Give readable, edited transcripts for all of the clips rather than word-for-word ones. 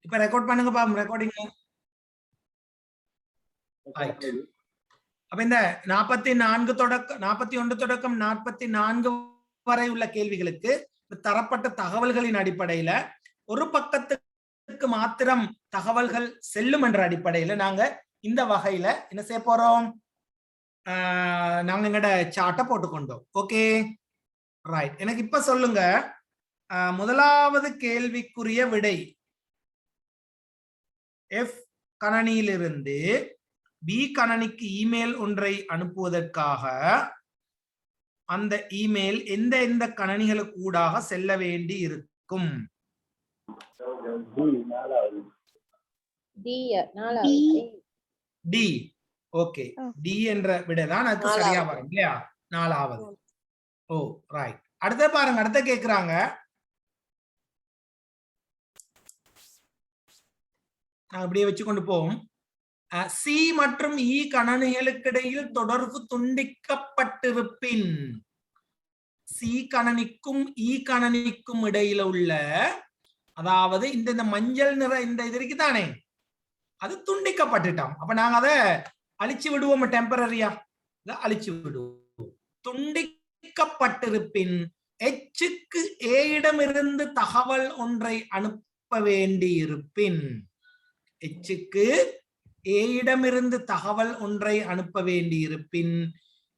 இப்ப ரெக்கார்ட் பண்ணுங்க bomb recording. அப்ப இந்த 44 தொடக்கம் 41 தொடக்கம் 44 வரை உள்ள கேள்விகளுக்கு தரப்பட்ட தகவல்களின் அடிப்படையில ஒரு பக்கத்துக்கு மாத்திரம் தகவல்கள் செல்லும் என்ற அடிப்படையில நாங்க இந்த வகையில என்ன செய்ய போறோம், நாங்க எங்கட சார்ட்டை போட்டுக்கொண்டோம். Okay right. எனக்கு இப்ப சொல்லுங்க, முதலாவது கேள்விக்குரிய விடை எஃப் கணனியிலிருந்து பி கணனிக்கு இமெயில் ஒன்றை அனுப்புவதற்காக அந்த இமெயில் எந்த எந்த கணனிகளுக்கு ஊடாக செல்ல வேண்டி இருக்கும்? டி. ஓகே, டி என்ற விடைதான் அதுக்கு சரியா வரும் இல்லையா? 4வது. ஓ ரைட். அடுத்த பாருங்க, அடுத்த கேக்குறாங்க, நான் அப்படியே வச்சு கொண்டு போவோம். சி மற்றும் இ கணனிகளுக்கு இடையில் தொடர்பு துண்டிக்கப்பட்டிருப்பின், சி கணனிக்கும் இ கணனிக்கும் இடையில உள்ள, அதாவது இந்த மஞ்சள் நிற இந்த இது இருக்குதானே, அது துண்டிக்கப்பட்டுட்டோம். அப்ப நாங்க அதை அழிச்சு விடுவோம், டெம்பரரியா அழிச்சு விடுவோம். துண்டிக்கப்பட்டிருப்பின் எச்சுக்கு ஏயிடமிருந்து தகவல் ஒன்றை அனுப்ப வேண்டி இருப்பின், எச்சுக்கு ஏயிடமிருந்து தகவல் ஒன்றை அனுப்ப வேண்டி இருப்பின்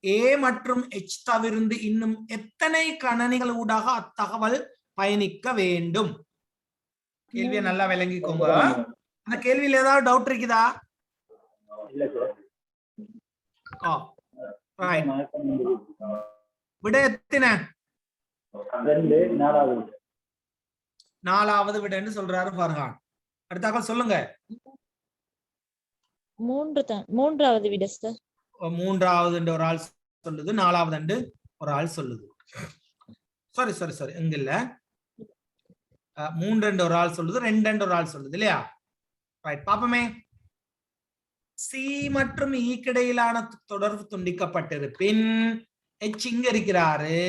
ஏ மற்றும் எச் தவிர்த்து இன்னும் எத்தனை கணனிகள் ஊடாக அத்தகவல் பயணிக்க வேண்டும்? கேள்வியை நல்லா விளங்கிக்கோங்க. அந்த கேள்வியில் ஏதாவது டவுட் இருக்குதா? விட எத்தனை? 4வது விடைன்னு சொல்றாரு ஃபர்ஹான். அடுத்தாக சொல்லுங்க. 3வது விடை சார். 3வது ஒரு ஆள் சொல்லுது, 4வது ஒரு ஆள் சொல்லுது. சாரி இங்க இல்ல, 3 ஒரு ஆள் சொல்லுது, 2 ஒரு ஆள் சொல்லுது இல்லையா? ரைட், பாப்போமே. சி மற்றும் இ கிடையிலான தொடர்பு துண்டிக்கப்பட்டிருப்பின் எச் இங்க இருக்கிறாரு,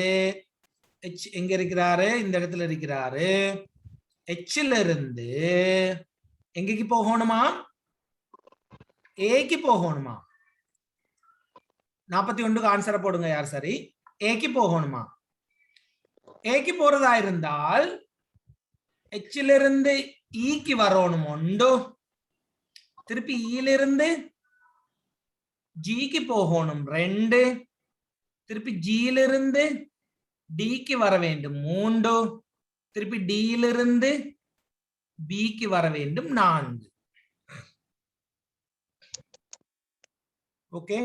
எச் எங்க இருக்கிறாரு, இந்த இடத்துல இருக்கிறாரு. எச்ல இருந்து எங்கக்கு போகணுமா? ஏக்கு போகணுமா? 41க்கு ஆன்சரை போடுங்க யார் சரி. ஏக்கு போகணுமா? ஏக்கு போறதா இருந்தால் எச்ல இருந்து ஈக்கு வரணும் உண்டு, திருப்பி ஈலிருந்து ஜிக்கு போகணும் 2, திருப்பி ஜியிலிருந்து டிக்கு வர வேண்டும் 3, திருப்பி டியிலிருந்து பிக்கு வர வேண்டும் 4. ஓகே,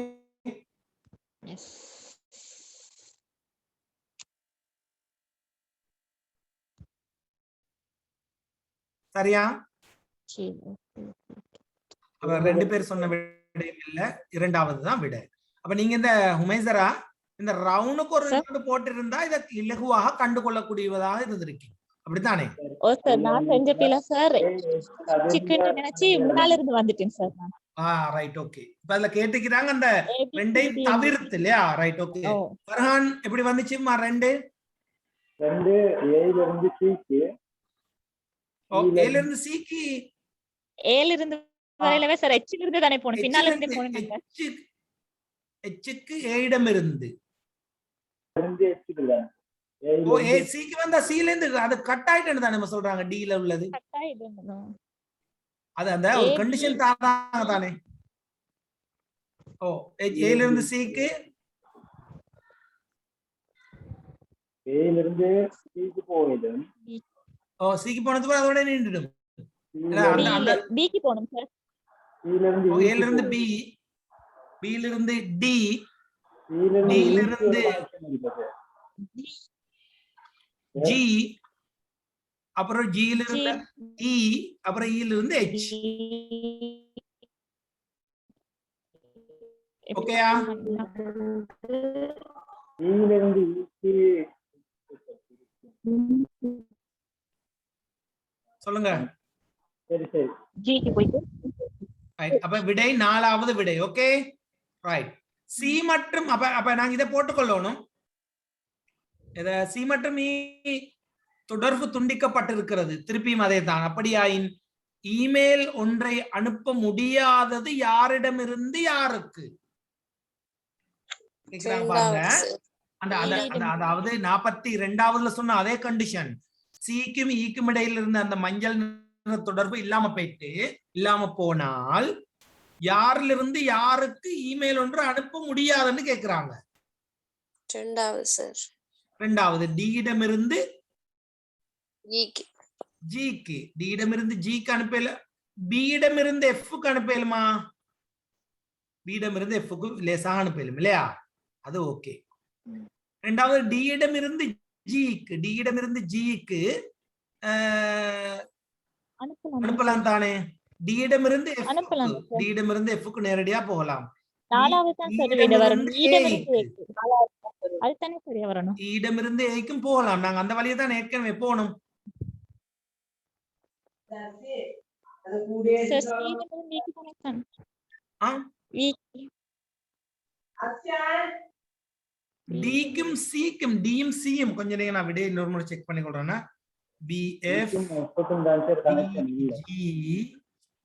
சரியா? 2 பேர் சொன்ன விடை இல்ல, 2வது தான் விடை. அப்ப நீங்க இந்த ஹுமைசரா இந்த ரவுண்டுக்கு ஒரு போட்டு இருந்தா இதை இலகுவாக கண்டுகொள்ளக்கூடியதாக இருந்திருக்கீங்க, அப்படித்தானே? ஓ சார், நான் செஞ்ச பிள்ளை சார், சிக்கன் நினைச்சு முன்னால இருந்து வந்துட்டேன் சார். Right, okay. இப்ப அதுல கேட்டுக்கிறாங்க அந்த 2ஐயும் தவிர்த்து இல்லையா? Right, okay. ஃபர்ஹான் எப்படி வந்துச்சுமா? 2 ஏல இருந்து சிக்கு, ஏல இருந்து சிக்கு, ஏல இருந்து வரையிலவே சார் எச்ல இருந்து தானே போணும், பின்னால இருந்து போணும். எச்சுக்கு ஏயிடம் இருந்து ஓ ஏ சிக்கு வந்தா சில இருந்து அது கட் ஆயிட்டேன்னு தானே நம்ம சொல்றாங்க. டில உள்ளது அது அந்த ஒரு கண்டிஷன் தாராங்க தானே. ஓ ஏல இருந்து சிக்கு, ஏல இருந்து சிக்கு போயிடும். ஓ சிக்கு போனதுக்கு அதோட நின்றுடும். அந்த பிக்கு போணும் சார். ஏல இருந்து பி, பில இருந்து டி, டில இருந்து ஜி, அப்புறம் ஜில இருந்து இ, அப்புறம் இல இருந்து எச். ஓகேயா? இல இருந்து சொல்லுங்க. சரி சரி, ஜிக்கு போயிட்டு அப்ப விடை 4வது விடை. Okay right. சி மற்றும் அப்ப நாங்க இதை போட்டுக்கொள்ளணும். சி மற்றும் இ தொடர்பு துண்டிக்கப்பட்டிருக்கிறது, திருப்பியும் அதே தான். அப்படியாயின் இமெயில் ஒன்றை அனுப்ப முடியாதது யாரிடமிருந்து யாருக்கு கேக்குறாங்க பாருங்க. அதாவது 42வதுல சொன்ன அதே கண்டிஷன், சிக்கும் ஈக்கும் இடையில இருந்த அந்த மஞ்சள் நிற தொடர்பு இல்லாம போனால் யாரிலிருந்து யாருக்கு இமெயில் ஒன்று அனுப்ப முடியாதுன்னு கேக்குறாங்க. ரெண்டாவது டியிடமிருந்து ஜிக்கு, டியிடமிருந்து ஜிக்கு அனுப்பல, பியிடமிருந்து எஃப்க்கு அனுப்பலுமா? பியிடமிருந்து எஃப்க்கு லேசாக அனுப்பலும் இல்லையா? அது ஓகே. ரெண்டாவது டியிடமிருந்து ஜிக்கு அனுப்பலாம் தானே? டியிடமிருந்து எஃப்க்கு நேரடியா போகலாம். இடமிருந்து ஏக்கும் போகலாம். நாங்க அந்த வழியை தான் ஏற்கனவே போனோம். டிக்கும் சிக்கும் டியும் சியும் கொஞ்ச நேரம் நான் விட இன்னொரு முறை செக் பண்ணி கொள்றேன்னா பிஎஃப்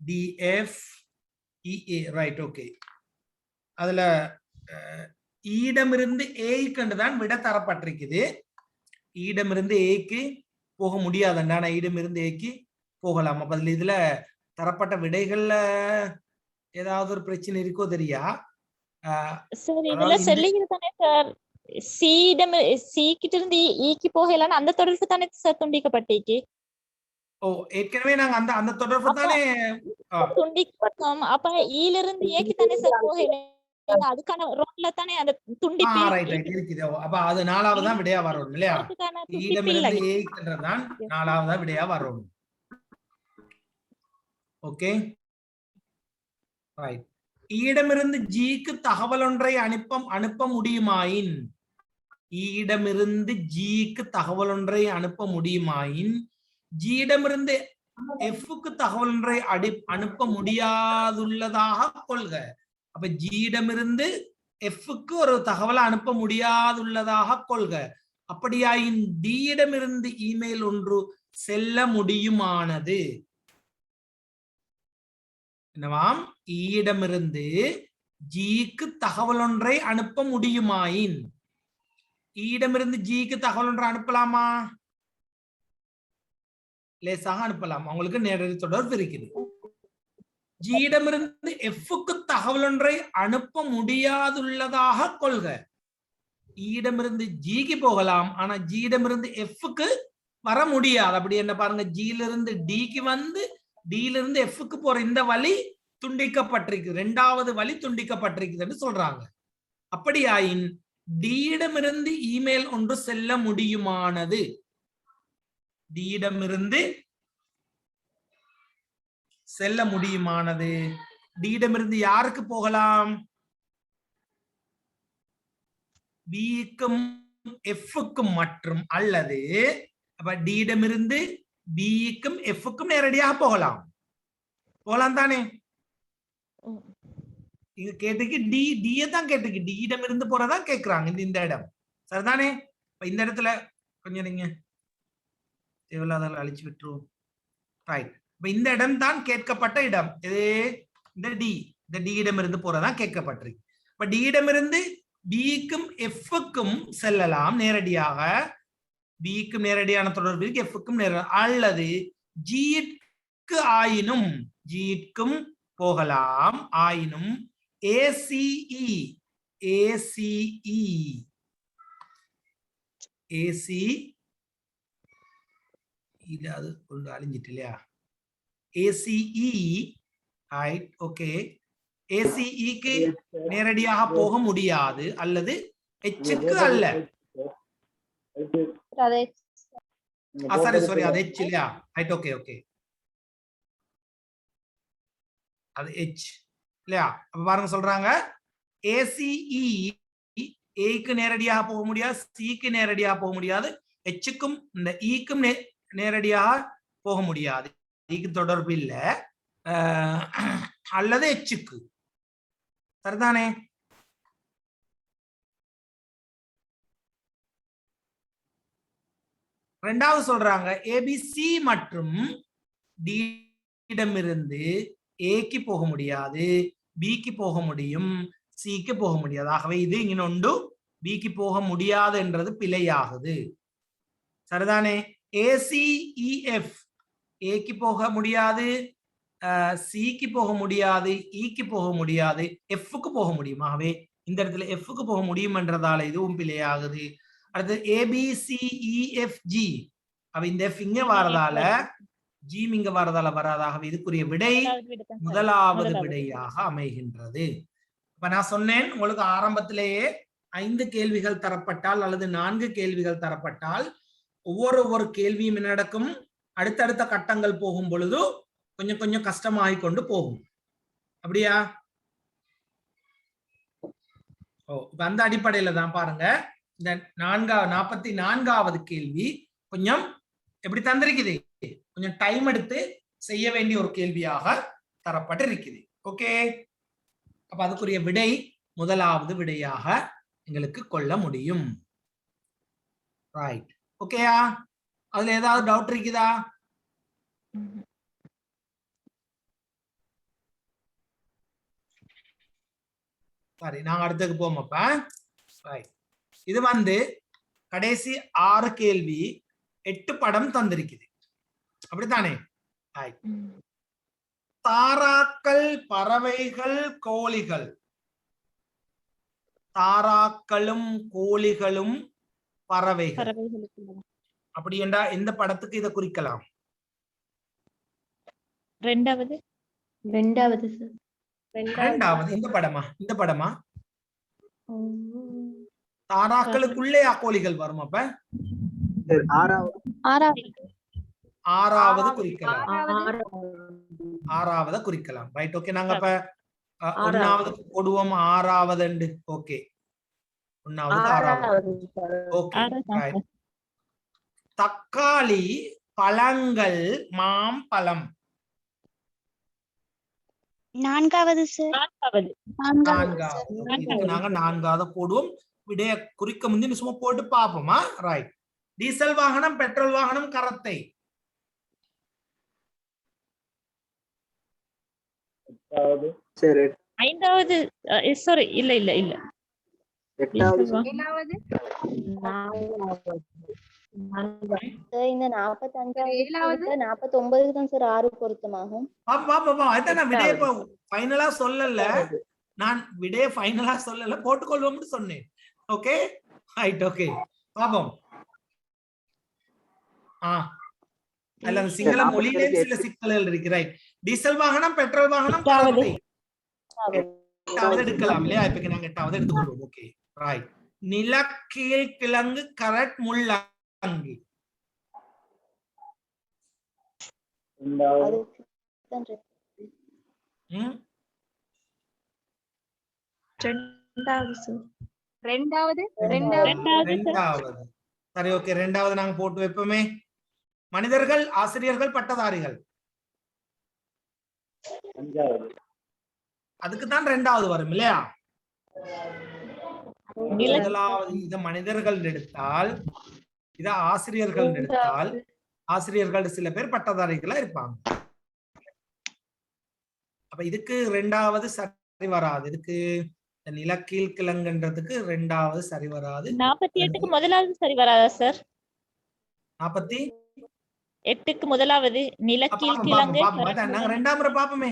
டிஎஃப் இஏ ரைட் ஓகே. அதுல ஈடமிருந்து ஏக்கு தான் விட தரப்பட்டிருக்குது. ஈடமிருந்து ஏக்கு போக முடியாதுண்டா, ஆனா ஈடமிருந்து ஏக்கு போகலாம். அப்ப அதுல இதுல தரப்பட்ட விடைகள்ல ஏதாவது ஒரு பிரச்சனை இருக்கோ தெரியா? ஓ ஏற்கனவே நாங்க அந்த தொடர்பு தானே துண்டிக்கப்பட்டோம். அப்ப ஈல இருந்து ஏக்கு தானே சார் போகல, அதுக்கான ரோட்ல தானே அந்த துண்டிப்பு இருக்குது. அப்ப அது நாலாவதா விடையா வரும் இல்லையா? ஈடமிருந்து ஏக்குன்றதான் நாலாவதா விடையா வரும். Okay right. ஈடமிருந்து ஜிக்கு தகவல் ஒன்றை அனுப்ப முடியுமாயின், ஈடமிருந்து ஜிக்கு தகவல் ஒன்றை அனுப்ப முடியுமாயின் ஜியிடமிருந்து எஃப்க்கு தகவல் ஒன்றை அனுப்ப முடியாதுள்ளதாக கொள்க. அப்ப ஜியிடமிருந்து எஃப்க்கு ஒரு தகவலை அனுப்ப முடியாதுள்ளதாக கொள்க. அப்படியாயின் டியிடமிருந்து இமெயில் ஒன்று செல்ல முடியுமானது என்னவாம்? ஈயிடமிருந்து ஜிக்கு தகவல் ஒன்றை அனுப்ப முடியுமாயின், ஈயிடமிருந்து ஜிக்கு தகவல் ஒன்றை அனுப்பலாமா? லேசாக அனுப்பலாம், அவங்களுக்கு நேரடி தொடர்பு இருக்குது. ஜியிடமிருந்து எஃப்க்கு தகவல் ஒன்றை அனுப்ப முடியாதுள்ளதாக கொள்க. ஈயிடமிருந்து ஜிக்கு போகலாம், ஆனா ஜியிடமிருந்து எஃப்க்கு வர முடியாது. அப்படி என்ன பாருங்க, ஜியிலிருந்து டிக்கு வந்து டியிலிருந்து எஃப்க்கு போற இந்த வழி துண்டிக்கப்பட்டிருக்கு, இரண்டாவது வழி துண்டிக்கப்பட்டிருக்குதுன்னு சொல்றாங்க. அப்படியாயின் டியிடமிருந்து இமெயில் ஒன்று செல்ல முடியுமானது, டியிடமிருந்து செல்ல முடியுமானது டியிடமிருந்து யாருக்கு போகலாம்? பிக்கும் எஃப்க்கும் மற்றும் அல்லது அப்ப டியிடமிருந்து பிக்கும் எஃப்க்கும் நேரடியாக போகலாம் தானே? இங்க கேட்டுக்கு டியை தான் கேட்டுக்கு டியிடமிருந்து போறதா கேட்கிறாங்க இந்த இடம், சரிதானே? இந்த இடத்துல கொஞ்சம் நீங்க தேவையில்லாத அழிச்சு விட்டுருவோம். ரைட். இப்ப இந்த இடம் தான் கேட்கப்பட்ட இடம். இது இந்த டியிடமிருந்து போறதா கேட்கப்பட்டிருக்கு. இப்ப டியிடமிருந்து பிக்கும் எஃப்க்கும் செல்லலாம் நேரடியாக, பிக்கும் நேரடியான தொடர்பு எஃப்க்கும் அல்லது ஜிக்கு ஆயினும் ஜிக்கும் போகலாம், ஆயினும் ஏசிஇ இது அது ஒன்று அழிஞ்சிட்டு இல்லையா? ACE right okay. ஏசிஇக்கு நேரடியாக போக முடியாது அல்லது எச்சுக்கு அல்ல. சாரி அது எச் இல்லையா? ரைட் ஓகே ஓகே, அது எச் இல்லையா? அப்ப பாருங்க சொல்றாங்க ஏசிஇ ஏக்கு நேரடியாக போக முடியாது, சிக்கு நேரடியாக போக முடியாது, எச்சுக்கும் இந்த ஈக்கும் நேரடியாக போக முடியாது, ஈக்கு தொடர்பு இல்ல, அல்லது எச்சுக்கு, சரிதானே? ரெண்டாவது சொல்றாங்க ஏபிசி மற்றும் டி இடமிருந்து ஏக்கு போக முடியாது, பிக்கு போக முடியும், சிக்கு போக முடியாது. ஆகவே இது இன்னொன்று பிக்கு போக முடியாது என்றது பிழையாகுது. சரிதானே? ஏசிஇஎஃப் ஏக்கு போக முடியாது, சிக்கு போக முடியாது, இக்கு போக முடியாது, எஃப்க்கு போக முடியும். ஆகவே இந்த இடத்துல எஃப்க்கு போக முடியும் என்றதால இதுவும் பிழையாகுது. அடுத்து ஏபிசிஇஎஃப்ஜி அவ இந்த எஃப் இங்க வரதால ஜி இங்க வரதால வராதாக இதுக்குரிய விடை முதலாவது விடையாக அமைகின்றது. இப்ப நான் சொன்னேன் உங்களுக்கு ஆரம்பத்திலேயே 5 கேள்விகள் தரப்பட்டால் அல்லது 4 கேள்விகள் தரப்பட்டால் ஒவ்வொரு கேள்வியும் என்ன நடக்கும், அடுத்தடுத்த கட்டங்கள் போகும் பொழுது கொஞ்சம் கொஞ்சம் கஷ்டமாகிக் கொண்டு போகும். அப்படியா? இப்ப அந்த அடிப்படையில தான் பாருங்க இந்த 44வது கேள்வி கொஞ்சம் எப்படி தந்திருக்குது, கொஞ்சம் டைம் எடுத்து செய்ய வேண்டிய ஒரு கேள்வியாக தரப்பட்டிருக்குது. ஓகே, அப்ப அதுக்குரிய விடை முதலாவது விடையாக எங்களுக்கு கொள்ள முடியும். ரைட், ஓகேயா? அதுல ஏதாவது டவுட் இருக்குதா? சரி, நாங்க அடுத்ததுக்கு போவோம். அப்ப இது கடைசி 6 கேள்வி 8 படம் தந்திருக்குது. அப்படித்தானே? தாராக்கள், பறவைகள், கோழிகள். தாராக்களும் கோழிகளும் பறவைகள் அப்படி என்றா எந்த படத்துக்கு இதை குறிக்கலாம்? ரெண்டாவது இந்த படமா? இந்த படமா? தாராக்களுக்குள்ளே கோழிகள் வரும். அப்ப ஆறாவது குறிக்கலாம். ஆறாவது குறிக்கலாம். Right, okay. நாங்க அப்ப 1வது போடுவோம், 6வது. ஓகே, 1வது 6வது. Okay, right. தக்காளி, பழங்கள், மாம்பழம். 4வது சார். 4வது. நாங்க 4வது போடுவோம். விடைய குறிக்க முந்தி சும்மா போட்டு பாப்போமா? ரைட். டீசல் வாகனம், பெட்ரோல் வாகனம், கரத்தை. 5வது. சாரி, இல்ல இல்ல இல்ல 8வது. இந்த 45வது 49க்கு தான் சார் 6 பொருத்தமாகும். அதான் விடைய ஃபைனலா சொல்லல, நான் விடைய ஃபைனலா சொல்லல, போட்டுக்கொள்வோம்னு சொன்னேன். Okay, right, okay. பாப்போம். அல்ல சிங்கள மொழியிலே சில சிக்கல்கள் இருக்கு. ரைட். டீசல் வாகனம், பெட்ரோல் வாகனம், கரத்தை. 8வது எடுக்கலாம் இல்லையா? இப்ப நாங்க 8வது எடுத்துக்கொள்வோம். Okay, right. நிலக்கீழ் கிழங்கு, கரட், முள்ளங்கி. ரெண்டாவது. சரி, ஓகே. 2வது நாங்க போட்டு வைப்போமே. மனிதர்கள், ஆசிரியர்கள், பட்டதாரிகள். அதுக்கு தான் 2வது வரும் இல்லையா? முதலாவது இத மனிதர்கள் எடுத்தால், இத ஆசிரியர்கள் எடுத்தால், ஆசிரியர்கள் சில பேர் பட்டதாரிகளா இருப்பாங்க. அப்ப இதுக்கு 2வது சரி வராது. இதுக்கு நிலக்கீழ் கிழங்குன்றதுக்கு 2வது சரி வராது. 48க்கு முதலாவது சரி வராதா சார்? 48க்கு முதலாவது நிலக்கீழ் கிழங்கு. நாங்க 2ஆம் முறை பாப்போமே.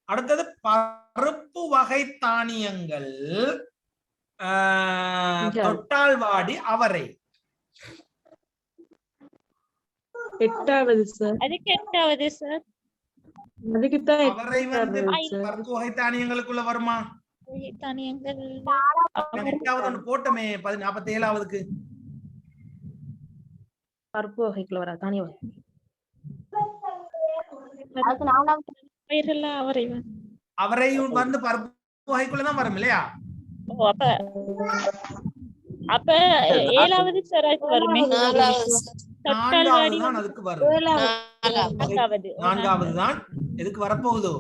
அடுத்தது பருப்பு வகை தானியங்கள், தொட்டால்வாடி, அவரை. 8வது சார். அதுக்கு 8வது சார். அதுக்கு தான் அவரை பருப்பு வகை தானியங்களுக்குள்ள வருமா? தானியங்கள் 8வது போட்டமே. 47வதுக்கு பருப்பு வகைக்குள்ள வர தானிய வகை. அவரையும் பருப்பு வகைக்குள்ளதான் வரும் இல்லையா? அப்ப 7வது சராய்க்கு வருமே. 4வது தான் அதுக்கு வரும். 4வது தான் எதுக்கு வரப்போகுதோ.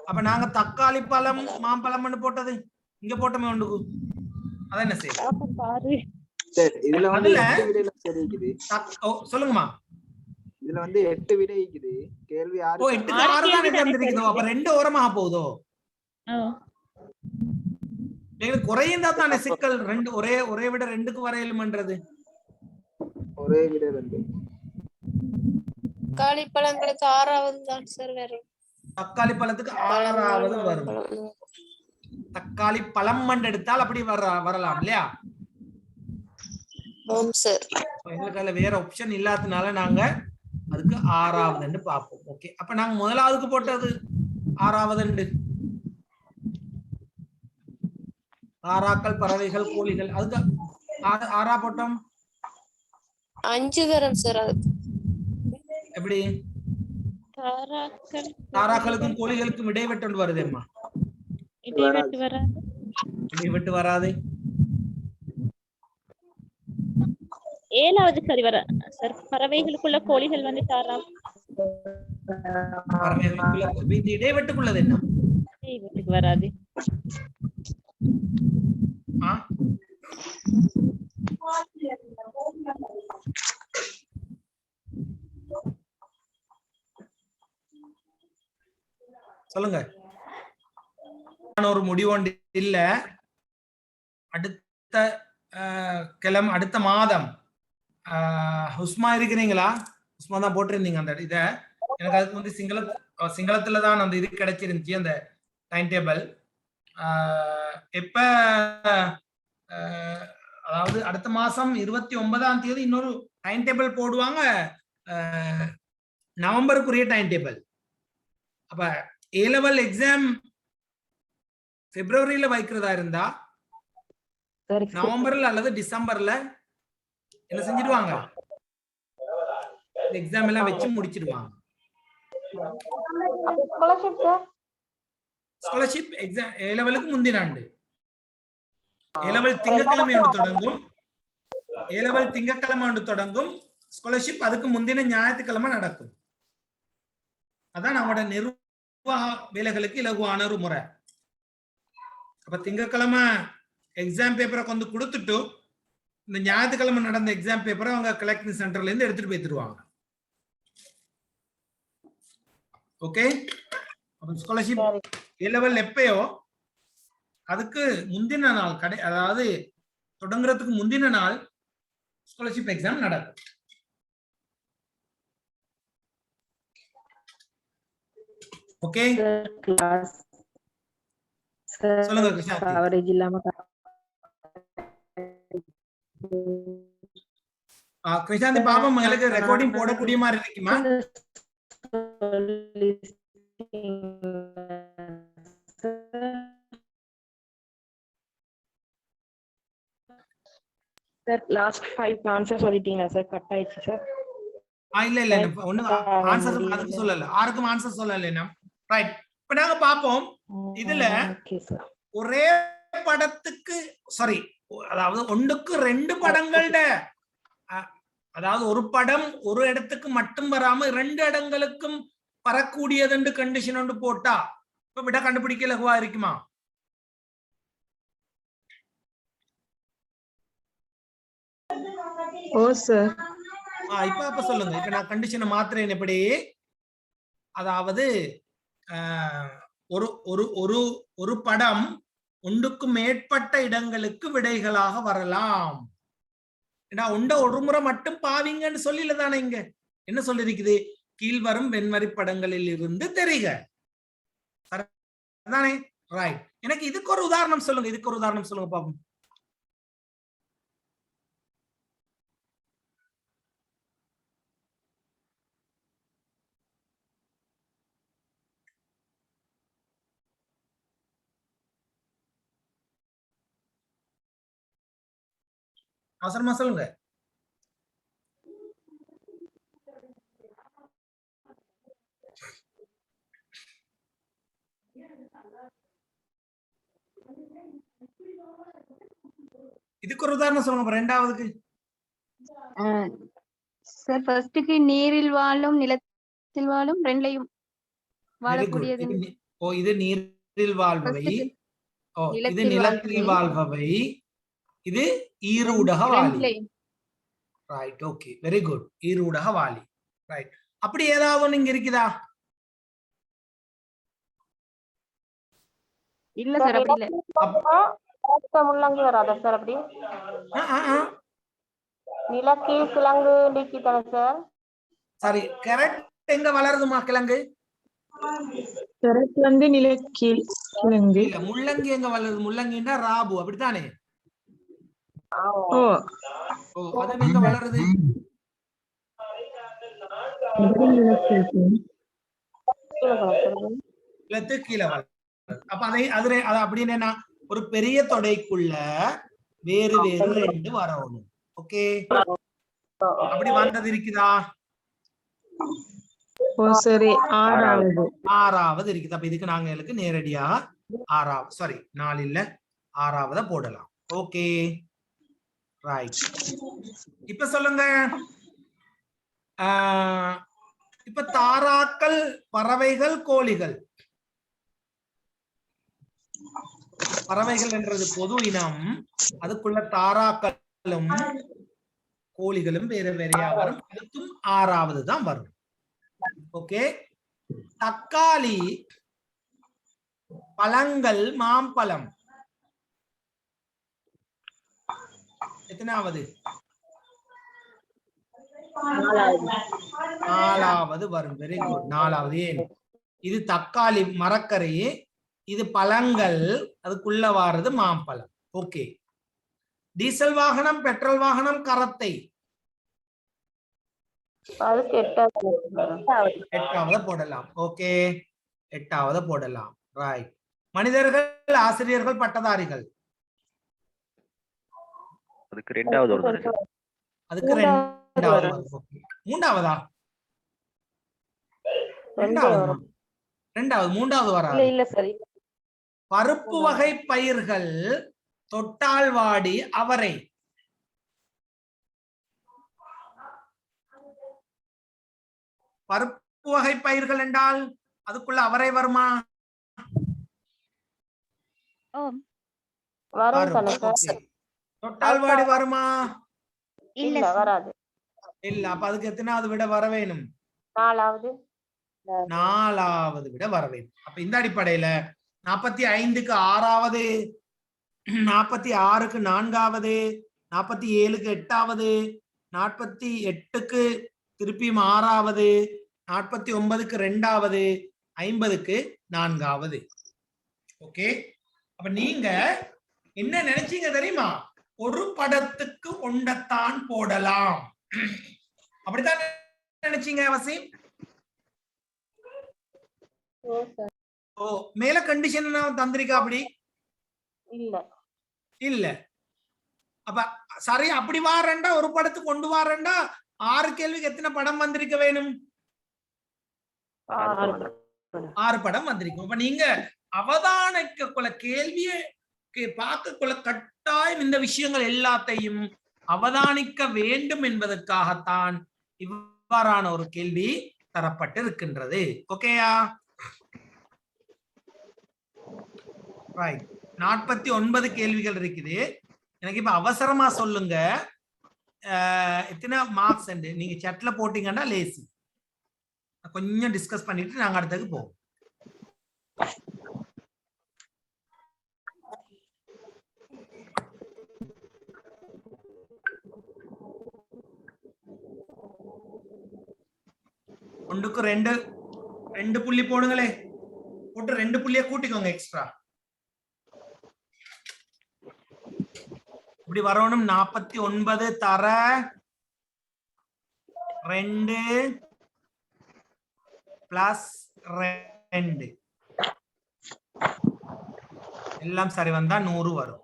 அப்ப நாங்க தக்காளி பழம், மாம்பழம்னு போட்டது இங்க போட்டோமே ஒன்றுக்கு. அதான் என்ன செய்ய? சொல்லுங்கம்மா. இதுல வந்து 8 விடை இருக்குது. கேள்வி 6. ஓ 8க்கு 6 கேள்வி தான் தானே தந்திருக்குதோ, அப்ப 2 ஓரமாக போகுதோ? ஆ. எங்களுக்கு குறைந்தா தானே சிக்கல், 2 ஒரே விட 2க்கு வரையலும்ன்றது. ஒரே விடை 2. தக்காளி பழங்களுக்கு 6வது தான் சார் வரும். தக்காளி பழத்துக்கு 6வது வரும். தக்காளி பழம் எடுத்தால் அப்படி வரலாம் இல்லையா? ஆம் சார். எங்களுக்கு அதுல வேற ஆப்ஷன் இல்லாதனால நாங்க அதுக்கு 6வதுன்னு பார்ப்போம். ஓகே, அப்ப நாங்க முதலாவதுக்கு போட்டது 6வதுண்டு. தாராக்கள், பறவைகள், கோழிகள், அதுக்கு 6 போட்டோம். 5 வரும் சார். அதுக்கு எப்படி? தாராக்கள் தாராக்களுக்கும் கோழிகளுக்கும் இடைவெட்டு வருதேம்மா? இடைவெட்டு வராது. இடைவெட்டு வராது. 7வது சரி வர சார். பறவைகளுக்குள்ள கோழிகள் வந்து தாரா. பறவைகளுக்குள்ள இந்த இடைவெட்டுக்குள்ளது என்ன? இடைவெட்டுக்கு வராது. சொல்லுங்க. ஒரு முடிவு இல்ல. அடுத்த கிழமை, அடுத்த மாதம் ஹுஸ்மா இருக்கிறீங்களா? ஹுஸ்மா தான் போட்டிருந்தீங்க அந்த இத. எனக்கு அதுக்கு வந்து சிங்களத்துல தான் அந்த இது கிடைச்சிருந்துச்சு, அந்த டைம் டேபிள். எப்ப அதாவது அடுத்த மாசம் 29ஆம் தேதி இன்னொரு டைம் டேபிள் போடுவாங்க, நவம்பருக்குரிய டைம் டேபிள். அப்ப A level எக்ஸாம் பிப்ரவரியில வைக்கிறதா இருந்தா நவம்பர்ல அல்லது டிசம்பர்ல என்ன செஞ்சிடுவாங்க, எக்ஸாம் எல்லாம் வச்சு முடிச்சிடுவாங்க. ஸ்காலர்ஷிப் எக்ஸாம் A லெவலுக்கு முந்தின ஆண்டு. A லெவல் திங்கட்கிழமை தொடங்கும். A லெவல் திங்கட்கிழமை தொடங்கும். ஸ்காலர்ஷிப் அதுக்கு முந்தின ஞாயிற்றுக்கிழமை நடக்கும். அதான் நம்மளோட நிர்வாக வேலைகளுக்கு இலகுவான ஒரு முறை. அப்ப திங்கட்கிழமை எக்ஸாம் பேப்பரை கொண்டு கொடுத்துட்டு இந்த ஞாயிற்றுக்கிழமை நடந்த எக்ஸாம் பேப்பரை அவங்க கலெக்டிங் சென்டர்ல இருந்து எடுத்துட்டு போய் தருவாங்க. ஓகே, ஸ்காலர்ஷிப் A லெவல் எப்பயோ அதுக்கு முந்தின நாள் அதாவது தொடங்குறதுக்கு முந்தின நாள் ஸ்காலர்ஷிப் எக்ஸாம் நடக்கும். ஓகே, சொல்லுங்க கிருஷ்ணாதி. கவரேஜ் இல்லாம கிருஷ்ணாந்தி பாபம் உங்களுக்கு ரெக்கார்டிங் போடக்கூடிய மாதிரி இருக்குமா? சார் லாஸ்ட் 5 ஆன்சர் சொல்லிட்டீங்க சார், கட் ஆயிடுச்சு சார். இல்ல இல்ல ஒண்ணு ஆன்சர் அதுக்கு சொல்லல, 6க்கும் ஆன்சர் சொல்லல. ரைட், இப்ப நாங்க பாப்போம். இதுல ஒரே படத்துக்கு சாரி, அதாவது ஒன்றுக்கு 2 படங்களோட, அதாவது ஒரு படம் ஒரு இடத்துக்கு மட்டும் வராம 2 இடங்களுக்கும் வரக்கூடியது கண்டிஷன் ஒன்று போட்டா இப்ப விட கண்டுபிடிக்க லகுவா இருக்குமா? ஓ சார். இப்ப சொல்லுங்க. இப்ப நான் கண்டிஷனை மாத்துறேன். எப்படி? அதாவது ஒரு ஒரு ஒரு ஒரு படம் ஒன்றுக்கு மேற்பட்ட இடங்களுக்கு விடைகளாக வரலாம். ஒரு முறை மட்டும் பாவீங்கன்னு சொல்லல தானே. இங்க என்ன சொல்லிருக்குது? கீழ்வரும் வெண்மறி படங்களில் இருந்து தெரிக தானே. ரைட், எனக்கு இதுக்கு ஒரு உதாரணம் சொல்லுங்க. இதுக்கு ஒரு உதாரணம் சொல்லுங்க பாப்போம். அவசரமா சொல்லுங்க. இதுக்கு ஒரு உதாரணம் சொல்லுங்க. 2வதுக்கு சார் ஃபர்ஸ்ட்க்கு நீரில் வாழும் நிலத்தில் வாழும் ரெண்டையும் வாழக்கூடியது. இது நீரில் வாழ்பவை, இது நிலத்தில் வாழ்பவை, இது ஈரூடக வாலி. Right, okay, very good. ஈரூடக வாலி. ரைட். அப்படி ஏதாவது ஒண்ணு இங்க இருக்குதா? இல்ல சார் அப்படி இல்ல. முள்ளங்கி வராதா சார் அப்படி? நிலக்கீழ் கிழங்கு நீக்கி தானே சார்? சரி, கரெக்ட். எங்க வளருதுமா கிழங்கு? கரெக்ட் வந்து நிலக்கீழ் கிழங்கு. இல்ல, முள்ளங்கி எங்க வளருது? முள்ளங்கின்னா ராபு, அப்படித்தானே? ஓ ஓ, அது எங்க வளருது? நிலத்து கீழே வளருது. அப்ப அது அப்படின்னு என்ன, ஒரு பெரிய தொடைக்குள்ள வேறு வேறு ரெண்டு வரணும். ஓகே, அப்படி வந்தது இருக்குதா? ஓ சரி, ஆறாவது. ஆறாவது இருக்குது. அப்ப இதுக்கு நாங்களுக்கு நேரடியா ஆறாவது, சாரி 4 இல்ல 6ஆவத போடலாம். Okay right. இப்ப சொல்லுங்க, இப்ப தாராக்கள், பறவைகள், கோழிகள். பறவைகள் என்றது பொது இனம், அதுக்குள்ள தாராக்களும் கோழிகளும் வேற வேறையா வரும். அதுக்கும் 6ஆவது தான் வரும். ஓகே. தக்காளி, பழங்கள், மாம்பழம் எத்தனாவது? 4ஆவது வரும். வெரி குட், 4ஆவது. ஏன்? இது தக்காளி மரக்கரையே, இது பழங்கள், அதுக்குள்ள வாரது மாம்பழம். ஓகே. டீசல் வாகனம், பெட்ரோல் வாகனம், கரத்தை 8ஆவது போடலாம். ஓகே, 8ஆவது போடலாம். ரைட். மனிதர்கள், ஆசிரியர்கள், பட்டதாரிகள் அதுக்கு 2வது வருது. அதுக்கு 2வது வரும். ஓகே. 3ஆவதா? 2வது. 3வது வராது. இல்ல சார். பருப்பு வகை பயிர்கள், தொட்டால் வாடி, அவரை. பருப்பு வகை பயிர்கள் என்றால் அதுக்குள்ள அவரை வருமா? வரும். ஓகே. தொட்டால் வாடி வருமா? இல்ல வராது. இல்ல. அப்ப அதுக்கு எத்தனாவது விட வர வேணும்? 4ஆவது. 4ஆவது விட வர வேணும். அப்ப இந்த அடிப்படையில 45க்கு 6ஆவது, 46க்கு 4ஆவது, 47க்கு 8ஆவது, 48க்கு திருப்பியும் 6ஆவது, 49க்கு 2ஆவது, 50க்கு 4ஆவது. ஓகே. அப்ப நீங்க என்ன நினைச்சீங்க தெரியுமா? ஒரு படத்துக்கு ஒண்டத்தான் போடலாம், அப்படித்தான் நினைச்சீங்க வசீம்? ஓ, மேல கண்டிஷன் தந்திரிக்கா? அப்படி இல்ல இல்ல. அப்ப சரி, அப்படி வாரண்டா, ஒரு படத்துக்கு கொண்டு வாரண்டா 6 கேள்விக்கு எத்தனை படம் வந்திருக்க வேணும்? 6 படம் வந்திருக்கும். அப்ப நீங்க அவதானிக்க கொள்ள, கேள்வியை பார்க்க கொள்ள கட்டாயம் இந்த விஷயங்கள் எல்லாத்தையும் அவதானிக்க வேண்டும் என்பதற்காகத்தான் இவ்வாறான ஒரு கேள்வி தரப்பட்டிருக்கின்றது. ஓகேயா? ரைட். 49 கேள்விகள் இருக்குது. எனக்கு இப்ப அவசரமா சொல்லுங்க, எத்தனை மார்க்ஸ் நீங்க சட்ல போட்டீங்கன்னா லேசி. கொஞ்சம் டிஸ்கஸ் பண்ணிட்டு நாங்க அடுத்தது போவோம். ஒன்றுக்கு 2 புள்ளி போடுங்களே. போட்டு 2 புள்ளியை கூட்டிக்கோங்க எக்ஸ்ட்ரா. இப்படி வரணும். 49 தர 2 பிளஸ் 2 எல்லாம் சரி வந்தா 100 வரும்.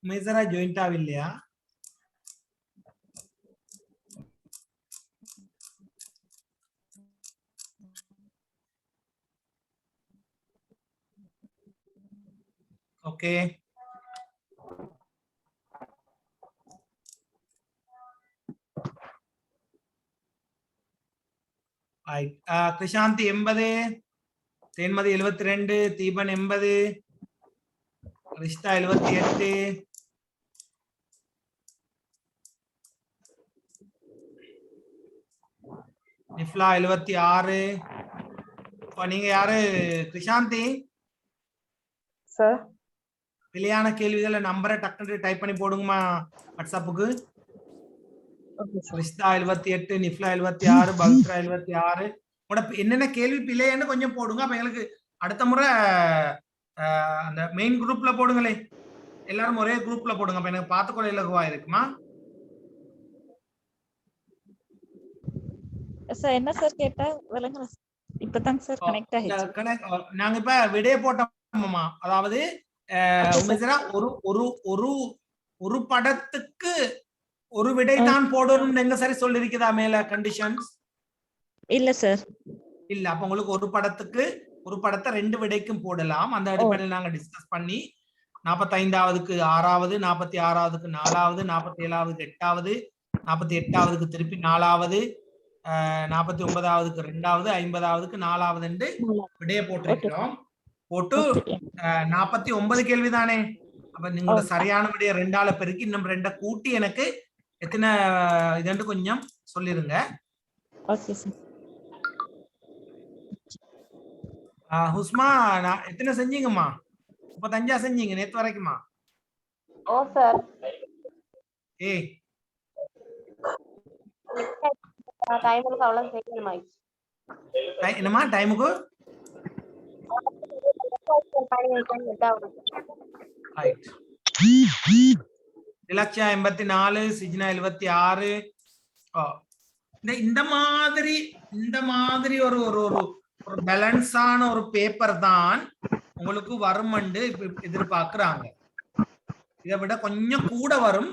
உமேசரா ஜாயிண்ட் ஆவில்லையா? ஓகே, கிருஷாந்தி 80, தேன்மதி 72, தீபன் 80, ரிஷ்தா 78, நிஃப்லா 76. நீங்க யாரு கிருஷாந்தி? சார் வெளியான கேள்விகளை நம்பரை டக்குனு டைப் பண்ணி போடுங்கம்மா வாட்ஸ்அப்புக்கு. Okay sir. ரிஷ்தா 78, நிஃப்லா 76, பவித்ரா 76. என்னென்ன கேள்வி பிள்ளைன்னு கொஞ்சம் போடுங்க. அப்ப எங்களுக்கு அடுத்த முறை அந்த மெயின் குரூப்ல போடுங்களே, எல்லாரும் ஒரே குரூப்ல போடுங்க. அப்ப எனக்கு பார்த்துக்கொள்ள இலகுவா இருக்குமா? சார் என்ன சார் கேட்டா விளங்கல. இப்பதான் சார் கனெக்ட் ஆயிடுச்சு. நாங்க இப்ப விடைய போட்டோம்மா. அதாவது ஒரு ஒரு ஒரு ஒரு படத்துக்கு ஒரு விடை தான் போடணும் எங்க சரி சொல்லிருக்குதா மேல கண்டிஷன்ஸ்? இல்ல சார். இல்ல, அப்ப உங்களுக்கு ஒரு படத்துக்கு ஒரு படத்தை 2 விடைக்கும் போடலாம். அந்த அடிப்படையில் நாங்க டிஸ்கஸ் பண்ணி 45வது 6வது, 46வது 4வது, 47வது 8வது, 48வது திருப்பி 4வது, 49வது 2வது, 50வது 4வது விடைய போட்டிருக்கிறோம். போட்டு 49 கேள்விதானே. அப்ப நீங்களோட சரியான விடைய 2ஆல பெருக்கி இன்னும் 2 கூட்டி எனக்கு எத்தனை இதுன்னு கொஞ்சம் சொல்லிருங்க. Okay sir. ஹுஸ்மா எத்தனை செஞ்சீங்கம்மா? 35 செஞ்சீங்க நேத்து வரைக்குமா? ஓ சார். ஏய் டைமுக்கு அவ்வளவு செய்யணுமா? என்னம்மா டைமுக்கு? இலக்ஷா 84, சிஜ்னா 76. இந்த மாதிரி ஒரு ஒரு ஒரு பேலன்ஸான ஒரு பேப்பர் தான் உங்களுக்கு வரும்னு எதிர்பார்க்கிறாங்க. இதை விட கொஞ்சம் கூட வரும்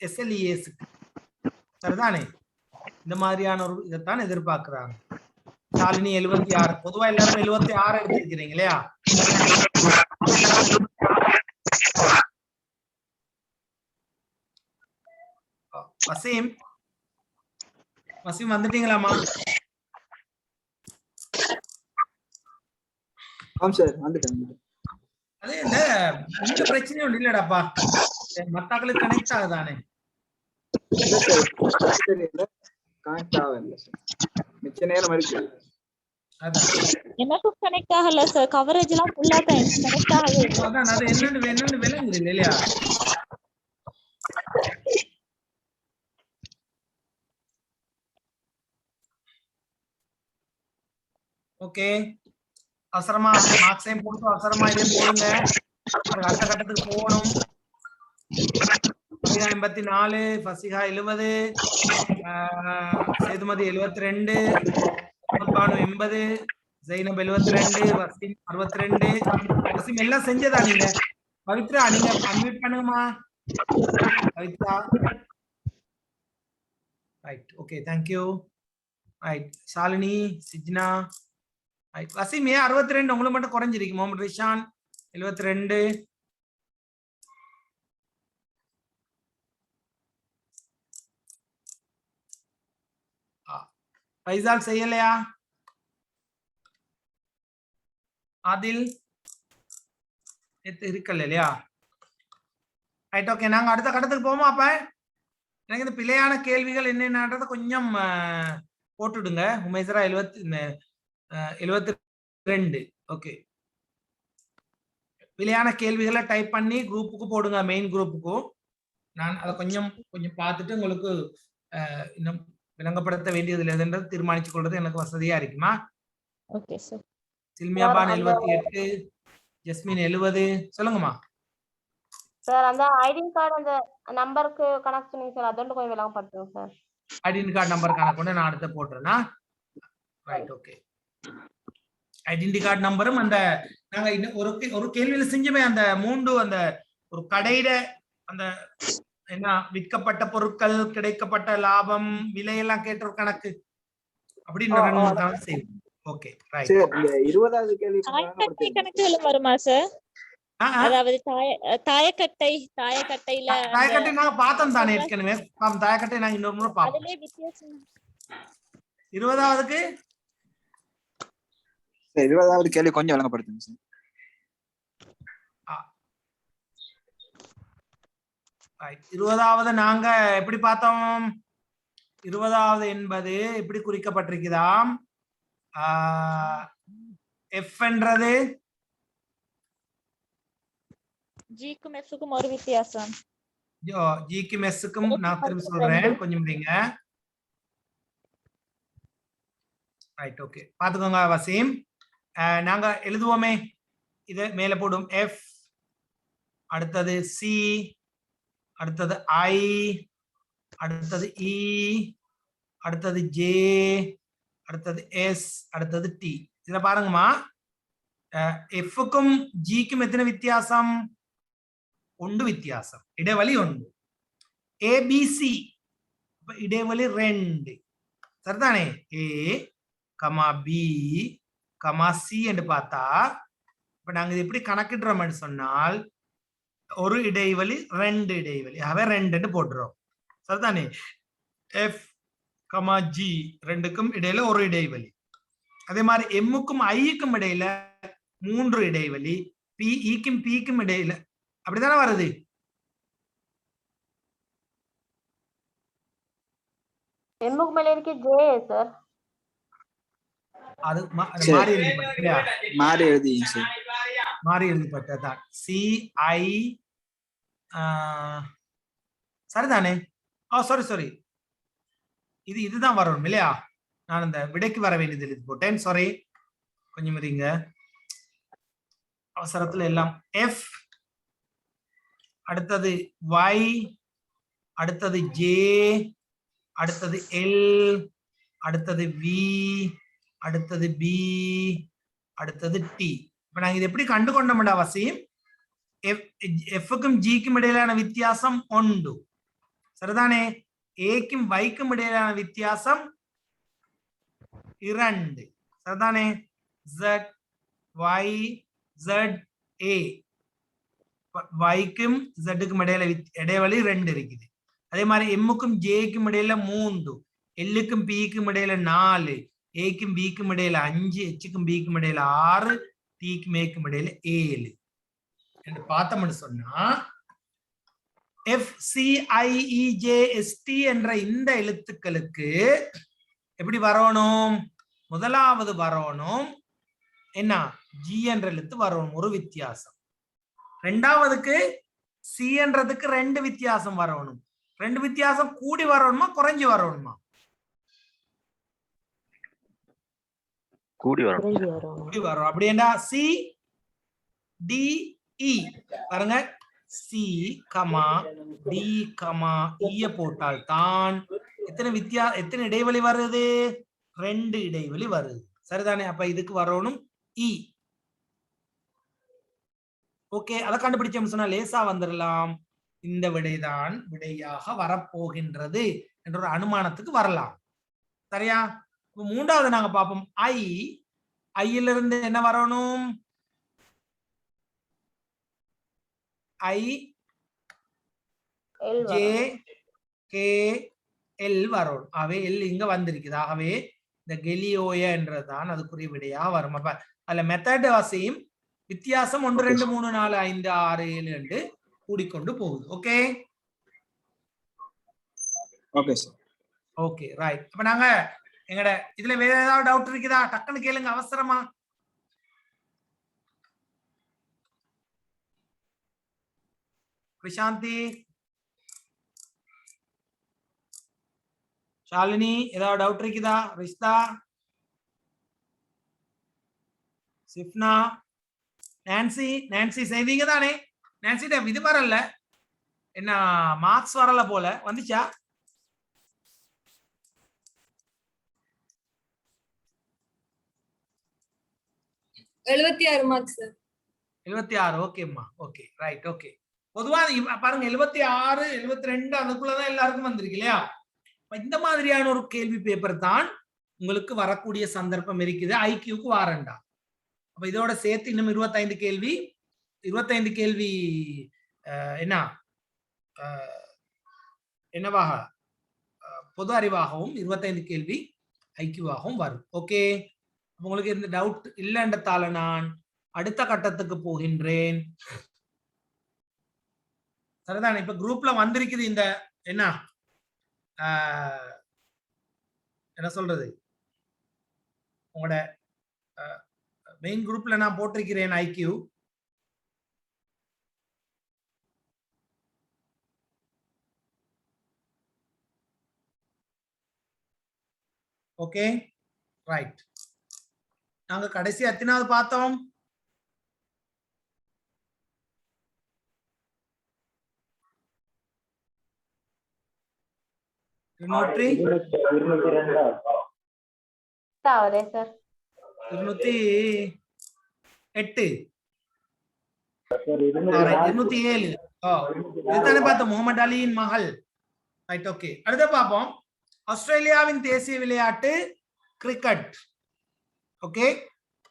SLESக்கு, சரிதானே? இந்த மாதிரியான ஒரு இதைத்தான் எதிர்பார்க்கிறாங்க. ஷாலினி 76. பொதுவா எல்லாரும் 76 எடுத்திருக்கிறீங்க இல்லையா? வசீம் வந்துட்டீங்களாமா? அது இந்த பிரச்சனை ஒண்ணு இல்லடாப்பா, மத்தாக்களுக்கு கனெக்ட் ஆகுதானே? எனக்கு கனெக்ட் ஆகல சார். கவரேஜ் எல்லாம் ஃபுல்லா தான் கனெக்ட் ஆகவே இல்ல. அதான் அது என்னன்னு விளங்குது இல்லையா? ஓகே, அவசரமா மார்க்ஸையும் போட்டு அவசரமா இதையும் போடுங்க. அடுத்த கட்டத்துக்கு போகணும். 84, ஃபசிகா 70, சேதுமதி 72, 80, ஜெயினப் 72, வசீம் 62. வசீம் எல்லாம் செஞ்சதா நீங்க? பவித்ரா நீங்க அன்மியூட் பண்ணுங்கம்மா. Pavithra right, okay, thank you. Right, Shalini, Sijna, right. Waseem 62 உங்களுக்கு மட்டும் குறைஞ்சிருக்கு. முகமது ரிஷான் 72. ஃபைசால் செய்யலையா? ஆதில் இருக்கல இல்லையா? ரைட், ஓகே, நாங்க அடுத்த கட்டத்துக்கு போவோமா? அப்ப எனக்கு இந்த பிழையான கேள்விகள் என்னென்னன்றத கொஞ்சம் போட்டுடுங்க. உமேசரா 72. ஓகே, பிழையான கேள்விகளை டைப் பண்ணி குரூப்புக்கு போடுங்க, மெயின் குரூப்புக்கு. நான் அதை கொஞ்சம் பார்த்துட்டு உங்களுக்கு இன்னும் விளங்கப்படுத்த வேண்டியது இல்லைன்றது தீர்மானிச்சு கொள்றது எனக்கு வசதியா இருக்குமா? Okay sir. சில்மியாபான் 78, ஜஸ்மின் 70. சொல்லுங்கம்மா. சார் அந்த ஐடி கார்டு அந்த நம்பருக்கு கனெக்ட் பண்ணுங்க சார். அதோட கொஞ்சம் விளங்கப்படுத்துங்க சார். ஐடி கார்டு நம்பர் கணக்கு கொண்டு நான் அடுத்து போட்டுறேன்னா. Right, okay. ஐடென்டி கார்டு நம்பரும் அந்த நாங்க இன்னும் ஒரு கேள்வியில செஞ்சுமே அந்த 3 அந்த ஒரு கடையில அந்த என்ன விற்கப்பட்ட பொருட்கள், கிடைக்கப்பட்ட லாபம், விலையெல்லாம் கேட்ட ஒரு கணக்கு அப்படின்னு 2-3 கணக்கு செய்வோம். Okay right. சரி இந்த 20வது கேள்வி கொஞ்சம் தாயக்கட்டை விளங்கப்படுத்துங்க. கணக்குகளும் வருமா சார்? அதாவது தாயக்கட்டையில தாயக்கட்டை நாங்க பார்த்தோம் தானே ஏற்கனவே. தாயக்கட்டை நாங்க இன்னொரு முறை பார்ப்போம். அதுலயே வித்தியாசம் 20வதுக்கு சரி 20வது கேள்வி கொஞ்சம் விளங்கப்படுத்துங்க சார். ரைட். 20வது நாங்க எப்படி பார்த்தோம்? 20வது என்பது எப்படி குறிக்கப்பட்டிருக்குதாம்? எஃப் என்றது ஜிக்கும் எஃப்க்கும் ஒரு வித்தியாசம். ஜிக்கும் எஸ்ஸுக்கும் நான் திரும்ப சொல்றேன், கொஞ்சம் இருங்க. ரைட் ஓகே பாத்துக்கோங்க வசீம். நாங்க எழுதுவோமே, இதை மேல போடும். எஃப், அடுத்தது சி, அடுத்தது ஐ, அடுத்தது இ, அடுத்தது ஜே, அடுத்தது எஸ், அடுத்தது டி. இதுல பாருங்கம்மா, எஃப்க்கும் ஜிக்கும் எத்தனை வித்தியாசம்? 1 வித்தியாசம், இடைவெளி 1. ஏபிசி இடைவெளி 2. சரிதானே? ஏ கமா பி கமா சி என்று பார்த்தா, இப்ப நாங்க இது எப்படி கணக்கிடுறோம்னு சொன்னால், ஒரு இடைவெளி 2 இடைவெளி, ஆகவே 2 போட்டுறோம். சரிதானே? எஃப் கமா ஜி 2க்கும் இடையில ஒரு இடைவெளி. அதே மாதிரி எம்முக்கும் ஐக்கும் இடையில 3 இடைவெளி, பி ஈக்கும் பிக்கும் இடையில, அப்படித்தானே வருது? எம்முக்கு மேல இருக்கு ஜே சார். அது சரி. மாறி எழுதிப்பட்டா, மாறி எழுதிங்க சார். மாறி எழுதிப்பட்டதான். சி ஐ சரிதானே? சாரி இதுதான் வரணும் இல்லையா? நான் இந்த விடைக்கு வர வேண்டியது எழுதி போட்டேன், சாரி, கொஞ்சம் இருங்க, அவசரத்துல எல்லாம். எஃப், அடுத்தது Y, அடுத்தது J, அடுத்தது L, அடுத்தது V, அடுத்தது B, அடுத்தது T. இப்ப நாங்க இது எப்படி கண்டு கொண்டோம்டா வசீம்? எஃப்க்கும் ஜிக்கும் இடையிலான வித்தியாசம் 1. சரிதானே? ஏக்கும் வைக்கும் இடையிலான வித்தியாசம் 2. சரிதானே? Z Y Z A, வைக்கும் ஜெட்டுக்கும் இடையில இடைவெளி 2 இருக்குது. அதே மாதிரி எம்முக்கும் ஜேக்கும் இடையில 3, எல்லுக்கும் பிக்கும் இடையில 4, ஏக்கும் பிக்கும் இடையில 5, எச்சுக்கும் பிக்கும் இடையில 6, டிக்கும் ஏக்கும் இடையில 7 என்று பார்த்தோம்னு சொன்னா, FCIEJST என்ற இந்த எழுத்துக்களுக்கு எப்படி வரணும்? முதலாவது வரணும் என்ன? ஜி என்ற எழுத்து வரணும், ஒரு வித்தியாசம். ரெண்டாவதுக்கு சி என்றதுக்கு 2 வித்தியாசம் வரணும். 2 வித்தியாசம் கூடி வரணுமா குறைஞ்சு வரணுமா? கூடி வரும். கூடி வரும். அப்படின்னா சி டி இ பாருங்க, C comma D comma E போட்டால் தான் எத்தனை இடைவெளி வருது? 2 இடைவெளி வருது. சரிதானே? அப்ப இதுக்கு வரணும் இ. ஓகே, அதை கண்டுபிடிச்சோம்னு சொன்னா லேசா வந்துடலாம். இந்த விடைதான் விடையாக வரப்போகின்றது என்ற ஒரு அனுமானத்துக்கு வரலாம். சரியா? மூன்றாவது நாங்க பார்ப்போம். ஐல இருந்து என்ன வரணும்? ஐ ஜே கே எல் வரணும். ஆகவே எல் இங்க வந்திருக்குது. ஆகவே இந்த கெலியோய என்றதான் அதுக்குரிய விடையா வரும். அப்ப அதுல மெத்தட் வாசியும் வித்தியாசம் 1 2 3 4 5 6 7 என்று கூடிக்கொண்டு போகுது. Okay okay sir. Okay right. அப்ப நாங்க எங்கட இதுல வேற ஏதாவது டவுட் இருக்குதா? டக்குன்னு கேளுங்க, அவசரமா. பிரசாந்தி, ஷாலினி, ஏதாவது டவுட் இருக்குதா? ரிஷ்தா, சிப்னா, நான்சி செய்வீங்க தானே? நான்சிட்ட இது வரல, என்ன மார்க்ஸ் வரல போல, வந்துச்சா? எழுபத்தி 76 மார்க்ஸ் சார். 76. ஓகேம்மா, ஓகே ரைட். ஓகே பொதுவா பாருங்க 76 72 அதுக்குள்ளதான் எல்லாருக்கும் வந்திருக்கு இல்லையா? இந்த மாதிரியான ஒரு கேள்வி பேப்பர் தான் உங்களுக்கு வரக்கூடிய சந்தர்ப்பம் இருக்குது. ஐக்கியூக்கு வாரண்டா. அப்ப இதோட சேர்த்து இன்னும் 25 கேள்வி 25 கேள்வி என்னவாக பொது அறிவாகவும் 25 கேள்வி ஐக்கியூவாகவும் வரும். ஓகே, உங்களுக்கு இந்த டவுட் இல்லைன்றதால நான் அடுத்த கட்டத்துக்கு போகின்றேன். சரிதான். இப்ப குரூப்ல வந்திருக்குது இந்த என்ன சொல்றது, உங்களோட மெயின் குரூப்ல நான் போட்டிருக்கிறேன் ஐக்கியூ. Okay right. நாங்க கடைசி எத்தனாவது பார்த்தோம்? சார் 208 207 இதுதானே பார்த்தோம், முகமது அலியின் மகள். Right, okay. அடுத்த பார்ப்போம். ஆஸ்திரேலியாவின் தேசிய விளையாட்டு கிரிக்கெட். ஓகே,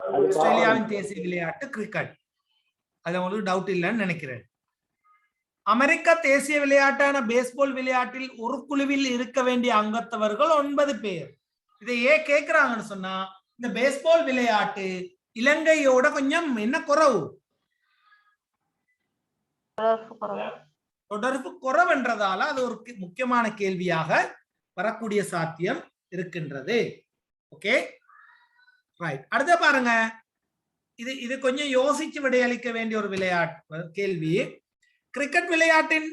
ஆஸ்திரேலியாவின் தேசிய விளையாட்டு கிரிக்கெட். அது உங்களுக்கு டவுட் இல்லைன்னு நினைக்கிறேன். அமெரிக்க தேசிய விளையாட்டான பேஸ்பால் விளையாட்டில் ஒரு குழுவில் இருக்க வேண்டிய அங்கத்தவர்கள் 9 பேர். இதை ஏன் கேட்கிறாங்கன்னு சொன்னா, இந்த பேஸ்பால் விளையாட்டு இலங்கையோட கொஞ்சம் என்ன குறவு, தொடர்பு குறவுன்றதால அது ஒரு முக்கியமான கேள்வியாக வரக்கூடிய சாத்தியம் இருக்கின்றது. Okay right. அடுத்த பாருங்க, இது கொஞ்சம் யோசிச்சு விடையளிக்க வேண்டிய ஒரு விளையாட்டு கேள்வி. கிரிக்கெட் விளையாட்டின்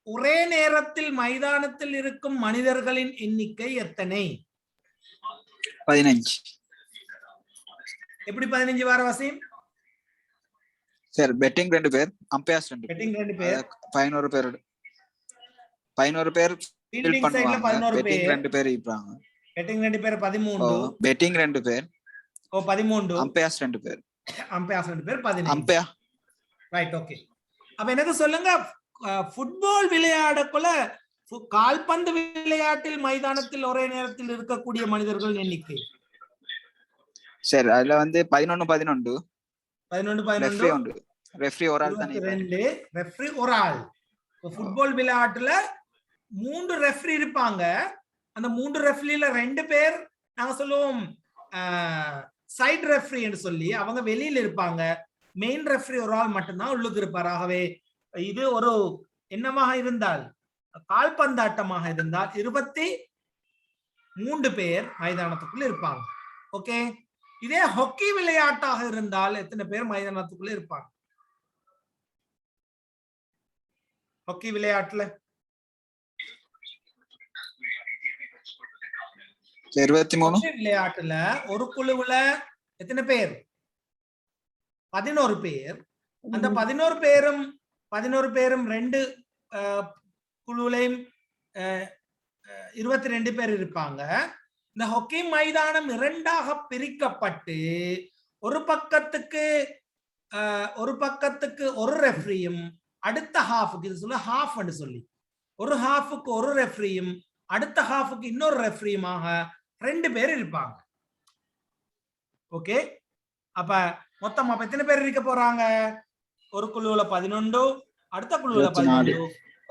ஒரே நேரத்தில் மைதானத்தில் இருக்கும் மனிதர்களின் எண்ணிக்கை எத்தனை? 15. எப்படி 15 வார வசீம்? சார் பெட்டிங் 2 பேர், அம்பையர்ஸ் 2 பெட்டிங் 2 பேர், 11 பேர் 11 பேர் ஃபீல்டிங் சைடுல 11 பெட்டிங் பேர், 2 பேர் இருப்பாங்க. பெட்டிங் 2 பேர் 13, பெட்டிங் 2 பேர் 13, அம்பையர்ஸ் 2 பேர், அம்பையர்ஸ் 2 பேர் 15. Umpire right, okay. அப்ப எனக்கு சொல்லுங்க, ஃபுட்பால் விளையாடக்குள்ள கால்பந்து விளையாட்டில் மைதானத்தில் ஒரே நேரத்தில் இருக்கக்கூடிய மனிதர்கள் எண்ணிக்கை? சார் அதுல வந்து 11 11 ரெஃப்ரி ஒரு ஆள் தானே, 22 ரெஃப்ரி ஒரு ஆள். ஃபுட்பால் விளையாட்டுல 3 ரெஃப்ரி இருப்பாங்க. அந்த 3 ரெஃப்ரில 2 பேர் நாங்க சொல்லுவோம் சைடு ரெஃப்ரி என்று சொல்லி, அவங்க வெளியில இருப்பாங்க. மெயின் ரெஃப்ரி ஒரு ஆள் மட்டும்தான் உள்ளுக்கு இருப்பார். ஆகவே இது ஒரு என்னமாக இருந்தால், கால்பந்தாட்டமாக இருந்தால் 23 பேர் மைதானத்துக்குள்ள இருப்பாங்க. ஓகே, இதே ஹாக்கி விளையாட்டாக இருந்தால் எத்தனை பேர் மைதானத்துக்குள்ள இருப்பாங்க? ஹாக்கி விளையாட்டுல 23 விளையாட்டுல ஒரு குழுவுல எத்தனை பேர்? 11 பேர். அந்த 11 பேரும் 2 குழுவிலையும் 22 பேர் இருப்பாங்க. இந்த ஹாக்கி மைதானம் 2ஆக பிரிக்கப்பட்டு ஒரு பக்கத்துக்கு ஒரு ரெஃப்ரியும், அடுத்த ஹாஃபுக்கு, இது சொல்ல ஹாஃப் என்று சொல்லி, ஒரு ஹாஃபுக்கு ஒரு ரெஃப்ரியும் அடுத்த ஹாஃபுக்கு இன்னொரு ரெஃப்ரியுமாக 2 பேர் இருப்பாங்க. ஓகே, அப்ப மொத்தம் எத்தனை பேர் இருக்க போறாங்க? ஒரு குழுவுல 11, அடுத்த குழுவுல 11,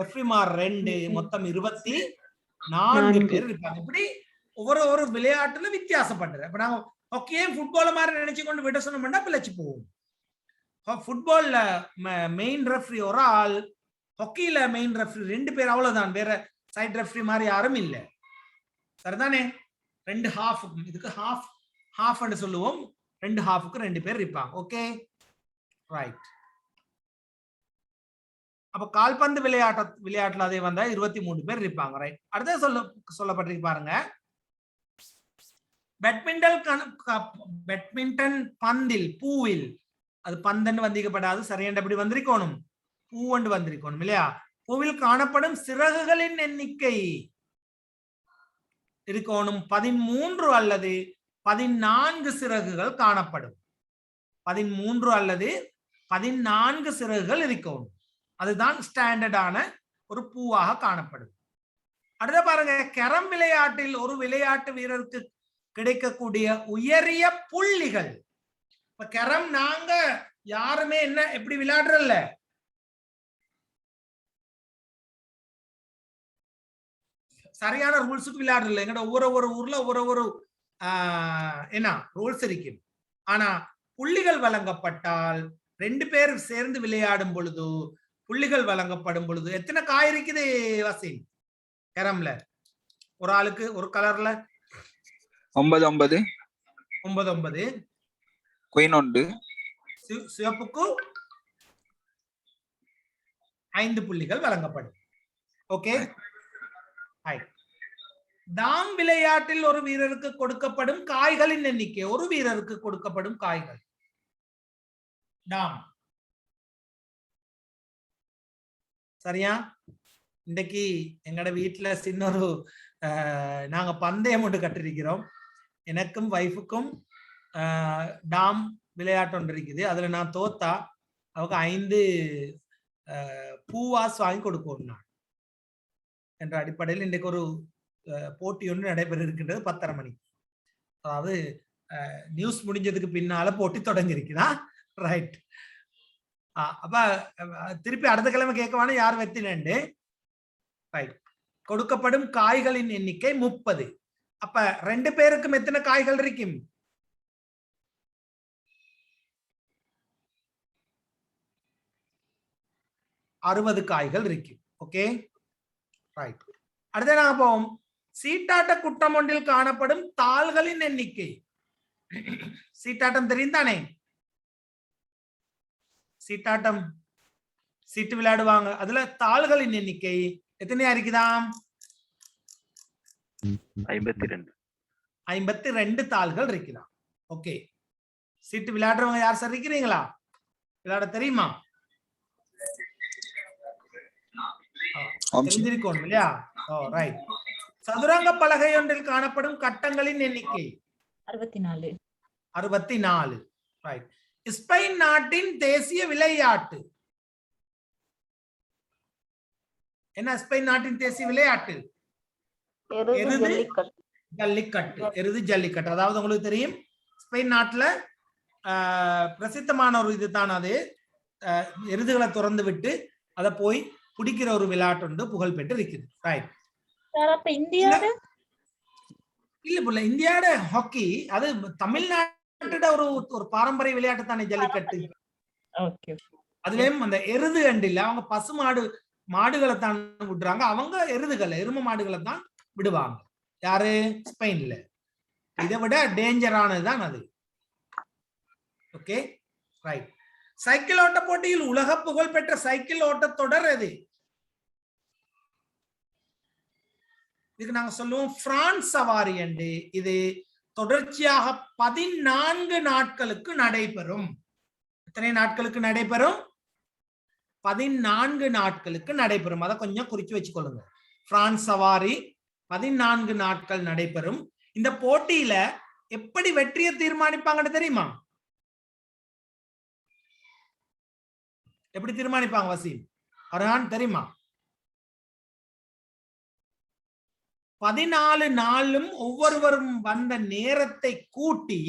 ரெஃப்ரிமார் 2, மொத்தம் 24 பேர் இருப்பாங்க. இப்படி ஒவ்வொரு விளையாட்டுல வித்தியாசப்படுறது. அப்ப நாங்க ஹாக்கியும் ஃபுட்பால மாதிரி நினைச்சு கொண்டு விட சொன்னோம்னா பிழைச்சு போவோம். ஃபுட்பால்ல மெயின் ரெஃப்ரி ஒரு ஆள், ஹாக்கியில மெயின் ரெஃப்ரி 2 பேர், அவ்வளவுதான். வேற சைட் ரெஃப்ரி மாதிரி யாரும் இல்லை. சரிதானே? 2 ஹாஃப், இதுக்கு ஹாஃப் சொல்லுவோம். 2 ஹாஃபுக்கு 2 பேர் இருப்பாங்க. Okay right. அப்ப கால்பந்து விளையாட்டுல அதே வந்தா 23 பேர் இருப்பாங்க. ரைட். அடுத்த சொல்லப்பட்டிருக்கு பாருங்க, பேட்மிண்டன் பந்தில், பூவில், அது பந்தன்னு வந்திக்கப்படாது, சரியாண்ட எப்படி வந்திருக்கணும், பூவண்டு வந்திருக்கணும் இல்லையா? பூவில் காணப்படும் சிறகுகளின் எண்ணிக்கை இருக்கணும் 13 அல்லது 14 சிறகுகள் காணப்படும். 13 அல்லது 14 சிறகுகள் இருக்கணும். அதுதான் ஸ்டாண்டர்டான ஒரு பூவாக காணப்படுது. அடுத்த பாருங்க, கேரம் விளையாட்டில் ஒரு விளையாட்டு வீரருக்கு கிடைக்கக்கூடிய உயரிய புள்ளிகள். இப்ப கேரம் நாங்க யாருமே என்ன எப்படி விளையாடுறல்ல, சரியான ரூல்ஸுக்கு விளையாடுறல. எங்கட ஒவ்வொரு ஊர்ல ஒவ்வொரு என்ன ரூல்ஸ் இருக்கு. ஆனா புள்ளிகள் வழங்கப்பட்டால் 2 பேர் சேர்ந்து விளையாடும் பொழுது புள்ளிகள் வழங்கப்படும் பொழுது எத்தனை காய் இருக்குது வசீம் கேரம்ல? ஒரு ஆளுக்கு ஒரு கலர்ல 9 9 குயின் 1 சிவப்புக்கு 5 புள்ளிகள் வழங்கப்படும். ஓகே, தாம் விளையாட்டில் ஒரு வீரருக்கு கொடுக்கப்படும் காய்களின் எண்ணிக்கை. ஒரு வீரருக்கு கொடுக்கப்படும் காய்கள் தாம். சரியா? இன்னைக்கு எங்கட வீட்டுல சின்ன ஒரு நாங்க பந்தயம் ஒன்று கட்டிருக்கிறோம். எனக்கும் வைஃபுக்கும் டாம் விளையாட்டு ஒன்று இருக்குது. அதுல நான் தோத்தா அவங்க 5 பூவாஸ் வாங்கி கொடுப்போம் நான் என்ற அடிப்படையில் இன்றைக்கு ஒரு போட்டி ஒன்று நடைபெற இருக்கின்றது 10:30 மணிக்கு. அதாவது நியூஸ் முடிஞ்சதுக்கு பின்னால போட்டி தொடங்கி இருக்குதா? ரைட். அப்ப திருப்பி அடுத்த கிழமை கேட்கவான யார் வெத்தினு. ரைட். கொடுக்கப்படும் காய்களின் எண்ணிக்கை 30. அப்ப 2 பேருக்கும் எத்தனை காய்கள் இருக்கும்? 60 காய்கள் இருக்கும். Okay, right. அடுத்த நாங்க போவோம், சீட்டாட்ட குற்றம் ஒன்றில் காணப்படும் தாள்களின் எண்ணிக்கை. சீட்டாட்டம் தெரியும் தானே? சீட்டாட்டம் சீட்டு விளையாடுவாங்க. அதுல தாள்களின் எண்ணிக்கை எத்தனையா இருக்குதாம்? 52 தாள்கள் இருக்குதாம். ஓகே, சீட்டு விளையாடுறவங்க யார் சார் இருக்கிறீங்களா? விளையாட தெரியுமா? தெரிஞ்சிருக்கும் இல்லையா? ரைட். சதுரங்க பலகை ஒன்றில் காணப்படும் கட்டங்களின் எண்ணிக்கை 64. ரைட். ஸ்பெயின் நாட்டின் தேசிய விளையாட்டு என்ன? ஸ்பெயின் நாட்டின் தேசிய விளையாட்டு ஜல்லிக்கட்டு. எருது ஜல்லிக்கட்டு. அதாவது உங்களுக்கு தெரியும், ஸ்பெயின் நாட்டுல பிரசித்தமான ஒரு இதுதான் அது. எருதுகளை திறந்து விட்டு அதை போய் பிடிக்கிற ஒரு விளையாட்டு உண்டு, புகழ் பெற்று இருக்குது. ரைட். இல்ல புள்ள, இந்தியாவோட ஹாக்கி அது தமிழ்நாட்டோட ஒரு பாரம்பரிய விளையாட்டு தானே ஜல்லிக்கட்டு. அதுலயும் அந்த எருது அண்டில் அவங்க பசு மாடுகளை தான் விடுறாங்க. அவங்க எருதுகளை எரும மாடுகளை தான் விடுவாங்க. யாரு? ஸ்பெயின்ல. இதை விட டேஞ்சரானதுதான் அது. Okay, right. சைக்கிள் ஓட்ட போட்டியில் உலக புகழ் பெற்ற சைக்கிள் ஓட்ட தொடர் எது? இதுக்கு நாங்க சொல்லுவோம் பிரான்ஸ் சவாரி என்று. இது தொடர்ச்சியாக 14 நாட்களுக்கு நடைபெறும். எத்தனை நாட்களுக்கு நடைபெறும்? 14 நாட்களுக்கு நடைபெறும். அதை கொஞ்சம் குறிச்சு வச்சுக்கொள்ளுங்க. பிரான்ஸ் சவாரி 14 நாட்கள் நடைபெறும். இந்த போட்டியில எப்படி வெற்றியை தீர்மானிப்பாங்கன்னு தெரியுமா? எப்படி தீர்மானிப்பாங்க வசீம்? அர்ஹான் தெரியுமா? 14 நாளும் ஒவ்வொருவரும் வந்த நேரத்தை கூட்டி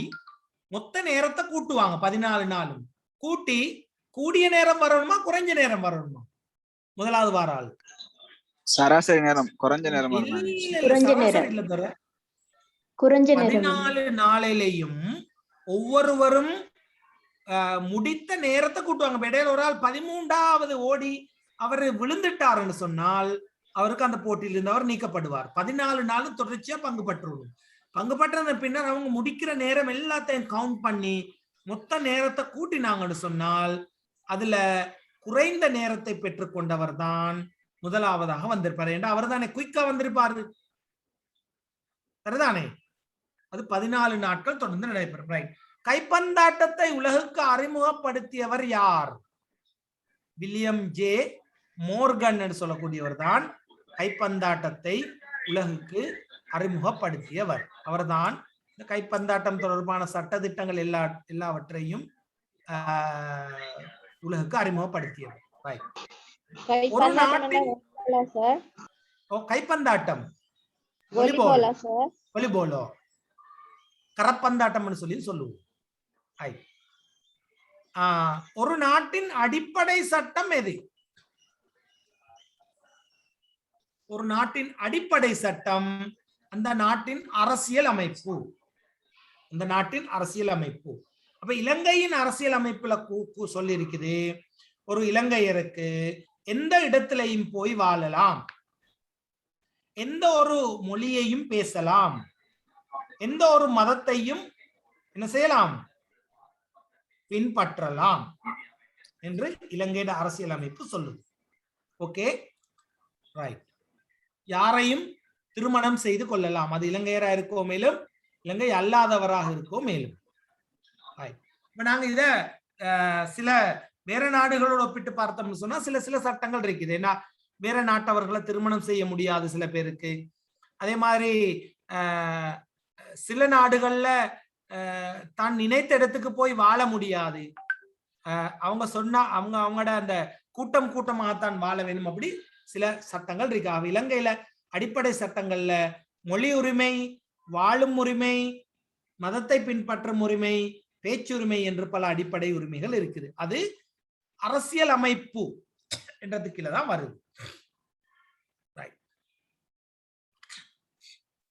மொத்த நேரத்தை கூட்டுவாங்க. 14 நாளும் கூட்டி கூடிய நேரம் வரணுமா குறைஞ்ச நேரம் வரணுமா? முதலாவது வார ஆள் சராசரி நேரம் குறைஞ்ச நேரம். 14 நாளிலையும் ஒவ்வொருவரும் முடித்த நேரத்தை கூட்டுவாங்க. இடையில ஒரு ஆள் 13வது ஓடி அவர் விழுந்துட்டாருன்னு சொன்னால் அவருக்கு அந்த போட்டியிலிருந்து அவர் நீக்கப்படுவார். 14 நாளும் தொடர்ச்சியா பங்கு பற்ற பின்னர் அவங்க முடிக்கிற நேரம் எல்லாத்தையும் கவுண்ட் பண்ணி மொத்த நேரத்தை கூட்டினாங்கன்னு சொன்னால் அதுல குறைந்த நேரத்தை பெற்றுக்கொண்டவர் தான் முதலாவதாக வந்திருப்பாரு. ஏன்னா அவர் தானே குயிக்கா வந்திருப்பாரு, சரிதானே? அது 14 நாட்கள் தொடர்ந்து நடைபெறும். ரைட். கைப்பந்தாட்டத்தை உலகுக்கு அறிமுகப்படுத்தியவர் யார்? வில்லியம் ஜே மோர்கன் என்று சொல்லக்கூடியவர் தான் கைப்பந்தாட்டத்தை உலகுக்கு அறிமுகப்படுத்தியவர். அவர்தான் இந்த கைப்பந்தாட்டம் தொடர்பான சட்ட திட்டங்கள் எல்லாவற்றையும் உலகுக்கு அறிமுகப்படுத்தியவர். ரைட். ஒரு நாட்டின் சார் கைப்பந்தாட்டம், வாலிபாலா சார் வாலிபாலோ, கரப்பந்தாட்டம்னு சொல்லி சொல்லுவோம். ஒரு நாட்டின் அடிப்படை சட்டம் எது? ஒரு நாட்டின் அடிப்படை சட்டம் அந்த நாட்டின் அரசியல் அமைப்பு. அந்த நாட்டின் அரசியல் அமைப்பு. அப்ப இலங்கையின் அரசியல் அமைப்புல சொல்லி இருக்குது, ஒரு இலங்கையருக்கு எந்த இடத்திலையும் போய் வாழலாம், எந்த ஒரு மொழியையும் பேசலாம், எந்த ஒரு மதத்தையும் என்ன செய்யலாம், பின்பற்றலாம் என்று இலங்கையோட அரசியல் அமைப்பு சொல்லுது. Okay right. யாரையும் திருமணம் செய்து கொள்ளலாம், அது இலங்கையரா இருக்கோ மேலும் இலங்கை அல்லாதவராக இருக்கோ மேலும். இப்ப நாங்க இத சில வேற நாடுகளோட ஒப்பிட்டு பார்த்தோம்னு சொன்னா சில சில சட்டங்கள் இருக்குது. ஏன்னா வேற நாட்டவர்களை திருமணம் செய்ய முடியாது சில பேருக்கு. அதே மாதிரி சில நாடுகள்ல தான் நினைத்த இடத்துக்கு போய் வாழ முடியாது. அவங்க சொன்னா அவங்களோட அந்த கூட்டமாகத்தான் வாழ வேணும். அப்படி சில சட்டங்கள் இருக்கு. இலங்கையில அடிப்படை சட்டங்கள்ல மொழி உரிமை, வாழும் உரிமை, மதத்தை பின்பற்றும் உரிமை, பேச்சுரிமை என்று பல அடிப்படை உரிமைகள் இருக்குது. அது அரசியல் அமைப்பு என்றது கீழே தான் வருது.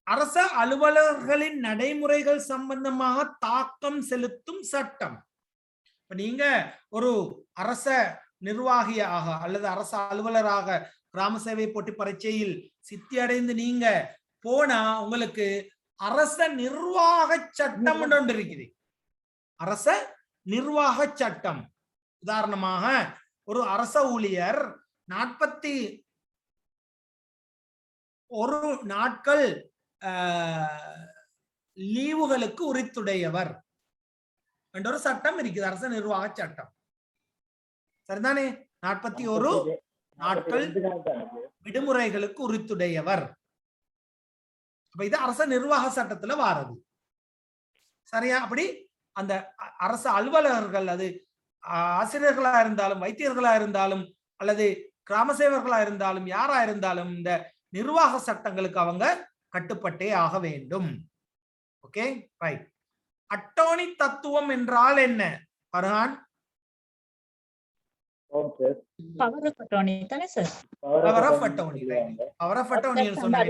அரச அலுவலர்களின் நடைமுறைகள் சம்பந்தமாக தாக்கம் செலுத்தும் சட்டம். இப்ப நீங்க ஒரு அரச நிர்வாகியாக அல்லது அரச அலுவலராக கிராம சேவை போட்டி பரீட்சையில் சித்தி அடைந்து நீங்க போனா உங்களுக்கு அரச நிர்வாக சட்டம் ஒன்று இருக்குது. அரச நிர்வாக சட்டம். உதாரணமாக ஒரு அரச ஊழியர் 41 நாட்கள் லீவுகளுக்கு உரித்துடையவர் என்ற ஒரு சட்டம் இருக்குது, அரச நிர்வாக சட்டம். சரிதானே? 41 நாட்கள் விடுமுறைகளுக்கு உரித்துடையவர். அப்ப இது அரச நிர்வாக சட்டத்துல வாரது. சரியா? அப்படி அந்த அரசு அலுவலர்கள், அது ஆசிரியர்களா இருந்தாலும், வைத்தியர்களா இருந்தாலும், அல்லது கிராம சேவர்களா இருந்தாலும், யாரா இருந்தாலும் இந்த நிர்வாக சட்டங்களுக்கு அவங்க கட்டுப்பட்டே ஆக வேண்டும். Okay right. அட்டோர்னி தத்துவம் என்றால் என்ன பர்ஹான்? பவர் ஆஃப் அட்டோர்னி தானே sir? Power of attorney. Power of attorney சொன்னா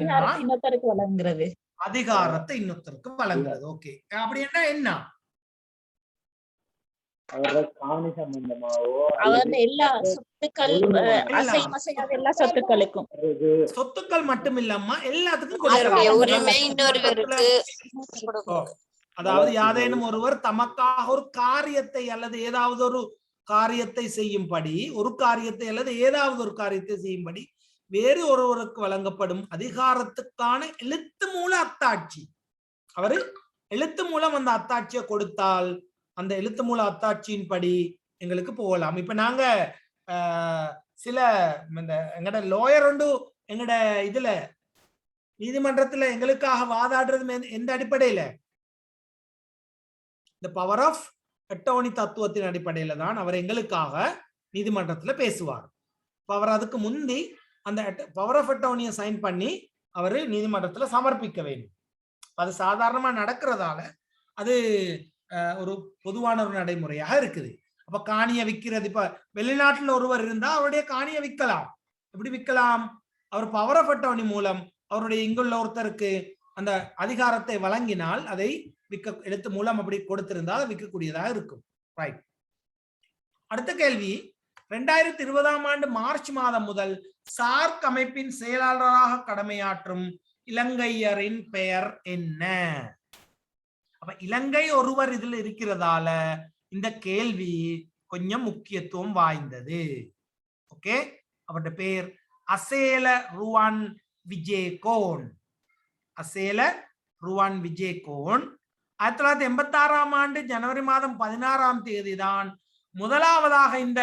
இன்னொருத்தருக்கு வழங்குறது, அதிகாரத்தை இன்னொருத்தருக்கு வழங்குறது. ஓகே, அப்படி என்ன அவர் எல்லா சொத்துக்கள், அசையும் அசையாத எல்லா சொத்துக்களுக்கும், சொத்துக்கள் மட்டும் இல்லாம எல்லாத்துக்கும் உரிமை இன்னொருவருக்கு. அதாவது யாதேனும் ஒருவர் தமக்காக ஒரு காரியத்தை அல்லது ஏதாவது ஒரு காரியத்தை செய்யும்படி, ஒரு காரியத்தை அல்லது ஏதாவது ஒரு காரியத்தை செய்யும்படி வேறு ஒருவருக்கு வழங்கப்படும் அதிகாரத்துக்கான எழுத்து மூல அத்தாட்சி. அவரு எழுத்து மூலம் அந்த அத்தாட்சியை கொடுத்தால் அந்த எழுத்து மூல அத்தாட்சியின் படி எங்களுக்கு போகலாம். இப்ப நாங்க சில எங்கட லோயர் ஒன்று எங்கட இதுல நீதிமன்றத்துல எங்களுக்காக வாதாடுறது எந்த அடிப்படையில? இந்த பவர் ஆஃப் அட்டோர்னி தத்துவத்தின் அடிப்படையில தான் அவர் எங்களுக்காக நீதிமன்றத்துல பேசுவார். அவர் அதுக்கு முந்தி அந்த பவர் ஆஃப் அட்டோர்னியை சைன் பண்ணி அவரு நீதிமன்றத்துல சமர்ப்பிக்க வேண்டும். அது சாதாரணமா நடக்கிறதால அது ஒரு பொதுவான ஒரு நடைமுறையாக இருக்குது. அப்ப காணியை விற்கிறது, இப்ப வெளிநாட்டுல ஒருவர் இருந்தா அவருடைய காணியை விற்கலாம். எப்படி விற்கலாம்? அவர் பவர் ஆஃப் அட்டோர்னி மூலம் அவருடைய இங்குள்ள ஒருத்தருக்கு அந்த அதிகாரத்தை வழங்கினால் அதை எழுத்து மூலம் அப்படி கொடுத்திருந்தால் விற்கக்கூடியதாக இருக்கும். ரைட். அடுத்த கேள்வி, 2020ஆம் ஆண்டு மார்ச் மாதம் முதல் சார்க் அமைப்பின் செயலாளராக கடமையாற்றும் இலங்கையரின் பெயர் என்ன? அப்ப இலங்கை ஒருவர் இதில் இருக்கிறதால இந்த கேள்வி கொஞ்சம் முக்கியத்துவம் வாய்ந்தது. ஓகே, அவருடைய பெயர் அசேல ருவான் விஜேகோன். அசேல ருவான் விஜேகோன் 1986ஆம் ஆண்டு ஜனவரி மாதம் 16ஆம் தேதி தான் முதலாவதாக இந்த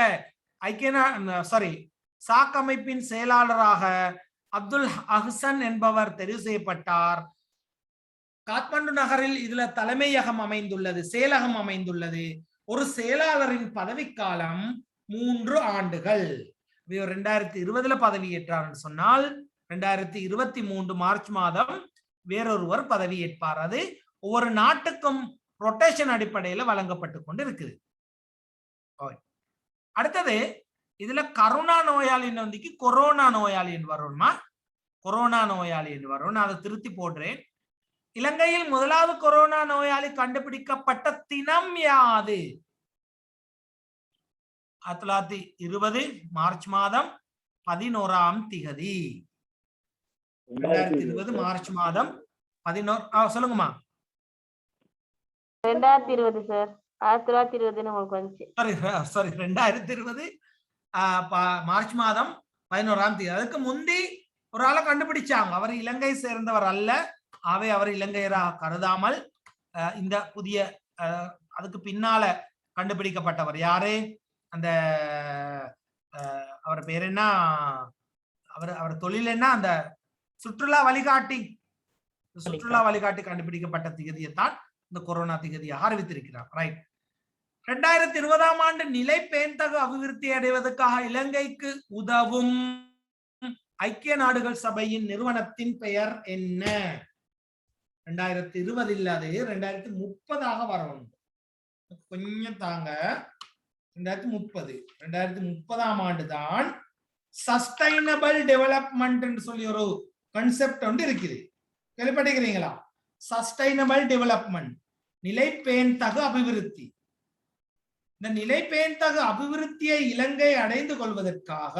சாக் அமைப்பின் செயலாளராக அப்துல் அஹ்சன் என்பவர் தெரிவு செய்யப்பட்டார். காத்மண்டு நகரில் இதுல தலைமையகம் அமைந்துள்ளது, செயலகம் அமைந்துள்ளது. ஒரு செயலாளரின் பதவிக்காலம் 3 ஆண்டுகள். இவர் 2020 பதவியேற்றார் சொன்னால் 2023 மார்ச் மாதம் வேறொருவர் பதவியேற்பார். அது ஒவ்வொரு நாட்டுக்கும் ரொட்டேஷன் அடிப்படையில் வழங்கப்பட்டு கொண்டு இருக்குது. அடுத்தது இதுல கரோனா நோயாளின்னு வந்து கொரோனா நோயாளின்னு வரும்மா, கொரோனா நோயாளின்னு வரும். நான் அதை திருத்தி போடுறேன். இலங்கையில் முதலாவது கொரோனா நோயாளி கண்டுபிடிக்கப்பட்ட தினம் யாது? 1920 மார்ச் மாதம் 11ஆம் திகதி. 2020 மார்ச் மாதம் 11. சொல்லுங்கம்மா. 2020 சார். 1920 உங்களுக்கு வந்துச்சு. சாரி 2020 மார்ச் மாதம் 11ஆம் தேதி. அதுக்கு முந்தி ஒரு ஆளை கண்டுபிடிச்சாங்க. அவர் இலங்கை சேர்ந்தவர் அல்ல. ஆகவே அவர் இலங்கையராக கருதாமல் இந்த புதிய அதுக்கு பின்னால கண்டுபிடிக்கப்பட்டவர் யாரு? அந்த அவர் பேர் என்ன? அவர் தொழில் என்ன? அந்த சுற்றுலா வழிகாட்டி கண்டுபிடிக்கப்பட்ட திகதியைத்தான் இந்த கொரோனா திகதியாக அறிவித்திருக்கிறார். ரைட். 2020ஆம் ஆண்டு நிலை பேண்தகு அபிவிருத்தி அடைவதற்காக இலங்கைக்கு உதவும் ஐக்கிய நாடுகள் சபையின் நிறுவனத்தின் பெயர் என்ன? 2020 இல்லாது 2030 வரணும். கொஞ்சம் தாங்க. 2030ஆம் ஆண்டு தான் சஸ்டைனபிள் டெவலப்மெண்ட் என்று சொல்லி ஒரு கான்செப்ட் ஒன்று இருக்குது. கேள்விப்பட்டிருக்கிறீங்களா? சஸ்டைனபிள் டெவலப்மெண்ட், நிலைபேண்தகு அபிவிருத்தி. இந்த நிலைபேண்தகு அபிவிருத்தியை இலங்கை அடைந்து கொள்வதற்காக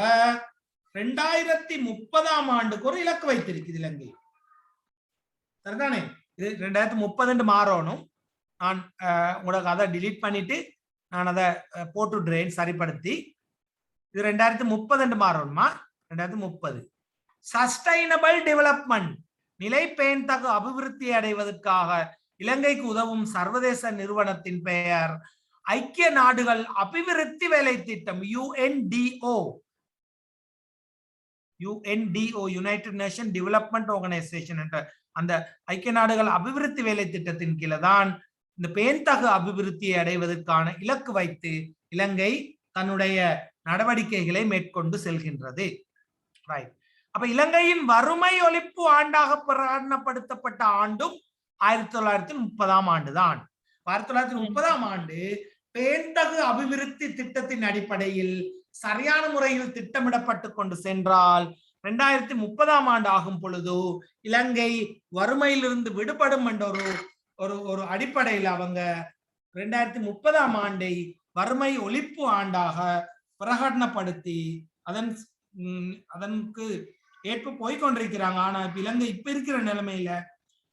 2030ஆம் ஆண்டுக்கு ஒரு இலக்கு வைத்திருக்குது இலங்கை. சரிதானே? இது 2030 மாறணும். நான் உங்களுக்கு அதை டிலீட் பண்ணிட்டு நான் அதை போட்டுடுறேன் சரிப்படுத்தி. இது 2030 மாறணுமா? 2030. சஸ்டைனபிள் டெவலப்மெண்ட், நிலைபேண்தகு அபிவிருத்தி அடைவதற்காக இலங்கைக்கு உதவும் சர்வதேச நிறுவனத்தின் பெயர் ஐக்கிய நாடுகள் அபிவிருத்தி வேலை திட்டம், UNDO. United nation development organisation என்ற அந்த ஐக்கிய நாடுகள் அபிவிருத்தி வேலை திட்டத்தின் கீழே தான் இந்த பேண்தகு அபிவிருத்தியை அடைவதற்கான இலக்கு வைத்து இலங்கை தன்னுடைய நடவடிக்கைகளை மேற்கொண்டு செல்கின்றது. ரைட். அப்ப இலங்கையின் வறுமை ஒழிப்பு ஆண்டாக பிரகடனப்படுத்தப்பட்ட ஆண்டும் 1930ஆம் ஆண்டு தான். 1930ஆம் ஆண்டு பேண்தகு அபிவிருத்தி திட்டத்தின் அடிப்படையில் சரியான முறையில் திட்டமிடப்பட்டு கொண்டு சென்றால் 2030ஆம் ஆண்டு ஆகும் பொழுது இலங்கை வறுமையிலிருந்து விடுபடும் என்ற ஒரு அடிப்படையில் அவங்க 2030ஆம் ஆண்டை வறுமை ஒழிப்பு ஆண்டாக பிரகடனப்படுத்தி அதற்கு ஏற்ப போய்கொண்டிருக்கிறாங்க. ஆனா இலங்கை இப்ப இருக்கிற நிலைமையில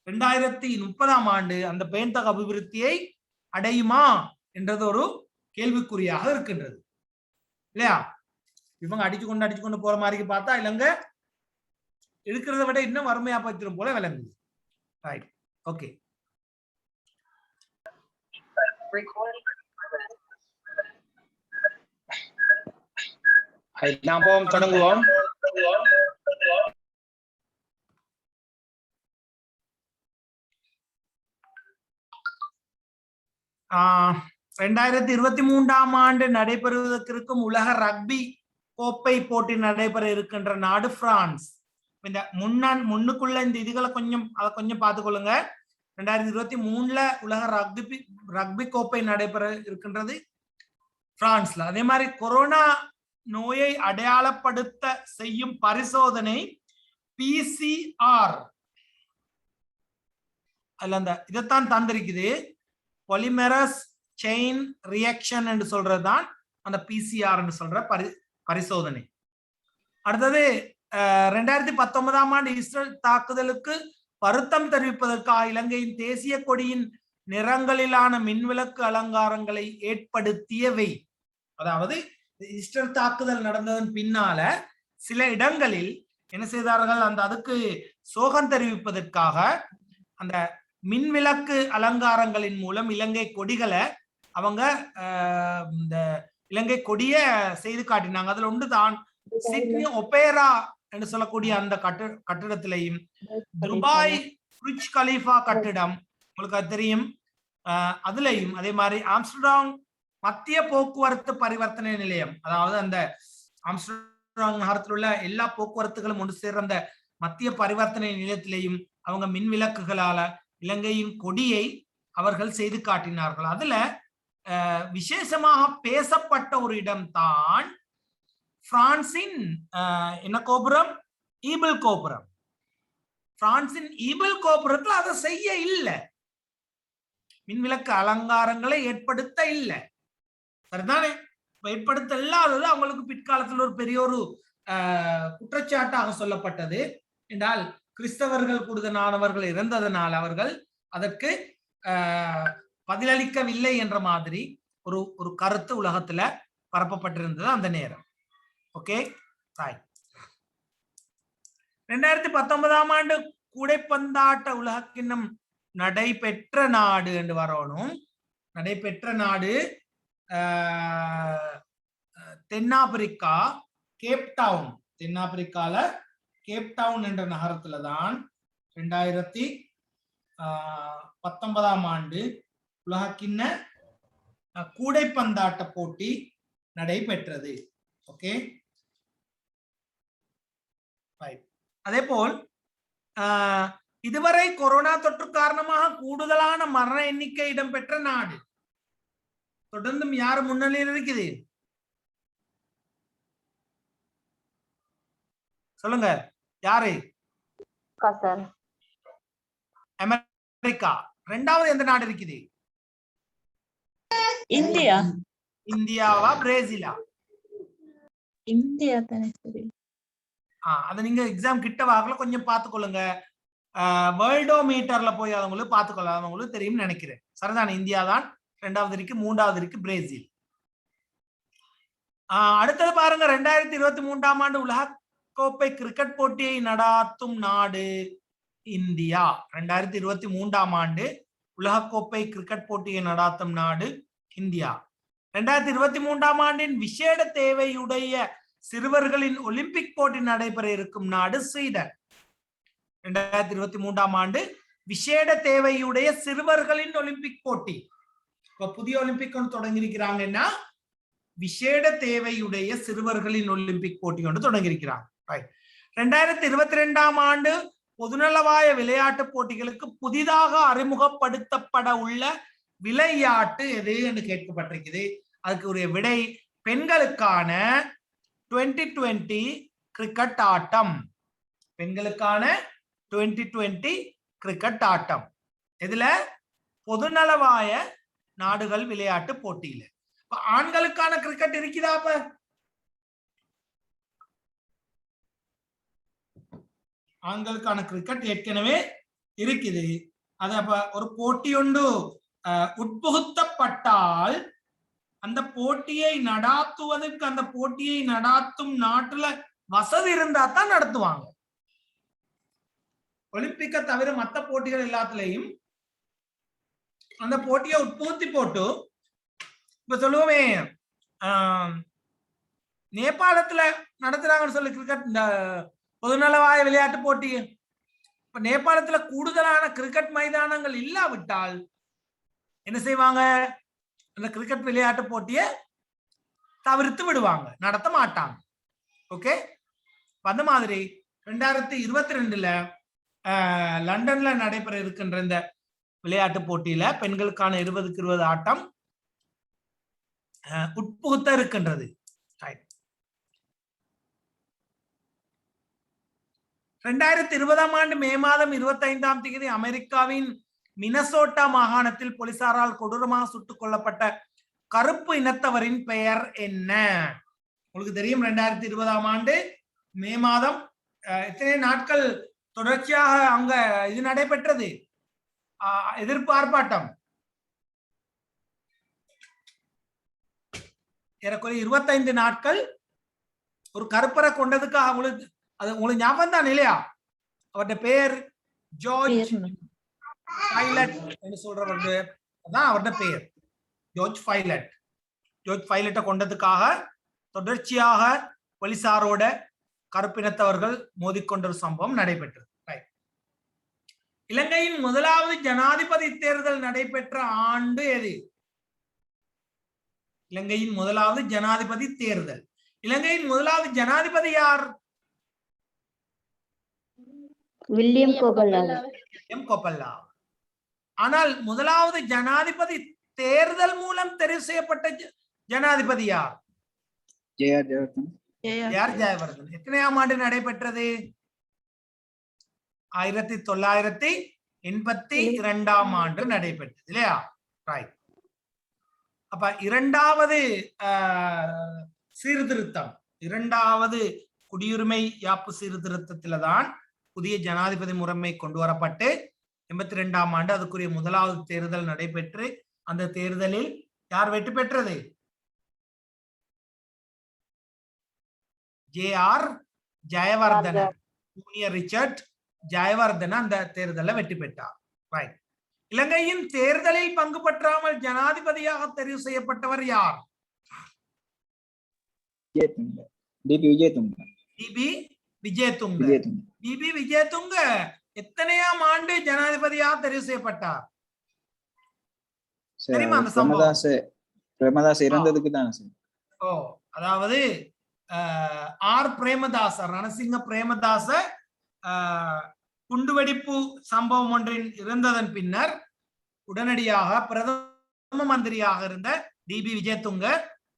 2030ஆம் ஆண்டு அந்த பேண்தகு அபிவிருத்தியை அடையுமா என்றது ஒரு கேள்விக்குறியாக இருக்கின்றது இல்லையா? இவங்க அடிச்சு கொண்டு போற மாதிரி பார்த்தா இலங்கை இருக்கிறத விட இன்னும் வறுமையா பத்திரும் போல விளங்குது. ரைட். ஓகே. நாம் தொடங்குவோம். 2023ஆம் ஆண்டு நடைபெறுவதற்கும் உலக ரக்பி கோப்பை போட்டி நடைபெற இருக்கின்ற நாடு பிரான்ஸ். இந்த முன்னுக்குள்ள இந்த இதுகளை கொஞ்சம் பார்த்துக்கொள்ளுங்க. 2023ல உலக ரக்பி கோப்பை நடைபெற இருக்கின்றது பிரான்ஸ்ல. அதே மாதிரி கொரோனா நோயை அடையாளப்படுத்த செய்யும் பரிசோதனை PCR அல்ல, அந்த இதைத்தான் தந்திருக்குது. பாலிமெரஸ் செயின் ரியாக்ஷன் என்று சொல்றதுதான் அந்த PCR சொல்ற பரிசோதனை. அடுத்தது 2019ஆம் ஆண்டு இஸ்ரேல் தாக்குதலுக்கு வருத்தம் தெரிவிப்பதற்காக இலங்கையின் தேசிய கொடியின் நிறங்களிலான மின்விளக்கு அலங்காரங்களை ஏற்படுத்தியவை. அதாவது இஸ்ரேல் தாக்குதல் நடந்ததன் பின்னால சில இடங்களில் என்ன செய்தார்கள், அதுக்கு சோகம் தெரிவிப்பதற்காக அந்த மின்விளக்கு அலங்காரங்களின் மூலம் இலங்கை கொடிகளை அவங்க இந்த இலங்கை கொடிய செய்து காட்டினாங்க. அதுல ஒன்றுதான் சிட்னி ஒபேரா என்று சொல்லக்கூடிய அந்த கட்டிடத்திலையும் துபாய் புர்ஜ் கலீஃபா கட்டிடம் உங்களுக்கு அது தெரியும், அதுலயும் அதே மாதிரி ஆம்ஸ்டர்டாம் மத்திய போக்குவரத்து பரிவர்த்தனை நிலையம், அதாவது அந்த ஆம்ஸ்டர்டாம் நகரத்தில் உள்ள எல்லா போக்குவரத்துகளும் ஒன்று சேர்ந்த அந்த மத்திய பரிவர்த்தனை நிலையத்திலேயும் அவங்க மின் விளக்குகளால இலங்கையின் கொடியை அவர்கள் செய்து காட்டினார்கள். அதுல விசேஷமாக பேசப்பட்ட ஒரு இடம்தான் பிரான்சின் என்ன கோபுரம், ஈபிள் கோபுரம். பிரான்சின் ஈபிள் கோபுரத்துல அதை செய்ய இல்லை, மின்விளக்கு அலங்காரங்களை ஏற்படுத்த இல்லை, சரிதானே? ஏற்படுத்த இல்லாதது அவங்களுக்கு பிற்காலத்தில் ஒரு பெரிய ஒரு குற்றச்சாட்டாக சொல்லப்பட்டது. என்றால் கிறிஸ்தவர்கள் கூடுதலானவர்கள் இறந்ததனால் அவர்கள் அதற்கு பதிலளிக்கவில்லை என்ற மாதிரி ஒரு கருத்து உலகத்துல பரப்பப்பட்டிருந்தது அந்த நேரம். ஓகே, 2019 ஆண்டு கூடைப்பந்தாட்ட உலகக்கிண்ணம் நடைபெற்ற நாடு என்று வரணும். நடைபெற்ற நாடு தென்னாப்பிரிக்கா, கேப்டவுன். தென்னாப்பிரிக்கால கேப்டவுன் என்ற நகரத்துல தான் 2019 ஆண்டு உலகக்கிண்ண கூடைப்பந்தாட்ட போட்டி நடைபெற்றது. ஓகே, அதே போல் இதுவரை கொரோனா தொற்று காரணமாக கூடுதலான மரண எண்ணிக்கை இடம்பெற்ற நாடு. தொடர்ந்தும் யார் முன்னிலையில் இருக்குது சொல்லுங்க, யாரு? அமெரிக்கா. இரண்டாவது எந்த நாடு இருக்குது? இந்தியா. இந்தியாவா பிரேசிலா? இந்தியா தானே. சரி, அதை நீங்க எக்ஸாம் கிட்ட வாக்கல கொஞ்சம் பார்த்துக்கொள்ளுங்க. வேர்ல்டோமீட்டர்ல போய் அவங்களுக்கு பார்த்துக்கொள்ள அவங்களுக்கு தெரியும் நினைக்கிறேன். சரிதானே? இந்தியா தான் இரண்டாவது இருக்கு, மூன்றாவது இருக்கு பிரேசில். அடுத்தது பாருங்க, 2023 ஆண்டு உலக கோப்பை கிரிக்கெட் போட்டியை நடாத்தும் நாடு இந்தியா. 2023 ஆண்டு உலகக்கோப்பை கிரிக்கெட் போட்டியை நடாத்தும் நாடு இந்தியா. 2023 ஆண்டின் விசேட தேவையுடைய சிறுவர்களின் ஒலிம்பிக் போட்டி நடைபெற இருக்கும் நாடு ஸ்வீடன். 2023 ஆண்டு விசேட தேவையுடைய சிறுவர்களின் ஒலிம்பிக் போட்டி. இப்ப புதிய ஒலிம்பிக் ஒன்று தொடங்கி இருக்கிறாங்கன்னா விசேட தேவையுடைய சிறுவர்களின் ஒலிம்பிக் போட்டி ஒன்று தொடங்கி இருக்கிறாங்க. 2022 ஆண்டு பொதுநலவாய விளையாட்டு போட்டிகளுக்கு புதிதாக அறிமுகப்படுத்தப்பட உள்ள விளையாட்டு எது என்று கேட்கப்பட்டிருக்குது. அதுக்கு ஒரு விடை பெண்களுக்கான 2020 கிரிக்கெட் ஆட்டம். பெண்களுக்கான 2020 கிரிக்கெட் ஆட்டம். இதுல பொதுநலவாய நாடுகள் விளையாட்டு போட்டியில. ஆண்களுக்கான கிரிக்கெட் இருக்குதா? அப்ப ஆண்களுக்கான கிரிக்கெட் ஏற்கனவே இருக்குது. அது அப்ப ஒரு போட்டி ஒன்று உட்புகுத்தப்பட்டால் அந்த போட்டியை நடாத்துவதற்கு அந்த போட்டியை நடாத்தும் நாட்டுல வசதி இருந்தா தான் நடத்துவாங்க. ஒலிம்பிக்க தவிர மற்ற போட்டிகள் எல்லாத்துலயும் அந்த போட்டியை உட்புகுத்தி போட்டு, இப்ப சொல்லுவோமே நேபாளத்துல நடத்துறாங்கன்னு சொல்லி கிரிக்கெட் இந்த பொதுநலவாய விளையாட்டு போட்டி. இப்ப நேபாளத்துல கூடுதலான கிரிக்கெட் மைதானங்கள் இல்லாவிட்டால் என்ன செய்வாங்க? அந்த கிரிக்கெட் விளையாட்டு போட்டியை தவிர்த்து விடுவாங்க, நடத்த மாட்டாங்க. ஓகே, அந்த மாதிரி 2022 லண்டன்ல நடைபெற இருக்கின்ற இந்த விளையாட்டு போட்டியில பெண்களுக்கான 20க்கு 20 ஆட்டம் உட்புகுத்த இருக்கின்றது. 2020 ஆண்டு மே மாதம் 25ஆம் தேதி அமெரிக்காவின் மினசோட்டா மாகாணத்தில் போலீசாரால் கொடூரமாக சுட்டுக் கொல்லப்பட்ட கருப்பு இனத்தவரின் பெயர் என்ன? உங்களுக்கு தெரியும், 2020ஆம் ஆண்டு மே மாதம் எத்தனை நாட்கள் தொடர்ச்சியாக அங்க இது நடைபெற்றது, எதிர்ப்பு ஆர்ப்பாட்டம். ஏறக்குறைய 25 நாட்கள் ஒரு கருப்பரை கொண்டதுக்காக. உங்களுக்கு ஞாபகம் தான் இல்லையா? அவருடைய பெயர் ஜார்ஜ் பைலட் என்று சொல்றவரு தான் அவருடைய பெயர், ஜார்ஜ் பைலட். ஜார்ஜ் பைலட்டை கொண்டதுக்காக தொடர்ச்சியாக போலீசாரோட கருப்பினத்தவர்கள் மோதிக்கொண்ட ஒரு சம்பவம் நடைபெற்றது. இலங்கையின் முதலாவது ஜனாதிபதி தேர்தல் நடைபெற்ற ஆண்டு எது? இலங்கையின் முதலாவது ஜனாதிபதி தேர்தல் இலங்கையின் முதலாவது ஜனாதிபதி யார்? வில்லியம் கோபல்லாவே. கொப்பல்லா. ஆனால் முதலாவது ஜனாதிபதி தேர்தல் மூலம் தெரிவு செய்யப்பட்ட ஜனாதிபதி யார்? ஜே.ஆர். ஜெயவர்தன். யார்? ஜெயவர்தன். எத்தனையாம் ஆண்டு நடைபெற்றது? 1982ஆம் ஆண்டு நடைபெற்றது இல்லையா? ரைட். அப்ப இரண்டாவது சீர்திருத்தம், இரண்டாவது குடியுரிமை யாப்பு சீர்திருத்தத்தில்தான் புதிய ஜனாதிபதி முறைமை கொண்டு வரப்பட்டு 82ஆம் ஆண்டு அதுக்குரிய முதலாவது தேர்தல் நடைபெற்று அந்த தேர்தலில் யார் வெற்றி பெற்றது? ஜே.ஆர். ஜெயவர்தன, ஜூனியர் ரிச்சர்ட் ஜெயவர்தன அந்த தேர்தலில் வெற்றி பெற்றார். ரைட். இலங்கையின் தேர்தலில் பங்கு பெற்றாமல் ஜனாதிபதியாக தெரிவு செய்யப்பட்டவர் யார்? டிபி விஜயதுங்க. டிபி விஜயதுங்க எத்தனையாம் ஆண்டு ஜனாதிபதியாக தெரிவு செய்யப்பட்டார்? தெரியுமா அந்த சம்பவம்? பிரேமதாஸ் இறந்ததுக்கு தான் சார். ஓ, அதாவது ஆர் பிரேமதாச, ரணசிங்க பிரேமதாச குண்டுவெடிப்பு சம்பவம் ஒன்றின் இருந்ததன் பின்னர் உடனடியாக பிரதம மந்திரியாக இருந்த டிபி விஜயதுங்க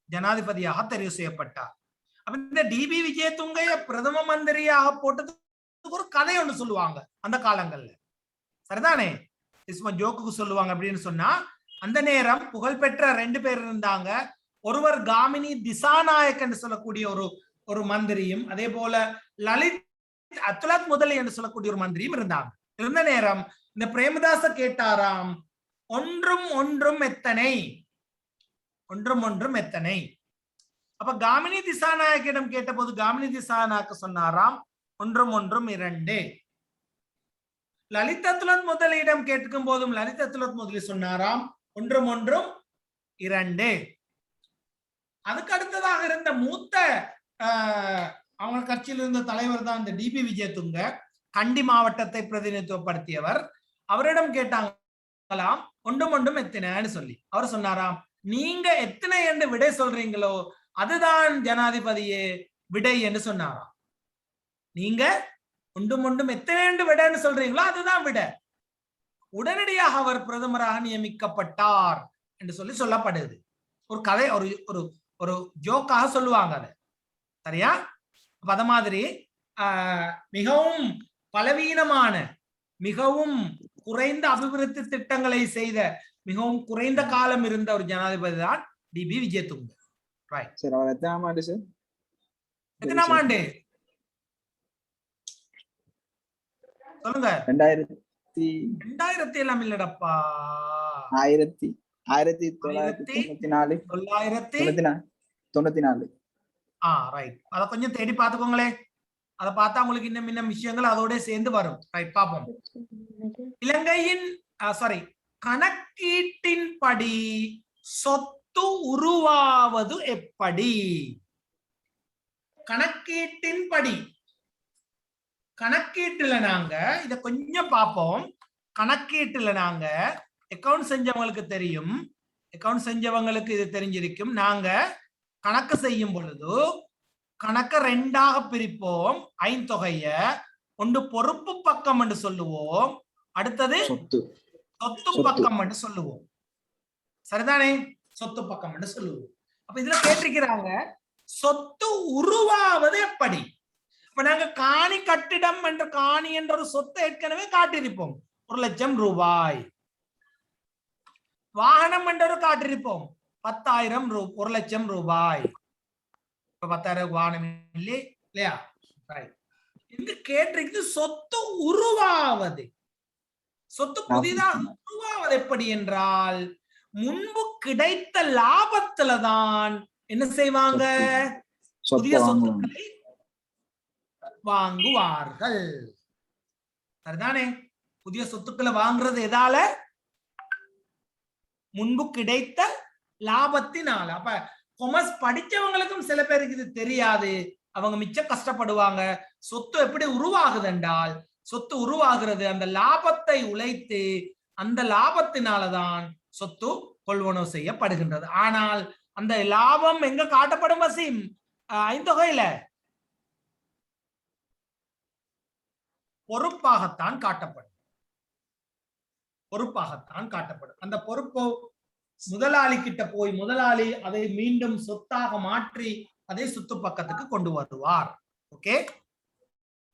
ஜனாதிபதியாக தெரிவு செய்யப்பட்டார். அப்ப இந்த டிபி விஜயதுங்கைய பிரதம மந்திரியாக போட்டதுக்கு ஒரு கதை ஒன்று சொல்லுவாங்க அந்த காலங்கள்ல, சரிதானே? சும்மா ஜோக்குக்கு சொல்லுவாங்க. அப்படின்னு சொன்னா அந்த நேரம் புகழ்பெற்ற 2 பேர் இருந்தாங்க. ஒருவர் காமினி திசாநாயக் என்று சொல்லக்கூடிய ஒரு மந்திரியும், அதே போல லலித் அத்துலத் முதலி என்று சொல்லக்கூடிய ஒரு மந்திரியும் இருந்தாங்க. இருந்த நேரம் இந்த பிரேமதாச கேட்டாராம், ஒன்றும் ஒன்றும் எத்தனை, ஒன்றும் ஒன்றும் எத்தனை. அப்ப காமினி திசாநாயக்கிடம் கேட்ட போது காமினி திசாநாயக்க சொன்னாராம், ஒன்றும் ஒன்றும் 2. லலித் அத்துலத் முதலியிடம் கேட்கும் போதும் லலித் அத்துலத் முதலி சொன்னாராம், ஒன்றும் ஒன்றும் 2. அதுக்கு அடுத்ததாக இருந்த மூத்த அவங்க கட்சியில் இருந்த தலைவர் தான் இந்த டிபி விஜயதுங்க, கண்டி மாவட்டத்தை பிரதிநிதித்துவப்படுத்தியவர். அவரிடம் கேட்டாங்களாம், ஒன்றும் ஒன்றும் எத்தனைன்னு சொல்லி. அவர் சொன்னாராம், நீங்க எத்தனை என்று விடை சொல்றீங்களோ அதுதான் ஜனாதிபதியே விடை என்று சொன்னாராம். நீங்க ஒன்றும் ஒன்றும் எத்தனை என்று விடைன்னு சொல்றீங்களோ அதுதான் விடை. உடனடியாக அவர் பிரதமராக நியமிக்கப்பட்டார் என்று சொல்லி சொல்லப்படுது. ஒரு கதை, ஒரு ஜோக்காக சொல்லுவாங்க அது, சரியா? அத மாதிரி மிகவும் பலவீனமான, மிகவும் குறைந்த அபிவிருத்தி திட்டங்களை செய்த, மிகவும் குறைந்த காலம் இருந்த ஒரு ஜனாதிபதி தான் டிபி விஜயதுங்க. Right sir. அவர் எத்தனாம் ஆண்டு சார்? எத்தனாம் ஆண்டு சொல்லுங்க? 2000 எல்லாம் இல்லடப்பா, 1994. ரைட். அத கொஞ்சம் தேடி பாத்துக்கோங்களே. அத பார்த்தா உங்களுக்கு இன்னும் விஷயங்கள் அதோட சேர்ந்து வரும். ரைட், பாப்போம். இலங்கையின் கணக்கீட்டின்படி சொத்து உருவாவது எப்படி? கணக்கீட்டின்படி, கணக்கீட்டுல நாங்க இத கொஞ்சம் பார்ப்போம். கணக்கீட்டுல நாங்க அக்கவுண்ட் செஞ்சவங்களுக்கு தெரியும், அக்கவுண்ட் செஞ்சவங்களுக்கு இது தெரிஞ்சிருக்கும். நாங்க கணக்கு செய்யும் பொழுது கணக்க 2ஆக பிரிப்போம். ஐந்தொகைய ஒன்று பொறுப்பு பக்கம் என்று சொல்லுவோம், அடுத்தது சொத்து பக்கம் என்று சொல்லுவோம், சரிதானே? சொத்து பக்கம் என்று சொல்லுவோம். அப்ப இதுல கேட்டிருக்கிறாங்க, சொத்து உருவாவது எப்படி? இப்ப நாங்க காணி கட்டிடம் என்ற காணி என்ற ஒரு சொத்தை ஏற்கனவே காட்டியிருப்போம், 1,00,000 ரூபாய். வாகனம் என்று காட்டியிருப்போம், 10,000 1,00,000 ரூபாய். இப்ப 10,000 வாகனம் இல்லையா? இங்க கேட்டிருக்கு சொத்து உருவாவது. சொத்து புதிதாக உருவாவது எப்படி என்றால், முன்பு கிடைத்த லாபத்துல தான் என்ன செய்வாங்க? புதிய சொத்துக்களை வாங்குவார்கள், சரிதானே? புதிய சொத்துக்களை வாங்குறது எதால? முன்பு கிடைத்த லாபத்தினால. அப்ப கொமர்ஸ் படிச்சவங்களுக்கும் சில பேருக்கு இது தெரியாது, அவங்க மிச்சம் கஷ்டப்படுவாங்க. சொத்து எப்படி உருவாகுது என்றால், சொத்து உருவாகிறது அந்த லாபத்தை உழைத்து, அந்த லாபத்தினாலதான் சொத்து கொள்வனவு செய்யப்படுகின்றது. ஆனால் அந்த லாபம் எங்க காட்டப்படும்? வசீம், ஐந்தொகையில பொறுப்பாகத்தான் காட்டப்படும். பொறுப்பாகத்தான் காட்டப்படும். அந்த பொறுப்போ முதலாளி கிட்ட போய் முதலாளி அதை மீண்டும் சொத்தாக மாற்றி அதை சொத்து பக்கத்துக்கு கொண்டு வருவார். ஓகே,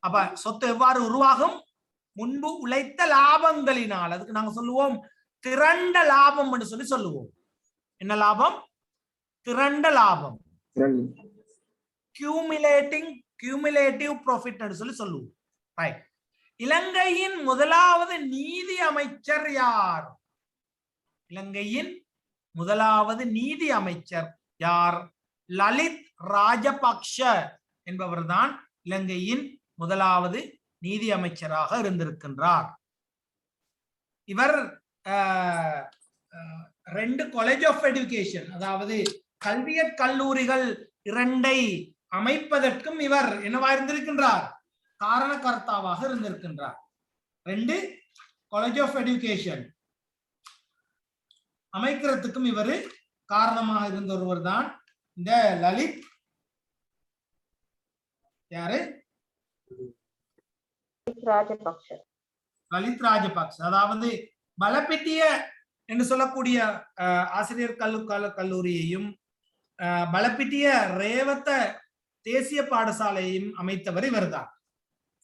அப்ப சொத்து எவ்வாறு உருவாகும்? முன்பு உழைத்த லாபங்களினால். அதுக்கு நாங்க சொல்லுவோம் திரண்ட லாபம் என்று சொல்லி சொல்லுவோம். என்ன லாபம்? திரண்ட லாபம். கியூமுலேட்டிவ் ப்ராஃபிட் என்று சொல்லி சொல்லுவோம். ரைட். இலங்கையின் முதலாவது நீதி அமைச்சர் யார்? இலங்கையின் முதலாவது நீதி அமைச்சர் யார்? லலித் ராஜபக்ஷ என்பவர்தான் இலங்கையின் முதலாவது நீதி அமைச்சராக இருந்திருக்கின்றார். இவர் 2 காலேஜ் ஆஃப் எஜுகேஷன், அதாவது கல்வியற் கல்லூரிகள் 2ஐ அமைப்பதற்கும் இவர் என்னவா இருந்திருக்கின்றார்? காரணகர்த்தாவாக இருந்திருக்கின்றார். 2 காலேஜ் ஆஃப் எஜுகேஷன் அமைக்கிறதுக்கும் இவர் காரணமாக இருந்த ஒருவர் தான் இந்த லலித். யாரு? ராஜபக்ஷ. லலித் ராஜபக்ஷ. அதாவது பலப்பிட்டிய என்று சொல்லக்கூடிய ஆசிரியர் கல்லூரியையும் பலப்பிட்டிய ரேவத்த தேசிய பாடசாலையையும் அமைத்தவர் இவர்தான்.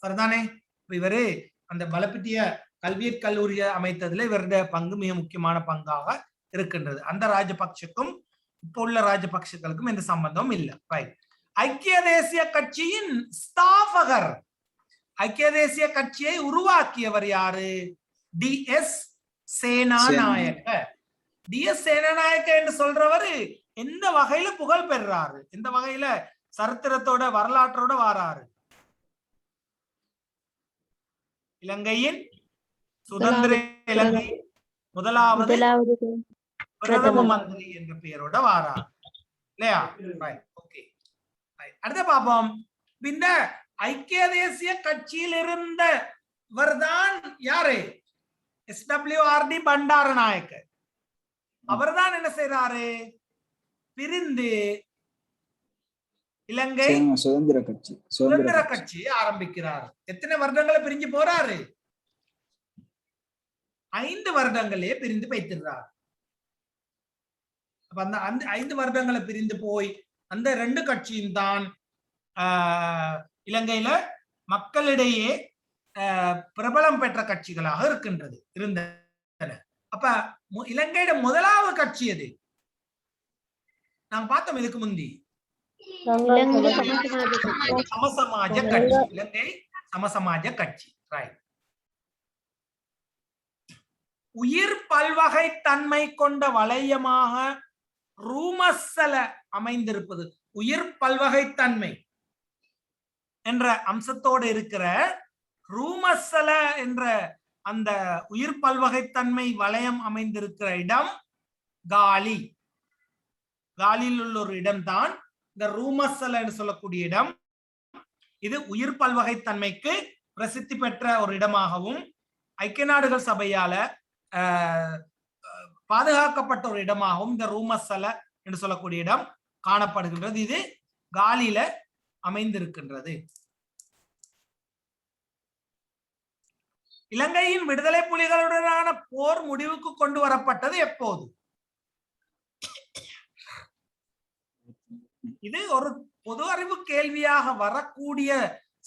சரிதானே? இவரு அந்த பலப்பிட்டிய கல்வியற் கல்லூரியை அமைத்ததுல இவருடைய பங்கு மிக முக்கியமான பங்காக இருக்கின்றது. அந்த ராஜபக்ஷக்கும் இப்போ உள்ள ராஜபக்ஷர்களுக்கும் எந்த சம்பந்தமும் இல்லை. ரைட். ஐக்கிய தேசிய கட்சியின் ஸ்தாபகர், ஐக்கிய தேசிய கட்சியை உருவாக்கியவர் யாரு? DS சேனாநாயக்க. DS சேனாநாயக்க என்று சொல்றவர் எந்த வகையில புகழ் பெறாரு? எந்த வகையில சரித்திரத்தோட வரலாற்றோட வாராரு? இலங்கையின் சுதந்திர இலங்கை முதலாவது பிரதம மந்திரி என்ற பெயரோட வாரார் இல்லையா? ஓகே, அடுத்த பாப்போம். இந்த ஐக்கிய தேசிய கட்சியில் இருந்தவர்தான் யாரு? SWRD பண்டாரநாயக்க. அவர்தான் என்ன செய்யறாரு? பிரிந்து இலங்கை சுதந்திர கட்சி ஆரம்பிக்கிறார். எத்தனை வருடங்களை பிரிஞ்சு போறாரு? 5 வருடங்களே பிரிந்து வைத்திருக்கிறார். அந்த 5 வருடங்களை பிரிந்து போய் அந்த 2 கட்சியும் தான் இலங்கையில மக்களிடையே பிரபலம் பெற்ற கட்சிகளாக இருந்தன. அப்ப இலங்கையோட முதலாவது கட்சி எது? நாங்க பார்த்தோம் இதுக்கு முந்தி சமசமாஜ கட்சி. இலங்கை சமசமாஜ கட்சி. ரைட். உயிர் பல்வகை தன்மை கொண்ட வளையமாக ரூமஸ்ஸல அமைந்திருப்பது. உயிர் பல்வகை தன்மை என்ற அம்சத்தோடு இருக்கிற ரூமஸ்ஸல என்ற அந்த உயிர் பல்வகைத்தன்மை வளையம் அமைந்திருக்கிற இடம் காலி. காலியில் உள்ள ஒரு இடம்தான் இந்த ரூமஸ்ஸல என்று சொல்லக்கூடிய இடம். இது உயிர் பல்வகைத்தன்மைக்கு பிரசித்தி பெற்ற ஒரு இடமாகவும் ஐக்கிய நாடுகள் சபையால பாதுகாக்கப்பட்ட ஒரு இடமாகவும் இந்த ரூமஸ்ஸல என்று சொல்லக்கூடிய இடம் காணப்படுகின்றது. இது காலியில அமைந்திருக்கின்றது. இலங்கையின் விடுதலை புலிகளுடனான போர் முடிவுக்கு கொண்டு வரப்பட்டது எப்போது? இது ஒரு பொது அறிவு கேள்வியாக வரக்கூடிய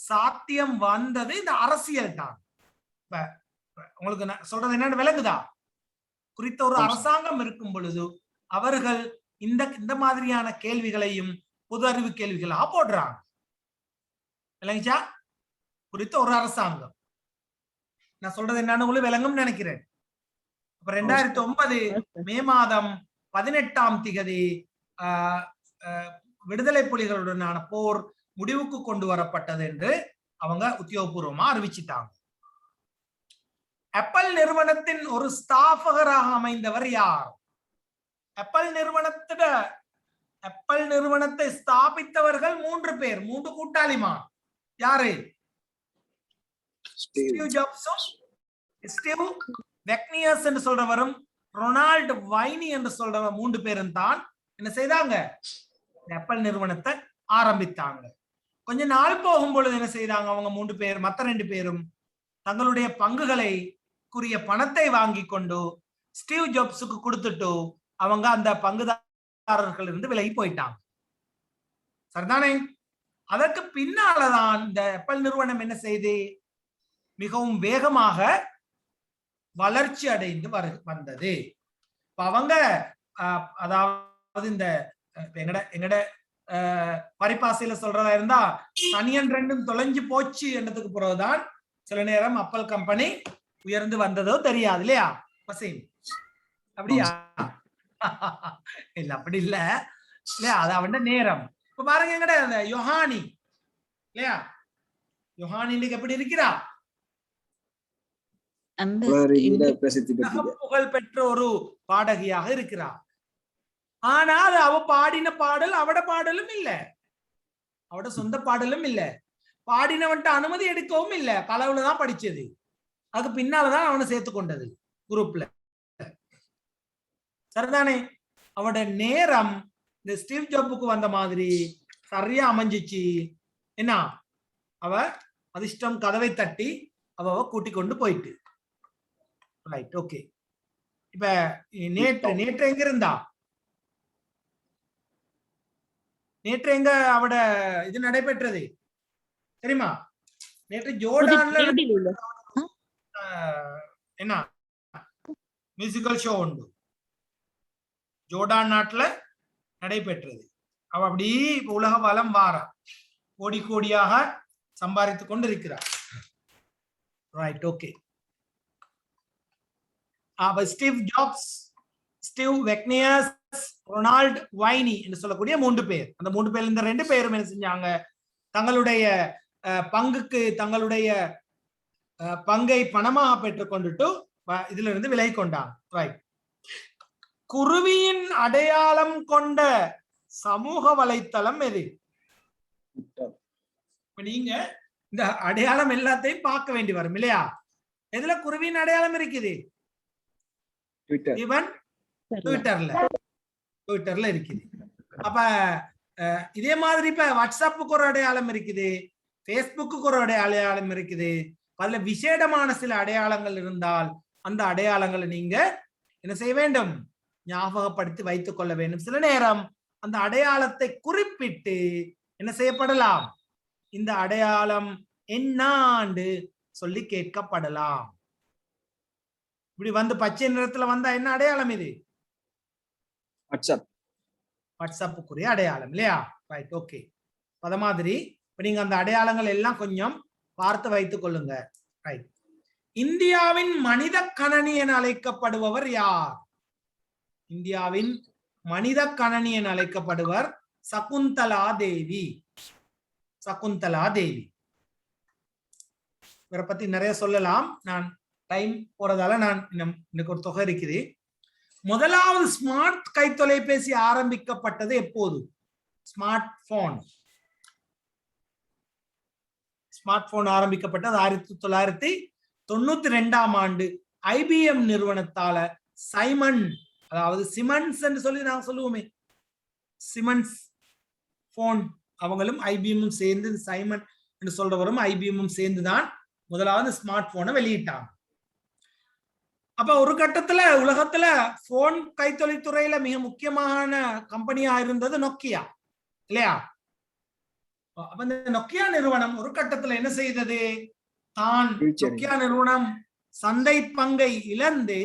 சாத்தியம் வந்தது இந்த அரசியல் தான். உங்களுக்கு சொல்றது என்னன்னு விளங்குதா? குறித்த ஒரு அரசாங்கம் இருக்கும் பொழுது அவர்கள் இந்த மாதிரியான கேள்விகளையும் பொது அறிவு கேள்விகளாக போடுறாங்க. விளங்குச்சா? குறித்த ஒரு அரசாங்கம். நான் சொல்றது என்னன்னு உங்களுக்கு விளங்கும் நினைக்கிறேன். 2009 மே மாதம் 18ஆம் திகதி விடுதலை புலிகளுடனான போர் முடிவுக்கு கொண்டு வரப்பட்டது என்று அவங்க உத்தியோகபூர்வமா அறிவிச்சிட்டாங்க. ஆப்பிள் நிறுவனத்தின் ஒரு ஸ்தாபகராக அமைந்தவர் யார்? ஆப்பிள் நிறுவனத்தை ஸ்தாபித்தவர்கள் 3 பேர், 3 கூட்டாளிமா. யாரு? ஸ்டீவ் ஜாப்ஸும், ஸ்டீவ் வெக்னியர்ஸ் என்று சொல்றவரும், ரொனால்டு வைனி என்று சொல்றவர் 3 பேரும் தான் என்ன செய்தாங்க? ஆப்பிள் நிறுவனத்தை ஆரம்பித்தாங்க. கொஞ்ச நாள் போகும் பொழுது என்ன செய்தாங்க அவங்க 3 பேர், மத்த 2 பேரும் தங்களுடைய பங்குகளை குறிய பணத்தை வாங்கி கொண்டு ஸ்டீவ் ஜாப்ஸுக்கு கொடுத்துட்டு அவங்க அந்த பங்குதாரர்கள் இருந்து விலகி போயிட்டாங்க. சரிதானே? அதற்கு பின்னாலதான் இந்த ஆப்பிள் நிறுவனம் என்ன செய்து மிகவும் வேகமாக வளர்ச்சி அடைந்து வந்தது. அவங்க அதாவது இந்த எங்கட பரிபாசையில சொல்றதா இருந்தா தனியன் ரெண்டும் தொலைஞ்சு போச்சு என்றதுக்கு பிறகுதான் சில நேரம் அப்பல் கம்பெனி உயர்ந்து வந்ததோ தெரியாது இல்லையா வசீம்? அப்படியா? இல்ல அப்படி இல்ல இல்லையா, அது அவன் நேரம். இப்ப பாருங்க எங்கட அந்த யோஹானி இல்லையா, யோஹானி இன்னைக்கு எப்படி இருக்கிறா? புகழ் பெற்ற ஒரு பாடகியாக இருக்கிறார். ஆனால் அவ பாடின பாடல் அவட பாடலும் இல்ல, அவட சொந்த பாடலும் இல்ல, பாடினவன்ட்ட அனுமதி எடுக்கவும் இல்ல, கலவுலதான் படிச்சது. அதுக்கு பின்னாலதான் அவனை சேர்த்து கொண்டது குரூப்ல. சரிதானே? அவட நேரம் இந்த ஸ்டீவ் ஜாப்புக்கு வந்த மாதிரி சரியா அமைஞ்சிச்சு. என்ன, அவ அதிர்ஷ்டம் கதவை தட்டி அவ கூட்டிக் கொண்டு போயிட்டு. Right, okay. இப்ப நேற்று எங்க இருந்தா? நேற்று எங்க அவட இது நடைபெற்றது தெரியுமா? நேற்று ஜோர்டான்ல என்ன மியூசிக்கல் ஷோ உண்டு, ஜோர்டான் நாட்டுல நடைபெற்றது. அவ அப்படி உலக வலம் வார கோடி கோடியாக சம்பாதித்துக் கொண்டு இருக்கிறார். Right, okay. Steve Jobs, Steve வெக்னியஸ், ரொனால்ட் வைனி என்று சொல்லக்கூடிய 3 பேர். அந்த 3 பேர், இந்த 2 பேரும் என்ன செஞ்சாங்க, தங்களுடைய பங்குக்கு தங்களுடைய பங்கை பணமாக பெற்றுக் கொண்டுட்டு இதுல இருந்து விலகி கொண்டாங்க. ரைட். குருவியின் அடையாளம் கொண்ட சமூக வலைத்தளம் எது? நீங்க இந்த அடையாளம் எல்லாத்தையும் பார்க்க வேண்டி வரும் இல்லையா? எதுல குருவியின் அடையாளம் இருக்குது? ட்விட்டர்ல இருக்குது. அப்ப இதே மாதிரி இப்ப வாட்ஸ்அப்புக்கு ஒரு அடையாளம் இருக்குது, பேஸ்புக்கு ஒரு அடையாளம் இருக்குது. அதுல விசேடமான சில அடையாளங்கள் இருந்தால் அந்த அடையாளங்களை நீங்க என்ன செய்ய வேண்டும், ஞாபகப்படுத்தி வைத்துக் கொள்ள வேண்டும். சில நேரம் அந்த அடையாளத்தை குறிப்பிட்டு என்ன செய்யப்படலாம், இந்த அடையாளம் என்னாண்டு சொல்லி கேட்கப்படலாம். இப்படி வந்து பச்சை நிறத்துல வந்தா என்ன அடையாளம் இது? வாட்ஸ்அப்புக்குரிய அடையாளம் இல்லையா? Right, okay. அத மாதிரி இப்ப நீங்க அந்த அடையாளங்கள் எல்லாம் கொஞ்சம் பார்த்து வைத்துக் கொள்ளுங்க. ரைட். இந்தியாவின் மனித கணனி என அழைக்கப்படுபவர் யார்? இந்தியாவின் மனித கணனி என அழைக்கப்படுவர் சகுந்தலா தேவி. சகுந்தலா தேவி இவரை பத்தி நிறைய சொல்லலாம், நான் டைம் போறதால நான் இன்னைக்கு ஒரு தொகை இருக்குது. முதலாவது ஸ்மார்ட் கைத்தொலைபேசி ஆரம்பிக்கப்பட்டது எப்போது? ஸ்மார்ட் போன் ஆரம்பிக்கப்பட்டது 1992ஆம் ஆண்டு ஐபிஎம் நிறுவனத்தால சைமன், அதாவது சிமன்ஸ் என்று சொல்லி நாங்க சொல்லுவோமே, சிமன்ஸ் போன், அவங்களும் ஐபிஎம்மும் சேர்ந்து சைமன் என்று சொல்றவரும் ஐபிஎம்மும் சேர்ந்துதான் முதலாவது ஸ்மார்ட் போனை வெளியிட்டாங்க. அப்ப ஒரு கட்டத்துல உலகத்துல போன் கைத்தொழில்துறையில மிக முக்கியமான கம்பெனியா இருந்தது நோக்கியா இல்லையா? அப்ப இந்த நோக்கியா நிறுவனம் ஒரு கட்டத்துல என்ன செய்தது, தான் நோக்கியா நிறுவனம் சந்தை பங்கை இழந்து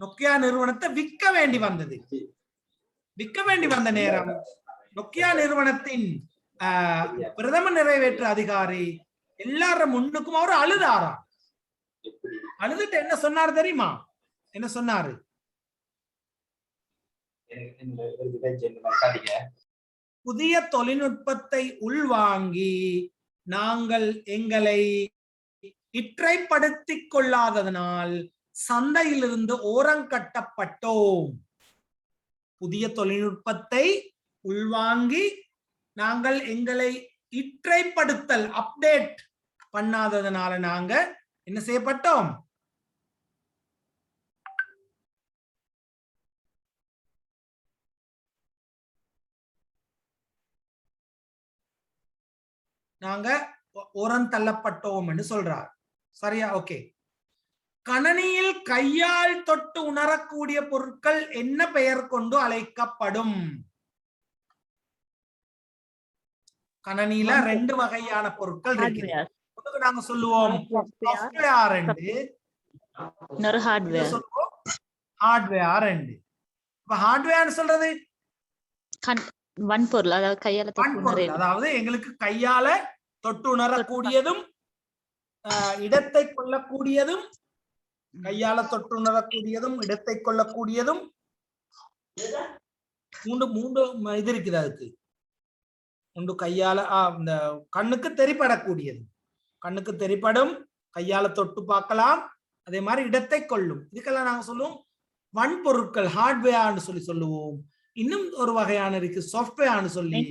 நோக்கியா நிறுவனத்தை விற்க வேண்டி வந்தது. விற்க வேண்டி வந்த நேரம் நோக்கியா நிறுவனத்தின் பிரதம நிறைவேற்று அதிகாரி எல்லார முன்னுக்கும் அவர் அழுதாராம். அழுதுட்டு என்ன சொன்னார் தெரியுமா? என்ன சொன்னாரு? புதிய தொழில்நுட்பத்தை உள்வாங்கி நாங்கள் எங்களை இற்றைப்படுத்திக் கொள்ளாததனால் சந்தையிலிருந்து ஓரங்கட்டப்பட்டோம். புதிய தொழில்நுட்பத்தை உள்வாங்கி நாங்கள் எங்களை இற்றைப்படுத்தல் அப்டேட் பண்ணாததனால நாங்க என்ன செய்யப்பட்டோம்? நாங்க ஓரந்தள்ளப்பட்டோம் என்று சொல்றார். சரியா? ஓகே. கணனியில் கையால் தொட்டு உணரக்கூடிய பொருட்கள் என்ன பெயர் கொண்டு அழைக்கப்படும்? கணனியில 2 வகையான பொருட்கள் இருக்குது. ஒண்ணுக்கு நாங்க சொல்லுவோம் சாஃப்ட்வேர் என்று, இன்னொரு ஹார்ட்வேர். சொல்லுவோம் ஹார்ட்வேர் என்று. இப்ப ஹார்ட்வேர் சொல்றது வன்பொருள், அதாவது கையால தொட்டு வன்பொருள், உணர அதாவது எங்களுக்கு கையால தொட்டு உணரக்கூடியதும் இடத்தை கொள்ளக்கூடியதும், கையால தொட்டு உணரக்கூடியதும் இடத்தை கொள்ளக்கூடியதும், மூன்று இது இருக்குது. அதுக்கு ஒன்று கையால இந்த கண்ணுக்கு தெரிப்படக்கூடியது, கண்ணுக்கு தெரிப்படும், கையால தொட்டு பார்க்கலாம், அதே மாதிரி இடத்தை கொள்ளும். இதுக்கெல்லாம் நாங்க சொல்லுவோம் வன்பொருட்கள், ஹார்ட்வேர்னு சொல்லுவோம். இன்னும் ஒரு வகையான இருக்கு சாஃப்ட்வேர்னு சொல்லி,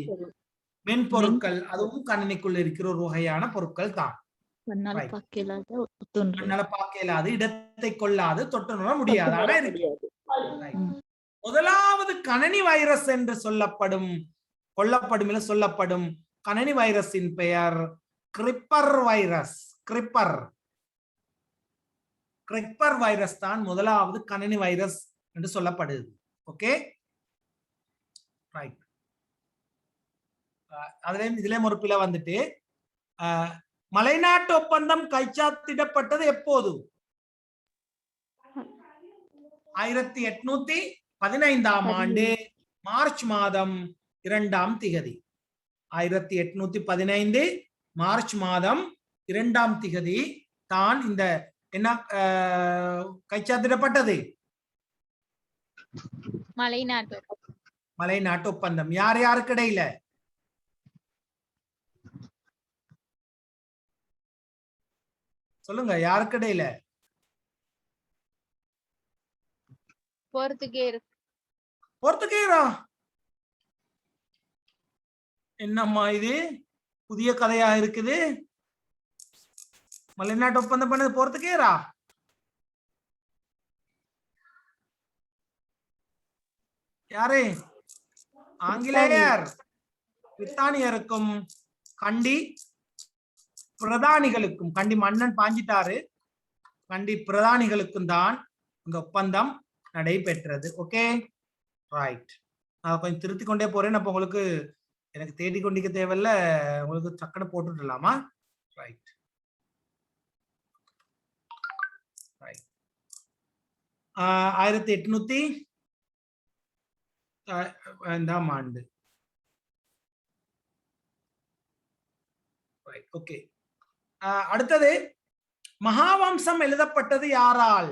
மென்பொருட்கள். அதுவும் கணினிக்குள்ள இருக்கிற ஒரு வகையான பொருட்கள் தான். கண்ணால பார்க்க இயலாது, இடத்தை கொள்ளாது, தொட்டு உணர முடியாது. முதலாவது கணனி வைரஸ் என்று சொல்லப்படும் கணனி வைரஸின் பெயர் கிரிப்பர் வைரஸ். கிரிப்பர் வைரஸ் தான் முதலாவது கணனி வைரஸ் என்று சொல்லப்படுது. Okay, right. இதுல ஒரு பிழை வந்துட்டு, மலைநாட்டு ஒப்பந்தம் கைச்சாத்திடப்பட்டது எப்போது? 1815 ஆண்டு மார்ச் மாதம் 2ஆம் திகதி. 1815 மார்ச் மாதம் 2ஆம் திகதி தான் இந்த என்ன கைச்சாத்திடப்பட்டது? மலைநாட்டு ஒப்பந்தம். யார் யாருக்கு இடையில? சொல்லுங்க, யாருக்கு இடையில? போர்த்துகேயரா? என்னம்மா இது புதிய கதையா இருக்குது? மலைநாட்டு ஒப்பந்தம் பண்ணது போர்த்துகேயரா? யாரு? ஆங்கிலேயர். பிரித்தானியருக்கும் கண்டி பிரதானிகளுக்கும், கண்டி மன்னன் பாஞ்சிட்டாரு, கண்டி பிரதானிகளுக்கும் தான் இந்த ஒப்பந்தம் நடைபெற்றது. Okay, right. நான் கொஞ்சம் திருத்தி கொண்டே போறேன். அப்ப உங்களுக்கு எனக்கு தேடி கொண்டிருக்க தேவையில்ல, உங்களுக்கு டக்குன்னு போட்டுடலாமா? ரைட். 1805 ஆண்டு. ஓகே, அடுத்தது மகாவம்சம் எழுதப்பட்டது யாரால்?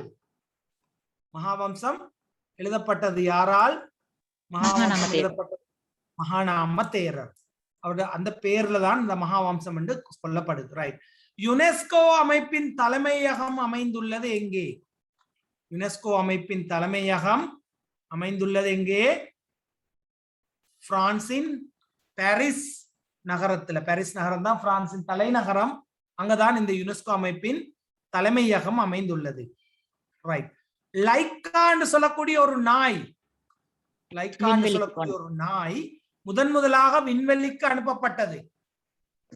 மகாவம்சம் எழுதப்பட்டது யாரால்? மகாவம்சம் எழுதப்பட்டது மகாநாம தேரர். அவருடைய அந்த பேர்ல தான் இந்த மகாவம்சம் என்று சொல்லப்படுது. ரைட். யுனெஸ்கோ அமைப்பின் தலைமையகம் அமைந்துள்ளது எங்கே? யுனெஸ்கோ அமைப்பின் தலைமையகம் அமைந்துள்ளது எங்கே? பிரான்சின் பாரிஸ் நகரத்துல. பாரிஸ் நகரம் தான் பிரான்சின் தலைநகரம். அங்கதான் இந்த யுனெஸ்கோ அமைப்பின் தலைமையகம் அமைந்துள்ளது. ரைட். லைக்கான்னு சொல்லக்கூடிய ஒரு நாய், லைக்கான்னு சொல்லக்கூடிய ஒரு நாய் முதலாக விண்வெளிக்கு அனுப்பப்பட்டது.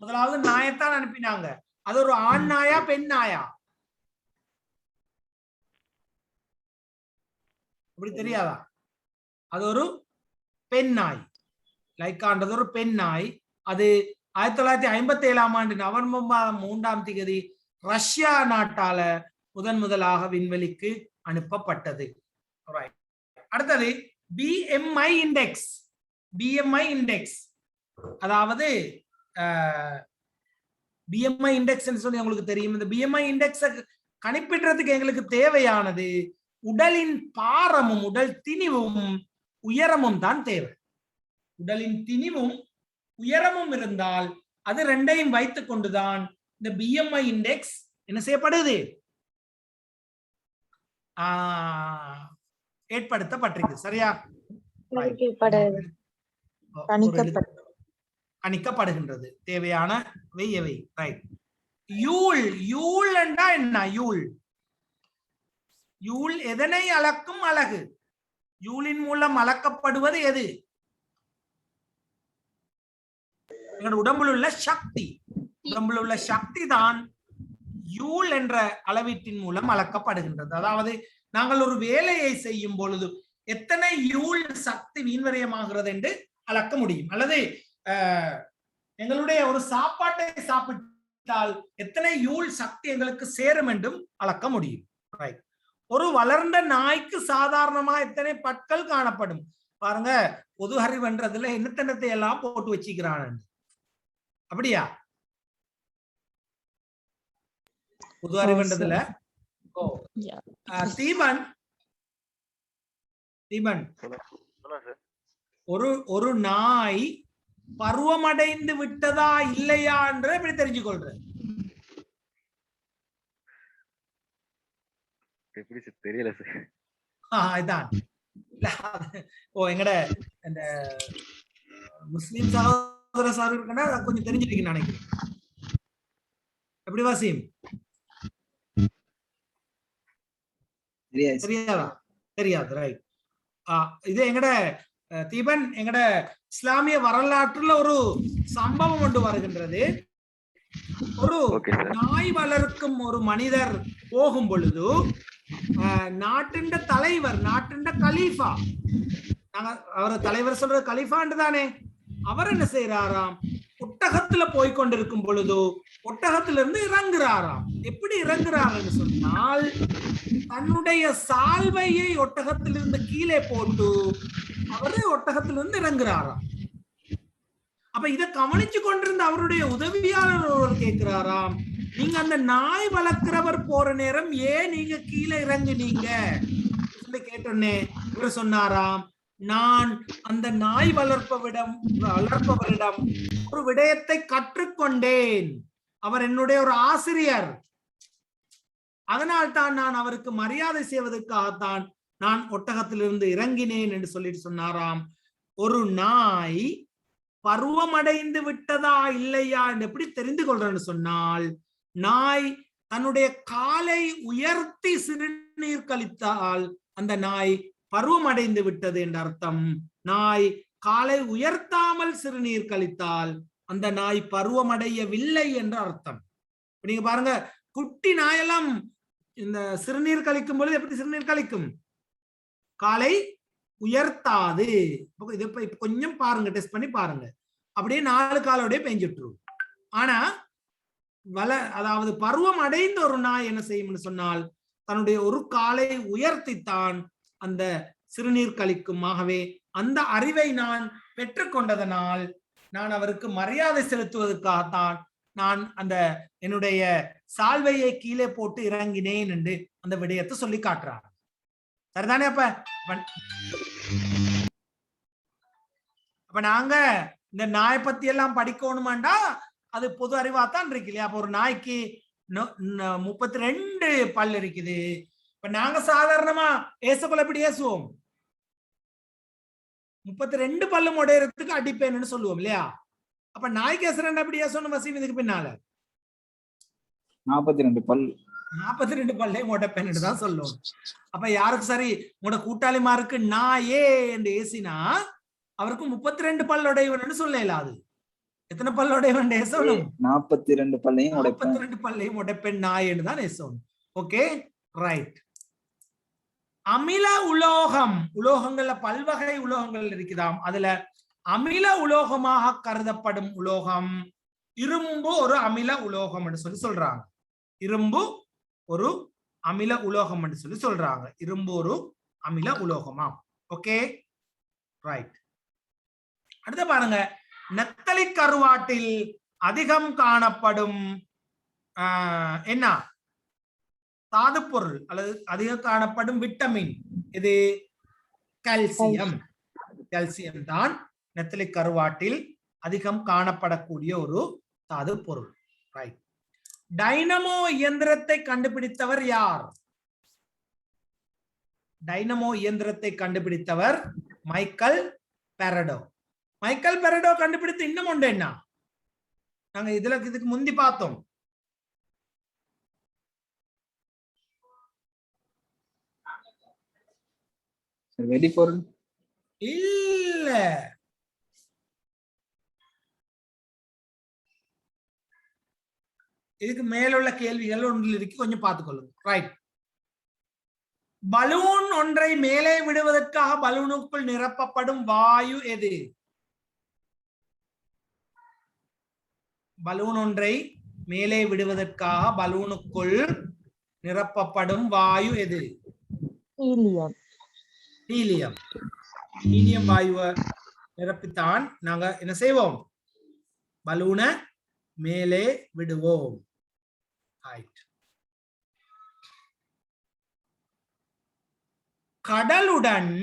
முதலாவது நாயத்தான் அனுப்பினாங்க. அது ஒரு ஆண் நாயா பெண் நாயா? அப்படி தெரியாதா? அது ஒரு பெண் நாய். லைக்கான்றது ஒரு பெண் நாய். அது 1957 ஆண்டு நவம்பர் மாதம் 3ஆம் தேதி ரஷ்யா நாட்டால முதலாக விண்வெளிக்கு அனுப்பப்பட்டது. அடுத்தது BMI இண்டெக்ஸ். BMI இண்டெக்ஸ், அதாவது BMI இண்டெக்ஸ் சொல்லி உங்களுக்கு தெரியும். இந்த BMI இண்டெக்ஸ் கணிப்பிடுறதுக்கு எங்களுக்கு தேவையானது உடலின் பாரமும் உடல் திணிவும் உயரமும் தான் தேவை. உடலின் திணிவும் உயரமும் இருந்தால் அது ரெண்டையும் வைத்துக் கொண்டுதான் இந்த BMI இண்டெக்ஸ் என்ன செய்யப்படுது? ஏற்படுத்தப்பட்டிருக்கு. சரியா? கணிக்கப்படுகின்றது. தேவையான எவை? ரைட். யூல். யூல் என்றா என்ன? யூல், யூல் எதனை அளக்கும் அலகு? யூலின் மூலம் அளக்கப்படுவது எது? எங்களோட உடம்புல உள்ள சக்தி. உடம்புல உள்ள சக்தி தான் யூல் என்ற அளவீட்டின் மூலம் அளக்கப்படுகின்றது. அதாவது நாங்கள் ஒரு வேலையை செய்யும் பொழுது எத்தனை யூல் சக்தி வீண்வரையமாகிறது என்று அளக்க முடியும். அல்லது எங்களுடைய ஒரு சாப்பாட்டை சாப்பிட்டால் எத்தனை யூல் சக்தி எங்களுக்கு சேரும் என்றும் அளக்க முடியும். ஒரு வளர்ந்த நாய்க்கு சாதாரணமா எத்தனை பற்கள் காணப்படும் பாருங்க. பொது அறிவுன்றதுல என்னத்தனத்தை எல்லாம் போட்டு வச்சுக்கிறான். அப்படியா? பொது அறிவுன்றதுல தீபன் ஒரு நாய் பருவமடைந்து விட்டதா இல்லையா என்று எப்படி தெரிஞ்சுக்கொள்ற? தெரியல சார். இதான் எங்கட இந்த முஸ்லிம் சகோதர சார் இருக்குன்னா கொஞ்சம் தெரிஞ்சிருக்கீங்க நினைக்கிறேன். எப்படி வாசிம்? தெரியாதா? தெரியாது. ரைட். இது எங்கட தீபன் எங்கட இஸ்லாமிய வரலாற்றுல ஒரு சம்பவம் ஒன்று வருகின்றது. ஒரு நாய் வளர்க்கும் ஒரு மனிதர் போகும் பொழுது நாட்டின் தலைவர், நாட்டின் கலீஃபா, நாங்க அவர் தலைவர் சொல்றது கலீஃபான்னு தானே, அவர் என்ன செய்யறாராம், ஒட்டகத்துல போய்கொண்டிருக்கும் பொழுது ஒட்டகத்திலிருந்து இறங்குறாராம். எப்படி இறங்குறாருன்னு சொன்னால் தன்னுடைய சால்வையை ஒட்டகத்திலிருந்து கீழே போட்டு அவரு ஒட்டகத்திலிருந்து இறங்குறாராம். அப்ப இதை கவனிச்சு கொண்டிருந்த அவருடைய உதவியாளர் ஒருவர் கேட்கிறாராம், நீங்க அந்த நாய் வளர்க்கிறவர் போற நேரம் ஏன் நீங்க கீழே இறங்குனீங்க சொல்லி கேட்டோன்னே இவர் சொன்னாராம், நான் அந்த நாய் வளர்ப்பவரிடம் ஒரு விடயத்தை கற்றுக்கொண்டேன். அவர் என்னுடைய ஒரு ஆசிரியர். அதனால்தான் நான் அவருக்கு மரியாதை செய்வதற்காகத்தான் நான் ஒட்டகத்திலிருந்து இறங்கினேன் என்று சொல்லிட்டு சொன்னாராம். ஒரு நாய் பருவமடைந்து விட்டதா இல்லையா என்று எப்படி தெரிந்து கொள்றேன்னு சொன்னால், நாய் தன்னுடைய காலை உயர்த்தி சிறுநீர் கழித்தால் அந்த நாய் பருவமடைந்து விட்டது என்ற அர்த்தம். நாய் காலை உயர்த்தாமல் சிறுநீர் கழித்தால் அந்த நாய் பருவமடையவில்லை என்ற அர்த்தம். நீங்க பாருங்க, குட்டி நாயெல்லாம் இந்த சிறுநீர் கழிக்கும் பொழுது எப்படி சிறுநீர் கழிக்கும்? காலை உயர்த்தாது. இதை கொஞ்சம் பாருங்க, டெஸ்ட் பண்ணி பாருங்க. அப்படியே 4 காலோடய பெஞ்சிட்டுரும். ஆனா அதாவது பருவம் அடைந்த ஒரு நாய் என்ன செய்யும்னு சொன்னால் தன்னுடைய ஒரு காலை உயர்த்தித்தான் அந்த சிறுநீர் கழிக்கும். ஆகவே அந்த அறிவை நான் பெற்றுக்கொண்டதனால் நான் அவருக்கு மரியாதை செலுத்துவதற்காகத்தான் நான் அந்த என்னுடைய சால்வையை கீழே போட்டு இறங்கினேன் என்று அந்த விடயத்தை சொல்லி காட்டுறார். சரிதானே? அப்ப நாங்க இந்த நாயை பத்தி எல்லாம் படிக்கணுமாண்டா அது பொது அறிவாத்தான் இருக்கு இல்லையா? அப்ப ஒரு நாய்க்கு 32 பல் இருக்குது. இப்ப நாங்க சாதாரணமா ஏசக்குள்ள எப்படி ஏசுவோம்? 32 பல்லும் உடையறதுக்கு அடிப்பேன்னு சொல்லுவோம் இல்லையா? அப்ப நாய்க்கு ஏசுறேன் எப்படி ஏசணும் வசீம்? இதுக்கு பின்னால 42 பல், 42 பல்லையும் உடைப்பேன்னு தான் சொல்லுவோம். அப்ப யாருக்கு சரி உங்களோட கூட்டாளிமாருக்கு நாயே என்று ஏசினா அவருக்கு 32 பல் உடையவன் சொல்லல. அது எத்தனை பல் உடையவன் ஏசணும்? 42 பல்லையும் 42 பல்லையும் உடைப்பேன் நாய் என்று தான் ஏசணும். Okay, right. அமில உலோகம், உலோகங்கள்ல பல்வகை உலோகங்கள் இருக்குதாம். அதுல அமில உலோகமாக கருதப்படும் உலோகம் இரும்பு ஒரு அமில உலோகம் என்று சொல்றாங்க. இரும்பு ஒரு அமில உலோகம் என்று சொல்றாங்க. இரும்பு ஒரு அமில உலோகமா? Okay, right. அடுத்து பாருங்க, நெத்தலி கருவாட்டில் அதிகம் காணப்படும் என்ன தாது பொருள் அல்லது அதிகம் காணப்படும் விட்டமின் இது? கால்சியம். கால்சியம் தான் நெத்தலி கருவாட்டில் அதிகம் காணப்படக்கூடிய ஒரு தாது பொருள். ரைட். டைனமோ இயந்திரத்தை கண்டுபிடித்தவர் யார்? டைனமோ இயந்திரத்தை கண்டுபிடித்தவர் மைக்கேல் பாரடோ. மைக்கேல் பாரடோ கண்டுபிடித்த இன்னும் ஒன்று என்ன? நாங்க இதுக்கு முந்தி பார்த்தோம். வெடிபொருள் இல்ல, இதுக்கு மேலுள்ள கேள்விகள் ஒன்றில் இருக்கு, கொஞ்சம் பார்த்துக்கொள்ளுங்க. ரைட். பலூன் ஒன்றை மேலே விடுவதற்காக பலூனுக்குள் நிரப்பப்படும் வாயு எது? பலூன் ஒன்றை மேலே விடுவதற்காக பலூனுக்குள் நிரப்பப்படும் வாயு எது? ஹீலியம். ஹீலியம். ஹீலியம் வாயுவை நிரப்பித்தான் நாங்க என்ன செய்வோம்? பலூனை மேலே விடுவோம். கடலுடன்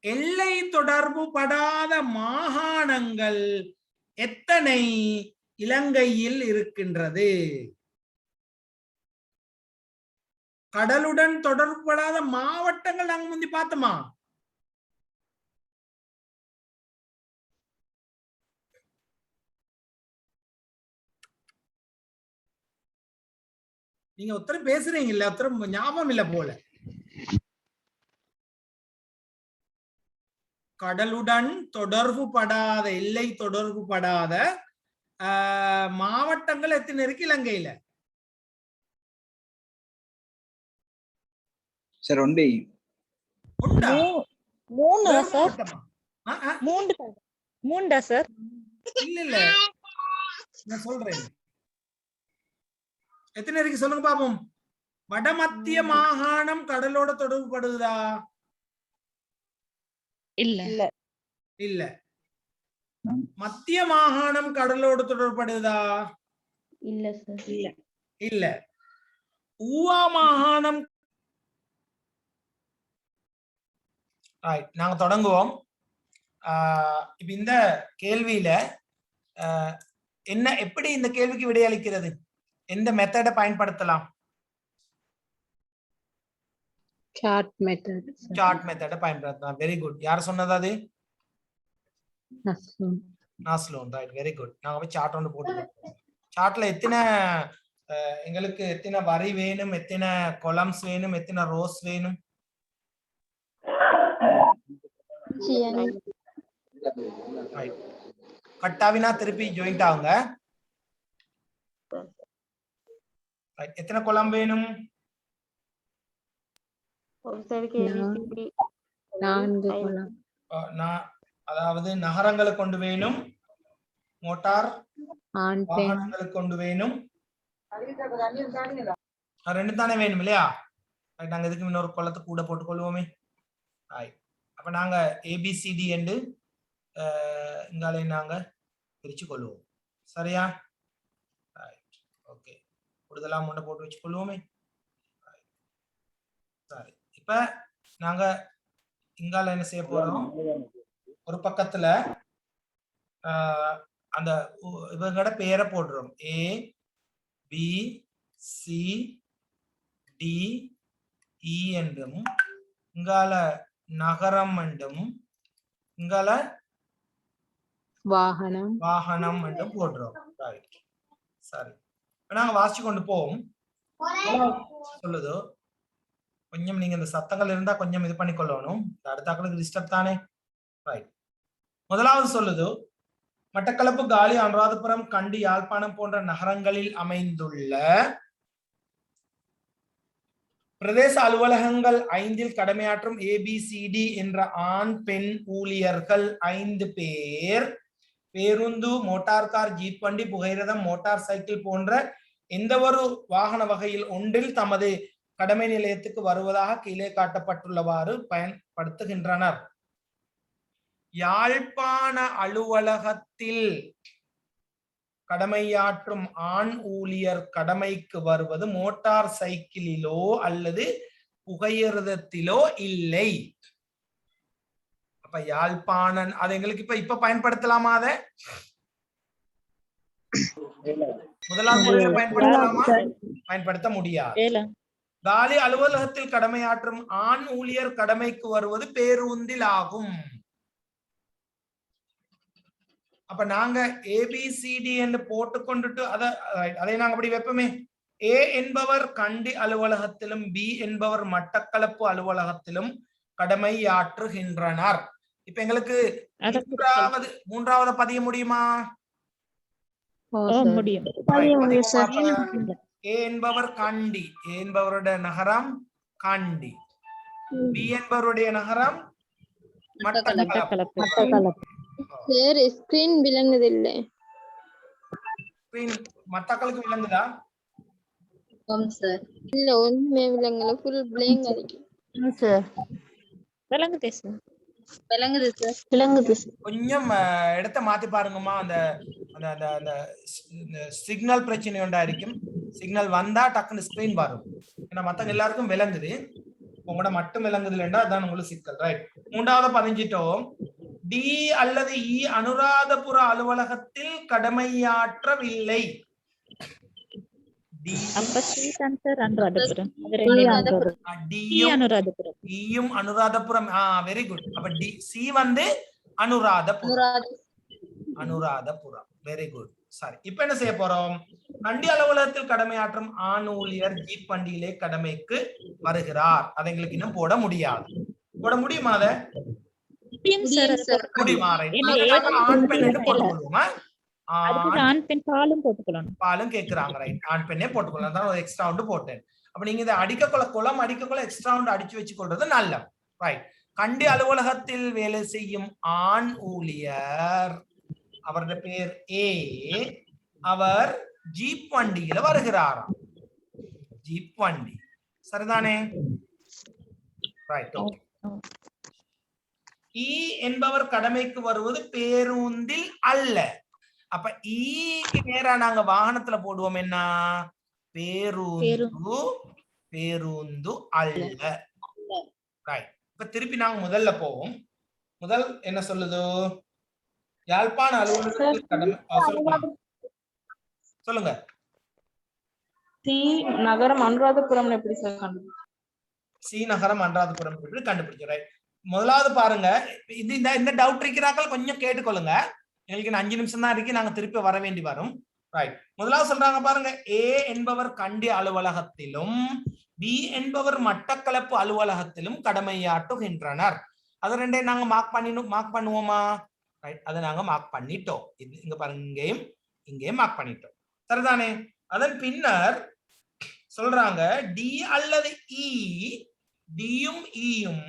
எல்லை தொடர்பு படாத மாகாணங்கள் எத்தனை இலங்கையில் இருக்கின்றது? கடலுடன் தொடர்புபடாத மாவட்டங்கள் நாங்க முந்தி பார்த்தோமா? நீங்க ஒருத்தர் பேசுறீங்க இல்ல, ஒருத்தர் ஞாபகம் இல்ல போல. கடலுடன் தொடர்பு படாத, எல்லை தொடர்பு படாத மாவட்டங்கள் எத்தனை இருக்கு இலங்கையில? சார் ஒன்லி உண்டா? மூணு சார். மாவட்டமா? மூண்டா சார்? இல்ல இல்ல, நான் சொல்றேன் எத்தனை இருக்கு சொல்லுங்க பாப்போம். வடமத்திய மாகாணம் கடலோட தொடர்பு படுதா? இல்ல. இல்ல. மத்திய மாகாணம் கடலோடு தொடர்படுதா? இல்ல சார். இல்ல. ஊவா மாகாணம். நாங்க தொடங்குவோம். இப்ப இந்த கேள்வியில என்ன, எப்படி இந்த கேள்விக்கு விடையளிக்கிறது? எந்த மெத்தடை பயன்படுத்தலாம்? Chart method. சார்ட் மெத்தடை பயன்படுத்தலாம். Very good. யார் சொன்னது அது? நாஸ்லோன். Right, very good. நாங்க போய் சார்ட் ஒன்று போட்டு, சார்ட்ல எத்தனை எங்களுக்கு எத்தனை வரி வேணும், எத்தனை கொலம்ஸ் வேணும், எத்தனை ரோஸ் வேணும்? கட்டாவினா திருப்பி ஜாயிண்ட் ஆகுங்க. எத்தனை கொலம் வேணும்? அதாவது நகரங்களுக்கு கொண்டு வேணும், மோட்டார் வாகனங்களுக்கு கொண்டு வேணும், ரெண்டு தானே வேணும் இல்லையா? நாங்க இதுக்கு இன்னொரு கொலத்தை கூட போட்டுக் கொள்வோமே. அப்ப நாங்க ஏபிசிடி என்று இங்காலே நாங்க பிரிச்சு கொள்வோம். சரியா? ஓகே, கூடுதலா முன்ன போட்டு வச்சு கொள்வோமே. சரி, இப்ப நாங்க இங்கால என்ன செய்ய போறோம்? ஒரு பக்கத்துல அந்த இவங்களோட பேரை போடுறோம். ஏ பி சி டி இ என்றும், இங்கால நகரம் என்றும், இங்கால வாகனம் என்றும் போடுறோம். ரைட், சரி. நாங்க வாசிச்சு கொண்டு போவோம். சொல்லுது கொஞ்சம் நீங்க இந்த சத்தங்கள் இருந்தா கொஞ்சம் இது பண்ணி கொள்ளணும், அடுத்தாக்களுக்கு டிஸ்டர்ப் தானே. ரைட், முதலாவது சொல்லுது, மட்டக்களப்பு, காலி, அனுராதபுரம், கண்டி, யாழ்ப்பாணம் போன்ற நகரங்களில் அமைந்துள்ள பிரதேச அலுவலகங்கள் 5 கடமையாற்றும் ஏபிசிடி என்ற ஆண் பெண் ஊழியர்கள் 5 பேர் பேருந்து, மோட்டார் கார், ஜீப் வண்டி, புகையிரதம், மோட்டார் சைக்கிள் போன்ற எந்த ஒரு வாகன வகையில் ஒன்றில் தமது கடமை நிலையத்துக்கு வருவதாக கீழே காட்டப்பட்டுள்ளவாறு பயன்படுத்துகின்றனர். யாழ்ப்பாண அலுவலகத்தில் கடமையாற்றும் ஆண் ஊழியர் கடமைக்கு வருவது மோட்டார் சைக்கிளிலோ அல்லது புகையிரதத்திலோ இல்லை. அப்ப யாழ்ப்பாணன் அது எங்களுக்கு இப்ப பயன்படுத்தலாமா? அத முதலாம் முறையில பயன்படுத்தலாமா? பயன்படுத்த முடியாது. காலி அலுவலகத்தில் கடமையாற்றும் ஆண் ஊழியர் கடமைக்கு வருவது பேருந்தில் ஆகும். அப்ப நாங்க ஏபிசிடி என்று போட்டுக்கொண்டுட்டு அதை நாங்க அப்படி வைப்போமே. ஏ என்பவர் கண்டி அலுவலகத்திலும், பி என்பவர் மட்டக்களப்பு அலுவலகத்திலும் கடமையாற்றுகின்றனர். இப்ப எங்களுக்கு மூன்றாவது பதிய முடியுமா? முடியும். ஏ என்பவர் கண்டி, ஏ என்பவருடைய நகரம் கண்டி, பி என்பவருடைய நகரம் மட்டக்களப்பு. சார் ஸ்கிரீன் விளங்குதில்லை. மட்டக்களப்பு விளங்குதா? இல்ல ஒண்ணுமே விளங்கல, ஃபுல் பிளேங்க் அடிக்கும் சார். விளங்குதே சார். விளங்குது சார், விளங்குது சார். கொஞ்சம் இடத்த மாத்தி பாருங்கம்மா. அந்த அந்த அந்த அந்த சிக்னல் பிரச்சனை உண்டா இருக்கும். சிக்னல் வந்தா டக்குன்னு ஸ்கிரீன் வரும். ஏன்னா மத்தவங்க எல்லாருக்கும் விளங்குது, உங்களோட மட்டும் விளங்குது இல்லைன்னா அதான் உங்களுக்கு சிக்கல். ரைட், மூன்றாவது பதிஞ்சிட்டோம். டி அல்லது இ அனுராதபுர அலுவலகத்தில் கடமையாற்றவில்லை. அனுராதபுரம். Very good. அப்ப டி சி வந்து அனுராதபுரம். Very good. சாரி. இப்ப என்ன செய்ய போறோம்? கண்டி அலுவலகத்தில் கடமையாற்றும் ஆண் ஊழியர் ஜீப் வண்டியிலே கடமைக்கு வருகிறார். அதை எங்களுக்கு இன்னும் போட முடியாது. போட முடியுமா? அதை முடியுமா? ஆண் பெண் என்று போட்டுக்கொள்வோமா? பாலும் கேக்குறாங்க. ரைட், ஆண் பெண்ணே போட்டுக்கொள்ளலாம். தான் ஒரு எக்ஸ்ட்ரா ஒன்று போட்டேன். அப்ப நீங்க இதை குளம் அடிக்கக்குள்ள எக்ஸ்ட்ரா ஒன்று அடிச்சு வச்சுக்கொள்றது நல்ல. ரைட், கண்டி அலுவலகத்தில் வேலை செய்யும் ஆண் ஊழியர், அவருடைய பேர் ஏ, அவர் ஜீப் வண்டியில வருகிறாராம். ஜீப் வண்டி, சரிதானே? ரைட். இ என்பவர் கடமைக்கு வருவது பேருந்தில் அல்ல. அப்ப ஈக்கு நேரா நாங்க வாகனத்துல போடுவோம் என்ன? பேருந்து அல்ல. ரைட். இப்ப திருப்பி நாங்க முதல்ல போவோம். முதல் என்ன சொல்லுது? யாழ்ப்பாண அலுவலகத்தில் கடமை. சொல்லுங்க. சி நகரம் அனுராதபுரம் எப்படி சார் கண்டுபிடிச்சீங்க? சி நகரம் அனுராதபுரம் எப்படி கண்டுபிடிச்சோம்? ரைட். முதலாவது பாருங்க, இந்த டவுட் இருக்கிறாக்கள் கொஞ்சம் கேட்டுக்கொள்ளுங்க. எங்களுக்கு 5 நிமிஷம் தான் இருக்கு, நாங்க திருப்பி வர வேண்டி வரும். ரைட். முதலாவது சொல்றாங்க பாருங்க, ஏ என்பவர் கண்டி அலுவலகத்திலும் பி என்பவர் மட்டக்களப்பு அலுவலகத்திலும் கடமையாற்றுகின்றனர். அது ரெண்டே நாங்க மார்க் பண்ணுவோமா? ரைட், அதை நாங்க மார்க் பண்ணிட்டோம். இங்க பாருங்க, இங்கேயும் மார்க் பண்ணிட்டோம், சரிதானே? அதன் பின்னர் சொல்றாங்க டி அல்லது இ, டியும் ஈயும்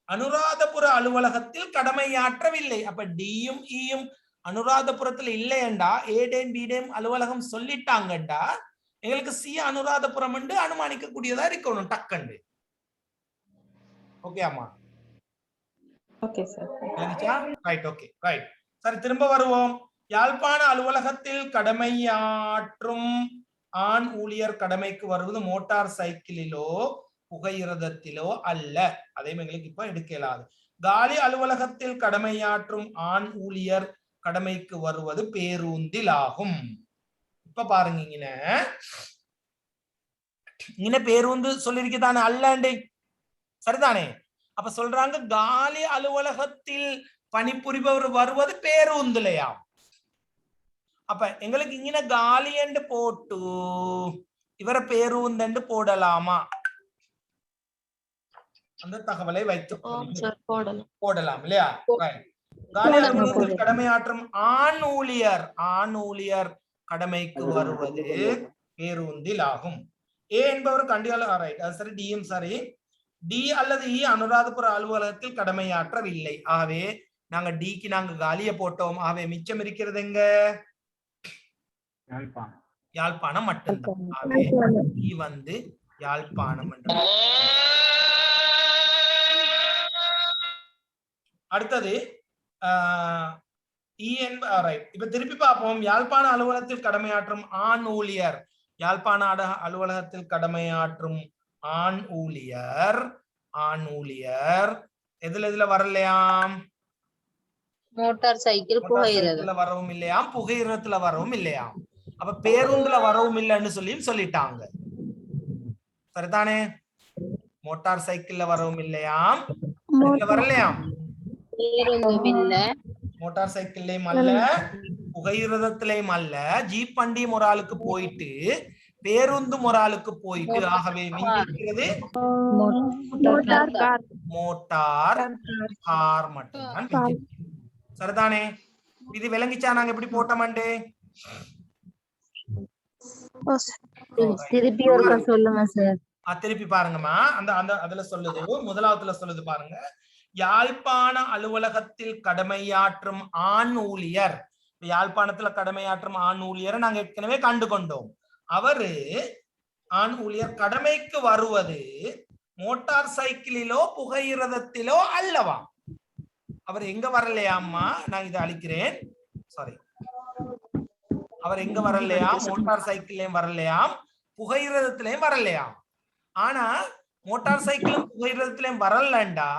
அனுராதபுர அலுவலகத்தில் கடமையாற்றவில்லை. அப்ப டியும் ஈயும் அனுராதபுரத்துல இல்லையண்டா, ஏடேம் பிடேம் அலுவலகம் சொல்லிட்டாங்கண்டா, எங்களுக்கு சி அனுராதபுரம் என்று அனுமானிக்க கூடியதா இருக்கணும் டக்கண்டு. ஓகே அம்மா? Okay sir. Right, okay, right. சரி, திரும்ப வருவோம். யாழ்ப்பாண அலுவலகத்தில் கடமையாற்றும் ஆண் ஊழியர் கடமைக்கு வருவது மோட்டார் சைக்கிளிலோ புகையிரதத்திலோ அல்ல. அதையும் எங்களுக்கு இப்ப எடுக்கலாது. காலி அலுவலகத்தில் கடமையாற்றும் ஆண் ஊழியர் கடமைக்கு வருவது பேருந்தில் ஆகும். இப்ப பாருங்க, இங்க பேருந்து சொல்லிருக்கதானே அல்லண்டே, சரிதானே? அப்ப சொல்றாங்க காலி அலுவலகத்தில் பணிபுரிபவர் வருவது பேருந்துலையா. அப்ப எங்களுக்கு இங்க காலி என்று போட்டு இவரை பேருந்து போடலாமா? அந்த தகவலை வைத்து போடலாம் இல்லையா? காலி அலுவலகத்தில் கடமையாற்றும் ஆண் ஊழியர் கடமைக்கு வருவது பேருந்தில் ஆகும். ஏ என்பவர் கண்டியாளர், சரி, டியும் சரி. டி அல்லது இ அனுராதபுர அலுவலகத்தில் கடமையாற்றவில்லை. ஆகவே நாங்க டிக்கு நாங்க காலிய போட்டோம். ஆகவே மிச்சம் இருக்கிறது எங்க? யாழ்ப்பாணம் மட்டும்தான். ஆகவே இ வந்து யாழ்ப்பாணம். அடுத்தது இப்ப திருப்பி பார்ப்போம். யாழ்ப்பாண அலுவலகத்தில் கடமையாற்றும் ஆண் ஊழியர், யாழ்ப்பாண அலுவலகத்தில் கடமையாற்றும் ஆண் ஊழியர் எதுல வரலையாம்? மோட்டார் சைக்கிள் புகையிரதம் வரவும் இல்லையாம், புகையிரத்துல வரவும் இல்லையாம். அப்ப பேருந்துல வரவும் இல்லைன்னு சொல்லிட்டாங்க, சரிதானே? மோட்டார் சைக்கிள்ல வரவும் இல்லையாம், வரலையாம், மோட்டார் சைக்கிள்லயும் அல்ல, புகையிரதத்திலையும் அல்ல, ஜீப் வண்டி மொராலுக்கு போயிட்டு பேருந்து மொராலுக்கு போயிட்டு. ஆகவே மிஞ்சிருக்கிறது மோட்டார் கார் மட்டும்தான். சரிதானே? இது விளங்கிச்சா? நாங்க எப்படி போட்டோம்ண்டு திருப்பி ஒருக்கா சொல்லுங்க சார். திருப்பி பாருங்கம்மா. அந்த அந்த அதுல சொல்லுது, முதலாவதுல சொல்லுது பாருங்க. யாழ்ப்பாண அலுவலகத்தில் கடமையாற்றும் ஆண் ஊழியர். யாழ்ப்பாணத்துல கடமையாற்றும் ஆண் ஊழியரை நாங்க ஏற்கனவே கண்டு கொண்டோம். அவரு ஆண் ஊழியர் கடமைக்கு வருவது மோட்டார் சைக்கிளிலோ புகையிரதத்திலோ அல்லவா? அவர் எங்க வரலையாம்மா? நான் இதை அழிக்கிறேன், சாரி. அவர் எங்க வரலையாம்? மோட்டார் சைக்கிள்லயும் வரலையாம், புகையிரதத்திலையும் வரலையாம். ஆனா மோட்டார் சைக்கிளும் புகையிரதத்திலையும் வரலண்டா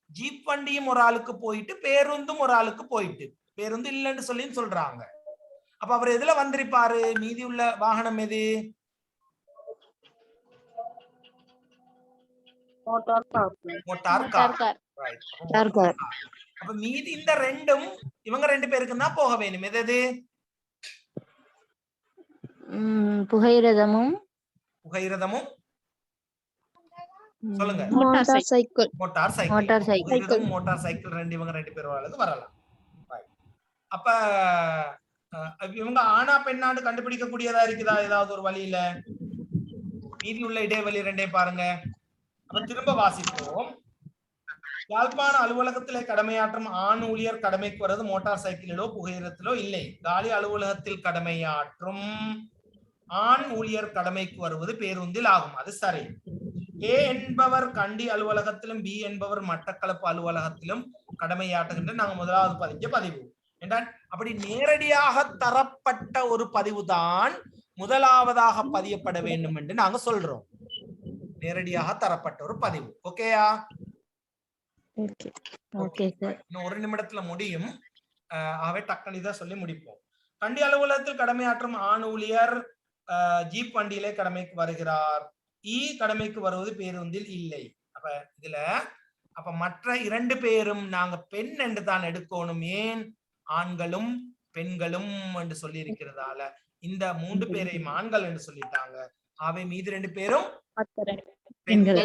ஜீப் வண்டியும் ஒரு ஆளுக்கு போயிட்டு பேருந்தும் ஒரு ஆளுக்கு போயிட்டு, பேருந்து இல்லைன்னு சொல்லி சொல்றாங்க. அப்ப அவர் எதுல வந்திருப்பாரு? மீதி உள்ள வாகனம் எது? Motor car. அப்ப மீதி இந்த ரெண்டும் இவங்க 2 பேருக்கு தான் போக வேணும். எது? புகையிரதமும் சொல்லுங்க. Motor cycle. Motor cycle. Motor cycle ரெண்டு, இவங்க 2 பேரும் வரலாம். அப்ப இவங்க ஆனா பெண்ணாண்டு கண்டுபிடிக்கக்கூடியதா இருக்குதா ஏதாவது ஒரு வழியில? மீதி உள்ள இடைவெளி 2 பாருங்க. அப்ப திரும்ப வாசிப்போம். யாழ்ப்பாண அலுவலகத்திலே கடமையாற்றும் ஆண் ஊழியர் கடமைக்கு வருவது மோட்டார் சைக்கிளிலோ புகையிரத்திலோ இல்லை. காலி அலுவலகத்தில் கடமையாற்றும் ஆண் ஊழியர் கடமைக்கு வருவது பேருந்தில் ஆகும். அது சரி. ஏ என்பவர் கண்டி அலுவலகத்திலும் பி என்பவர் மட்டக்களப்பு அலுவலகத்திலும் கடமையாற்றுகின்ற நாங்க முதலாவது பதிவு என்றால், அப்படி நேரடியாக தரப்பட்ட ஒரு பதிவு தான் முதலாவதாக பதியப்பட வேண்டும் என்று நாங்க சொல்றோம். நேரடியாக தரப்பட்ட ஒரு பதிவு. ஓகேயா? இன்னும் 1 நிமிடத்துல முடியும். ஆகவே டக்குனு இதை சொல்லி முடிப்போம். கண்டி அலுவலகத்தில் கடமையாற்றும் ஆண் ஊழியர் ஜீப் வண்டியிலே கடமைக்கு வருகிறார். கடமைக்கு வருவது பேருந்தில் இல்லை. அப்ப இதுல மற்ற 2 பேரும் நாங்க பெண் என்று தான் எடுக்கணும். ஏன்? ஆண்களும் பெண்களும் என்று சொல்லி இருக்கிறதால இந்த 3 பேரையும் ஆண்கள் என்று சொல்லிட்டாங்க. அவை மீது 2 பேரும் பெண்கள்.